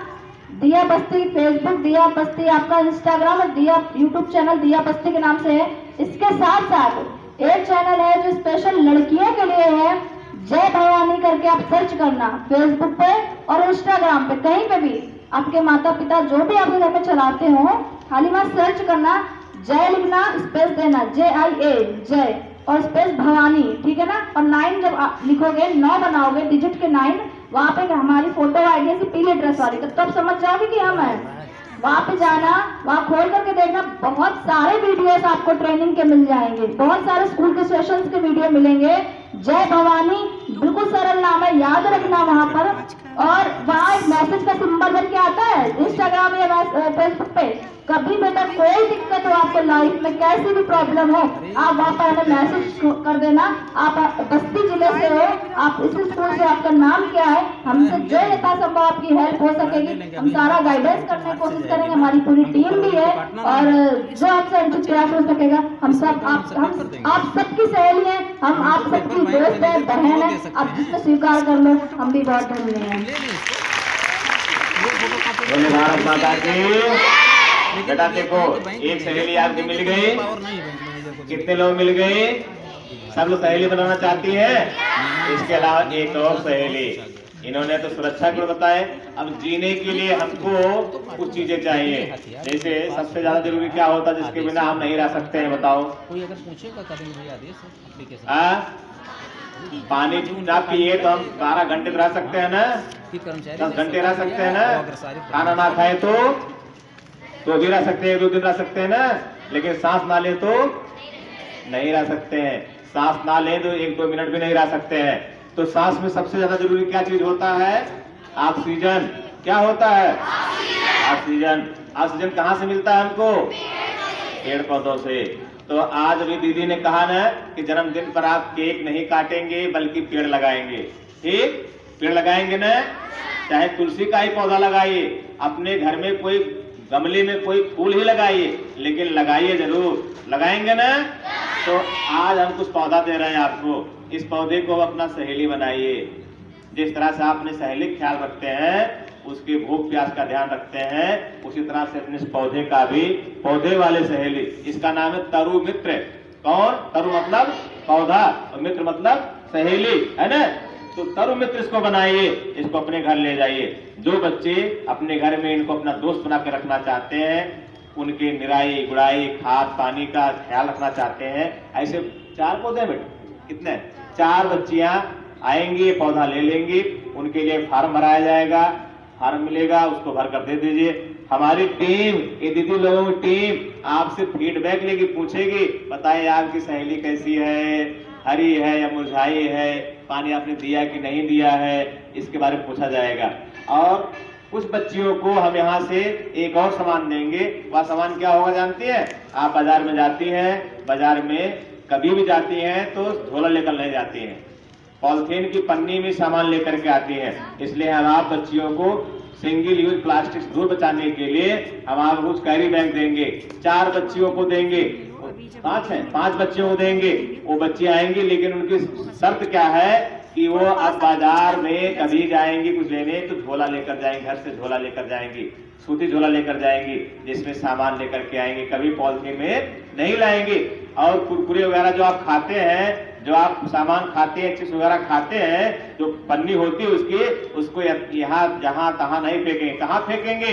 दिया बस्ती फेसबुक, दिया बस्ती आपका इंस्टाग्राम और दिया यूट्यूब चैनल दिया बस्ती के नाम से है। इसके साथ साथ एक चैनल है जो स्पेशल लड़कियों के लिए है, जय भवानी करके आप सर्च करना फेसबुक पे और इंस्टाग्राम पे, कहीं पे भी आपके माता पिता जो भी आपके घर में चलाते हो, खाली वहां सर्च करना, जय लिखना, स्पेस देना, JIA जय और स्पेस भवानी, ठीक है ना। और 9 जब आप लिखोगे, 9 बनाओगे, डिजिट के 9, वहाँ पे हमारी फोटो आएगी ऐसी पीले ड्रेस वाली, तो तब समझ जाओगे कि हम हैं। वहाँ पे जाना, वहाँ खोल करके देखना, बहुत सारे वीडियोस आपको ट्रेनिंग के मिल जाएंगे, बहुत सारे स्कूल के सेशंस के वीडियो मिलेंगे। जय भवानी बिल्कुल सरल नाम है, याद रखना वहाँ पर। और वहाँ एक मैसेज का सिंबल करके आता है इंस्टाग्राम या फेसबुक पे। कभी बेटा कोई दिक्कत हो आपको लाइफ में, कैसी भी प्रॉब्लम हो, आप वहाँ पर हमें मैसेज कर देना। आप बस्ती जिले से हो, आप इस स्कूल से, आपका नाम क्या है, हमसे जो यथासंभव आपकी हेल्प हो सकेगी, हम सारा गाइडेंस करने की कोशिश करेंगे। हमारी पूरी टीम भी है और जो आपसे उचित प्रयास हो सकेगा, हम सब आप सबकी सहेली है, हम आप सबकी दोस्त है, बहन है, आप जिसको स्वीकार कर लो, हम भी बहुत धन्य हैं। बोले भारत माता की। बेटा देखो, एक सहेली आपकी मिल गई, कितने लोग मिल गए? सब लोग सहेली बनाना चाहती है। इसके अलावा एक और सहेली, इन्होंने तो सुरक्षा गुण बताए। अब जीने के लिए हमको कुछ चीजें चाहिए, जैसे सबसे ज्यादा जरूरी क्या होता है जिसके बिना हम नहीं रह सकते हैं, बताओ? कोई अगर पूछेगा पानी ना पिए तो हम 12 घंटे रह सकते हैं ना, 10 घंटे रह सकते हैं ना। खाना ना खाए तो भी रह सकते हैं, 2 दिन रह सकते हैं ना। लेकिन सांस ना ले तो नहीं रह सकते हैं, सांस ना ले तो 1-2 मिनट भी नहीं रह सकते हैं। तो सांस में सबसे ज्यादा जरूरी क्या चीज होता है? ऑक्सीजन। क्या होता है? ऑक्सीजन। ऑक्सीजन कहाँ से मिलता है हमको? पेड़ पौधों से। तो आज अभी दीदी ने कहा ना कि जन्मदिन पर आप केक नहीं काटेंगे बल्कि पेड़ लगाएंगे। ठीक, पेड़ लगाएंगे ना, चाहे तुलसी का ही पौधा लगाइए, अपने घर में कोई गमले में कोई फूल ही लगाइए, लेकिन लगाइए जरूर। लगाएंगे ना? तो आज हम कुछ पौधा दे रहे हैं आपको, इस पौधे को अपना सहेली बनाइए। जिस तरह से आप अपने सहेली का ख्याल रखते हैं, उसके भूख प्यास का ध्यान रखते हैं, उसी तरह से अपने इस पौधे का भी, पौधे वाले सहेली, इसका नाम है तरु मित्र। कौन? तरु मतलब पौधा और मित्र मतलब सहेली, है ना। तो तरु मित्र इसको बनाइए, इसको अपने घर ले जाइए। जो बच्चे अपने घर में इनको अपना दोस्त बना के रखना चाहते हैं, उनके निराई गुड़ाई खाद पानी का ख्याल रखना चाहते हैं, ऐसे 4 पौधे में कितने 4 बच्चियां आएंगी, पौधा ले लेंगी, उनके लिए फार्म भराया जाएगा, फार्म मिलेगा, उसको भर कर दे दीजिए। हमारी टीम, ये दीदी लोगों की टीम आपसे फीडबैक लेगी, पूछेगी बताइए आपकी सहेली कैसी है, हरी है या मुरझाई है, पानी आपने दिया कि नहीं दिया है, इसके बारे में पूछा जाएगा। और कुछ बच्चियों को हम यहाँ से एक और सामान देंगे। वह सामान क्या होगा जानती है? आप बाजार में जाती हैं, बाजार में कभी भी जाती हैं तो झोला लेकर नहीं जाती हैं, पॉलिथीन की पन्नी में सामान लेकर के आती हैं। इसलिए हम आप बच्चियों को सिंगल यूज प्लास्टिक से दूर बचाने के लिए हम आपको कुछ कैरी बैग देंगे। 4 बच्चियों को देंगे, 5 बच्चियों को देंगे। वो बच्चे आएंगे, लेकिन उनकी शर्त क्या है कि वो अब बाजार में कभी जाएंगी कुछ लेने तो झोला लेकर जाएंगे, घर से झोला लेकर जाएंगी, सूती झोला लेकर जाएंगी, जिसमें सामान लेकर के आएंगे, कभी पॉलिथीन में नहीं लाएंगे। और कुरकुरे वगैरह जो आप खाते हैं, जो आप सामान खाते हैं, चिप्स वगैरह खाते हैं, जो पन्नी होती है उसको यहाँ जहां तहां नहीं फेंकेंगे। कहाँ फेंकेंगे?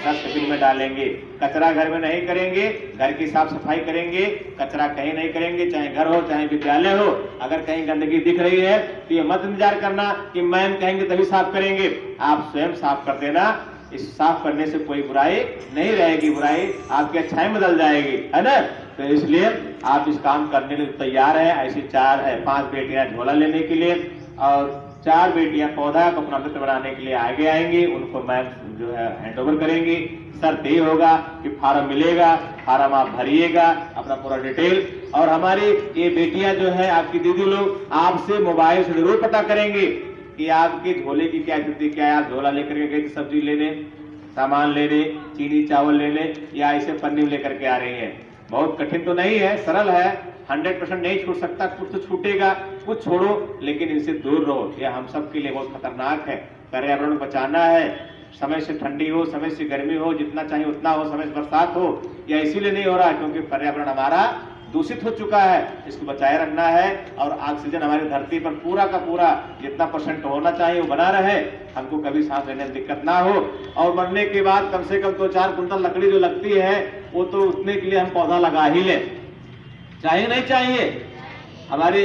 डस्टबिन में डालेंगे। कचरा घर में नहीं करेंगे, घर की साफ सफाई करेंगे, कचरा कहीं नहीं करेंगे, चाहे घर हो चाहे विद्यालय हो। अगर कहीं गंदगी दिख रही है तो ये मत इंतजार करना कि मैम कहेंगे तभी साफ करेंगे, आप स्वयं साफ कर देना। इस साफ करने से कोई बुराई नहीं रहेगी, बुराई आपकी अच्छाई बदल जाएगी, है ना। तो इसलिए आप इस काम करने के लिए तैयार है। ऐसी 5 बेटियां झोला लेने के लिए और 4 बेटियां पौधा को अपना मित्र बनाने के लिए आगे आएंगी। उनको मैं जो है हैंड ओवर करेंगी। शर्त ये होगा कि फार्म मिलेगा, फार्म आप भरिएगा अपना पूरा डिटेल। और हमारी ये बेटियां जो है आपकी दीदी लोग आपसे मोबाइल से जरूर पता करेंगे कि आपके झोले की क्या स्थिति क्या है। आप झोला लेकर के गए थे सब्जी लेने, सामान लेने, चीनी चावल लेने, या ऐसे पन्नी लेकर के आ रही है। बहुत कठिन तो नहीं है, सरल है। 100% नहीं छूट सकता, कुछ तो छूटेगा, कुछ छोड़ो, लेकिन इनसे दूर रहो। यह हम सब के लिए बहुत खतरनाक है। पर्यावरण को बचाना है। समय से ठंडी हो, समय से गर्मी हो, जितना चाहिए उतना हो, समय से बरसात हो। यह इसीलिए नहीं हो रहा क्योंकि पर्यावरण हमारा दूषित हो चुका है। इसको बचाए रखना है और ऑक्सीजन हमारी धरती पर पूरा का पूरा जितना % होना चाहिए वो बना रहे, हमको कभी सांस लेने में दिक्कत ना हो। और मरने के बाद कम से कम 2-4 कुंटल लकड़ी जो लगती है वो तो उतने के लिए हम पौधा लगा ही ले। चाहिए नहीं चाहिए? हमारे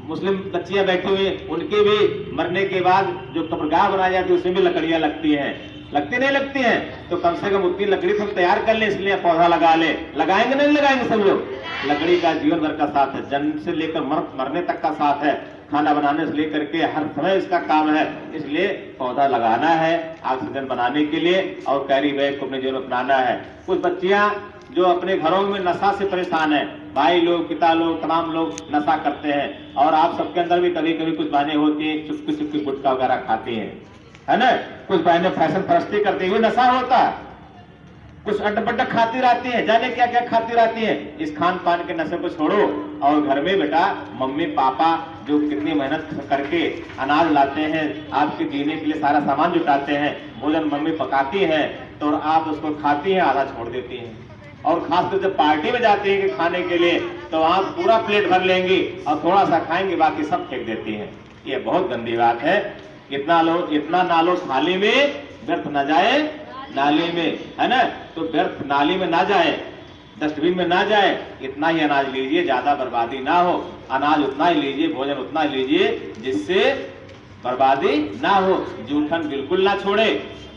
मुस्लिम बच्चियां बैठी हुई उनके भी मरने के बाद जो कब्रगाह बनाई जाती है उसमें भी लकड़ियां लगती हैं। लगती नहीं लगती हैं? तो कम से कम उतनी लकड़ी हम तैयार कर ले, इसलिए पौधा लगा ले। लगाएंगे नहीं लगाएंगे सब लोग? लकड़ी का जीवन भर का साथ है, जन्म से लेकर मरने तक का साथ है। खाना बनाने से लेकर के हर समय इसका काम है। इसलिए पौधा लगाना है ऑक्सीजन बनाने के लिए और कैरी बैग को अपने जीवन में अपनाना है। कुछ बच्चियां जो अपने घरों में नशा से परेशान है, भाई लोग, पिता लोग, तमाम लोग नशा करते हैं और आप सबके अंदर भी कभी कभी कुछ बहनें होती हैं चुपकी चुपकी गुटखा वगैरह खाती हैं, है ना। कुछ बहनें फैशन परस्ती करती हुई नशा होता है। कुछ अड्डा खाती रहती है, जाने क्या क्या खाती रहती है। इस खान पान के नशे को छोड़ो और घर में बेटा मम्मी पापा जो कितनी मेहनत करके अनाज लाते हैं, आपके जीने के लिए सारा सामान जुटाते हैं, भोजन मम्मी पकाती हैं तो आप उसको खाती हैं, आधा छोड़ देती हैं। और खासकर जब पार्टी में जाती है कि खाने के लिए तो वहां पूरा प्लेट भर लेंगी और थोड़ा सा खाएंगे, बाकी सब फेंक देती हैं। ये बहुत गंदी बात है। इतना ना लो थाली में, व्यर्थ न जाए नाली में, है ना। तो व्यर्थ नाली में ना जाए, डस्टबिन में ना जाए। इतना ही अनाज लीजिए, ज्यादा बर्बादी ना हो। अनाज उतना ही लीजिए, भोजन उतना ही लीजिए जिससे बर्बादी ना हो। जूठन बिल्कुल ना छोड़े,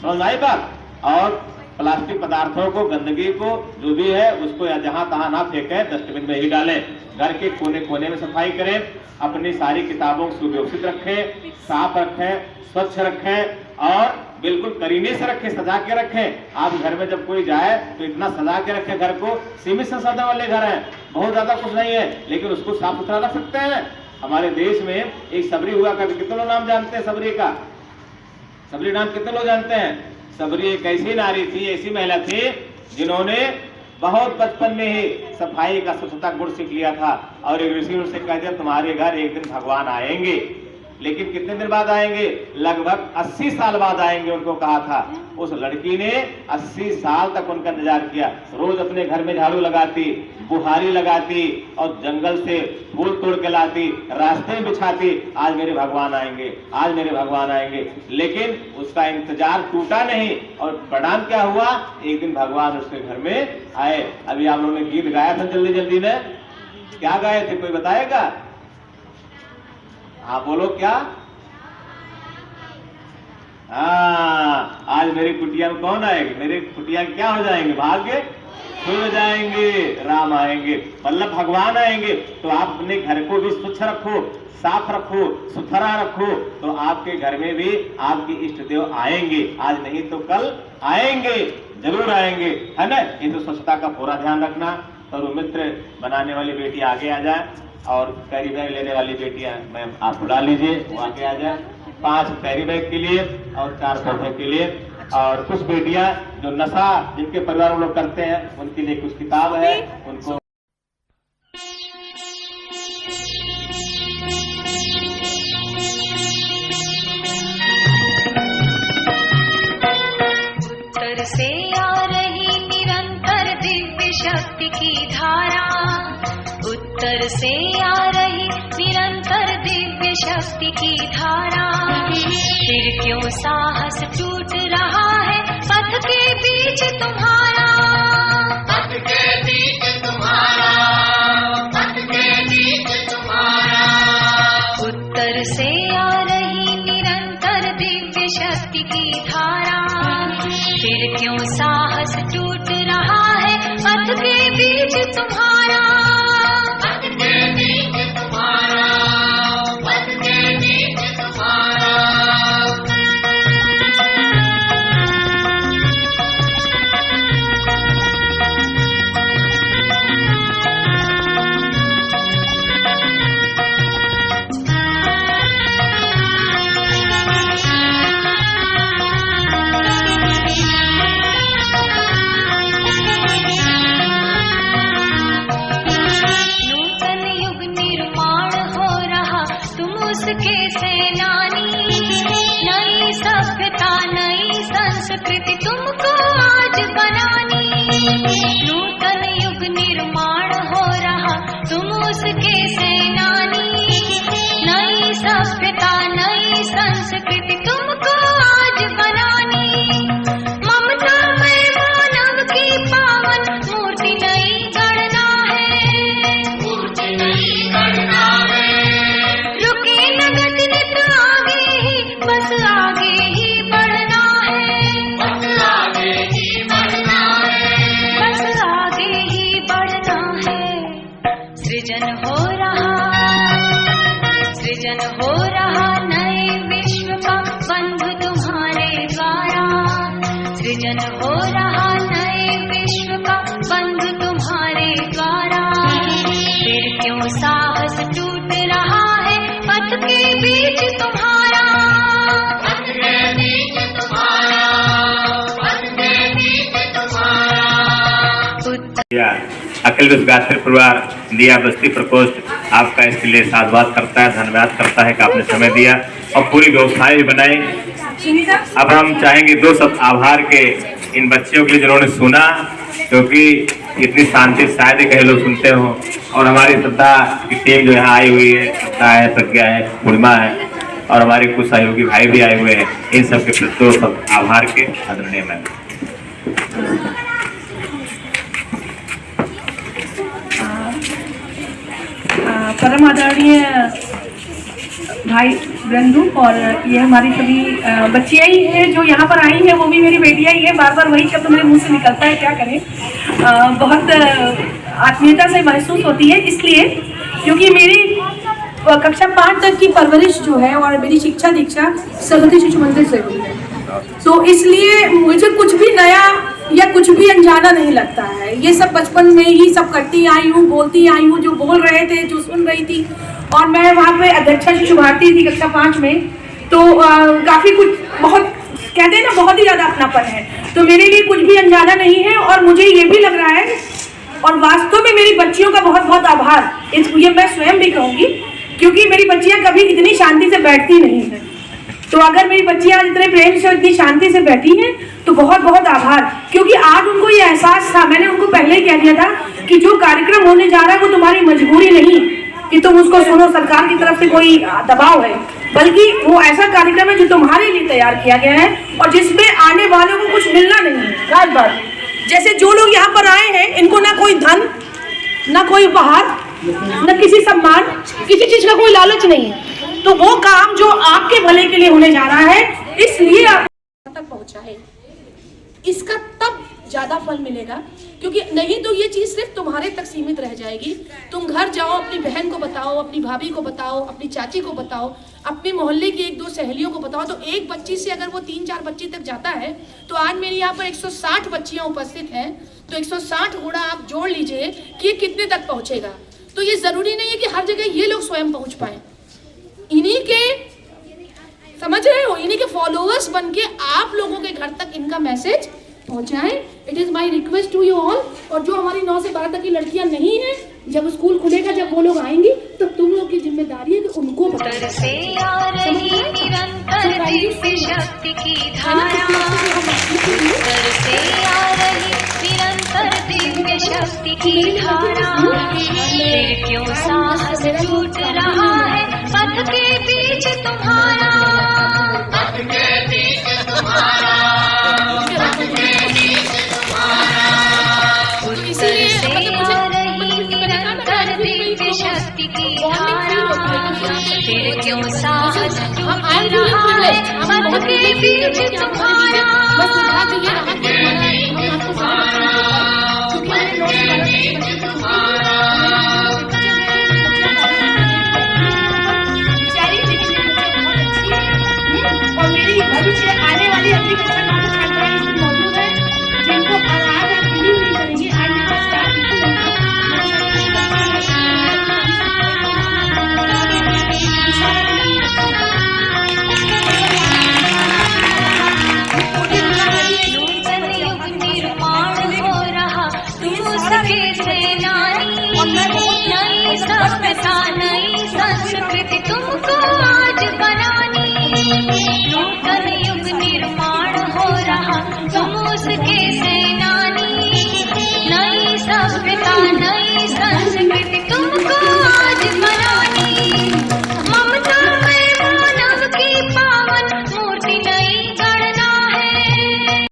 समझ आई बात। और प्लास्टिक पदार्थों को, गंदगी को जो भी है उसको जहां तहां ना फेंकें, डस्टबिन में ही डालें। घर के कोने कोने में सफाई करें। अपनी सारी किताबों को सुव्यवस्थित रखें, साफ रखें, स्वच्छ रखें और बिल्कुल करीने से रखें, सजा के रखें। आप घर में जब कोई जाए तो इतना सजा के रखें घर को। सीमित संसाधन वाले घर हैं, बहुत ज्यादा कुछ नहीं है, लेकिन उसको साफ सुथरा रख सकते हैं। हमारे देश में एक सबरी हुआ करती, कितने लोग नाम जानते हैं सबरी का? सबरी नाम कितने लोग जानते हैं? सबरी एक ऐसी नारी थी, ऐसी महिला थी जिन्होंने बहुत बचपन में ही सफाई का, स्वच्छता गुण सीख लिया था। और एक ऋषि उनसे कह दिया तुम्हारे घर एक दिन भगवान आएंगे। लेकिन कितने दिन बाद आएंगे? लगभग 80 साल बाद आएंगे, उनको कहा था। उस लड़की ने 80 साल तक उनका इंतजार किया। रोज अपने घर में झाड़ू लगाती, बुहारी लगाती और जंगल से फूल तोड़ के लाती, रास्ते में बिछाती, आज मेरे भगवान आएंगे, आज मेरे भगवान आएंगे। लेकिन उसका इंतजार टूटा नहीं और परिणाम क्या हुआ? एक दिन भगवान उसके घर में आए। अभी आप लोगों ने गीत गाया था जल्दी जल्दी में, क्या गाए थे कोई बताएगा? हाँ बोलो क्या? हाँ, आज मेरी कुटिया में कौन आएगी? मेरे कुटिया क्या हो जाएंगे? भाग्य खुल जाएंगे, राम आएंगे, मतलब भगवान आएंगे। तो आप अपने घर को भी स्वच्छ रखो, साफ रखो, सुथरा रखो, तो आपके घर में भी आपके इष्ट देव आएंगे। आज नहीं तो कल आएंगे, जरूर आएंगे, है ना। ये तो स्वच्छता का पूरा ध्यान रखना। और मित्र बनाने वाली बेटी आगे आ जाए और कैरी बैग लेने वाली बेटियां मैम आप बुला लीजिए, वो आगे आ जाए। 5 कैरी बैग के लिए और 4 पौधे के लिए। और कुछ बेटियां जो नशा जिनके परिवार में लोग करते हैं उनके लिए कुछ किताब है, उनको उत्तर से आ रही निरंतर दिव्य शक्ति की धारा, उत्तर से आ रही शक्ति की धारा, फिर क्यों साहस टूट रहा है पथ के बीच तुम्हारा, पथ के बीच तुम्हारा, पथ के बीच तुम्हारा। उत्तर से आ रही निरंतर दिव्य शक्ति की धारा, फिर क्यों साहस टूट रहा है पथ के बीच तुम्हारा, पथ के बीच तुम्हारा, पथ के बीच तुम्हारा। उसके सेनानी, नई सभ्यता नई संस्कृति तुमको आज बनानी, नूतन युग निर्माण हो रहा तुम उसके सेनानी, नई सभ्यता नई संस्कृति तुमको आज बनानी, ममता में मानव की पावन मूर्ति नई गढ़ना है, मूर्ति नई गढ़ना है। बस आगे ही बढ़ना है, बस आगे ही बढ़ना है, बस आगे ही बढ़ना है। सृजन हो रहा नए विश्व का बंधु तुम्हारे द्वारा, सृजन हो रहा नए विश्व का बंधु तुम्हारे द्वारा, फिर क्यों साहस टूट रहा है पथ के बीच तुम्हारा, पथ के बीच तुम्हारा, पथ के बीच तुम्हारा। अखिल विश्व गायत्री परिवार दिया बस्ती प्रकोष्ठ आपका इसके लिए साधुवाद करता है, धन्यवाद करता है कि आपने समय दिया और पूरी व्यवस्थाएं भी बनाई। अब हम चाहेंगे दो शब्द आभार के इन बच्चियों के लिए जिन्होंने सुना, क्योंकि इतनी शांति शायद ही कई लोग सुनते हो, और हमारी श्रद्धा की टीम जो यहाँ आई हुई है, श्रद्धा है, प्रज्ञा है, पूर्णिमा है और हमारे कुछ सहयोगी भाई भी आए हुए हैं, इन सबके प्रति दो शब्द आभार के आदरणीय मैं। परम आदरणीय भाई बंधु और ये हमारी सभी बच्चियाँ ही हैं जो यहाँ पर आई हैं, वो भी मेरी बेटियाँ ही हैं। बार बार वही शब्द मेरे मुंह से निकलता है, क्या करें। बहुत आत्मीयता से महसूस होती है, इसलिए क्योंकि मेरी कक्षा 5 तक की परवरिश जो है और मेरी शिक्षा दीक्षा सरस्वती शिशु मंदिर से हुई है, तो इसलिए मुझे कुछ भी नया या कुछ भी अनजाना नहीं लगता है। ये सब बचपन में ही सब करती आई हूँ, बोलती आई हूँ, जो बोल रहे थे, जो सुन रही थी। और मैं वहाँ पे अध्यक्षा शिशु भारती थी कक्षा 5 में, तो काफ़ी कुछ बहुत कहते हैं ना, बहुत ही ज़्यादा अपनापन है, तो मेरे लिए कुछ भी अनजाना नहीं है। और मुझे ये भी लग रहा है और वास्तव में मेरी बच्चियों का बहुत बहुत आभार, ये मैं स्वयं भी कहूँगी, क्योंकि मेरी बच्चियाँ कभी इतनी शांति से बैठती नहीं हैं। तो अगर मेरी बच्चियाँ इतने प्रेम से इतनी शांति से बैठी हैं तो बहुत बहुत आभार, क्योंकि आज उनको ये एहसास था, मैंने उनको पहले ही कह दिया था कि जो कार्यक्रम होने जा रहा है वो तुम्हारी मजबूरी नहीं कि तुम उसको सुनो, सरकार की तरफ से कोई दबाव है, बल्कि वो ऐसा कार्यक्रम है जो तुम्हारे लिए तैयार किया गया है और जिसमें आने वालों को कुछ मिलना नहीं है। रात बात जैसे जो लोग यहाँ पर आए हैं, इनको ना कोई धन, ना कोई उपहार, न किसी सम्मान, किसी चीज का कोई लालच नहीं है, तो वो काम जो आपके भले के लिए होने जा रहा है, इसलिए आप तक पहुंचा है, इसका तब ज्यादा फल मिलेगा, क्योंकि नहीं तो ये चीज सिर्फ तुम्हारे तक सीमित रह जाएगी। तुम घर जाओ, अपनी बहन को बताओ, अपनी भाभी को बताओ, अपनी चाची को बताओ, अपने मोहल्ले की 1-2 सहेलियों को बताओ, तो एक बच्ची से अगर वो 3-4 बच्ची तक जाता है, तो आज मेरे यहाँ पर 160 बच्चियाँ उपस्थित हैं, तो 160 गुणा आप जोड़ लीजिए कि ये कितने तक पहुँचेगा। तो ये जरूरी नहीं है कि हर जगह ये लोग स्वयं पहुँच पाए, इन्हीं के, समझ रहे हो, इन्हीं के फॉलोअर्स बन के आप लोगों के घर तक इनका मैसेज पहुंचाएं। It is my request to you all. और जो हमारी 9 से 12 तक की लड़कियां नहीं हैं, जब स्कूल खुलेगा, जब वो लोग आएंगी, तो तुम लोग की जिम्मेदारी है कि उनको बताना। से आ रही निरंतर दिव्य शक्ति की धारा, उत्तर से आ रही निरंतर दिव्य शक्ति की धारा, फिर क्यों साहस टूट रहा है पथ के बीच आई एम फीलिंग प्रिविलेज्ड, पथ के बीच तुम्हारा बस बात ये रहा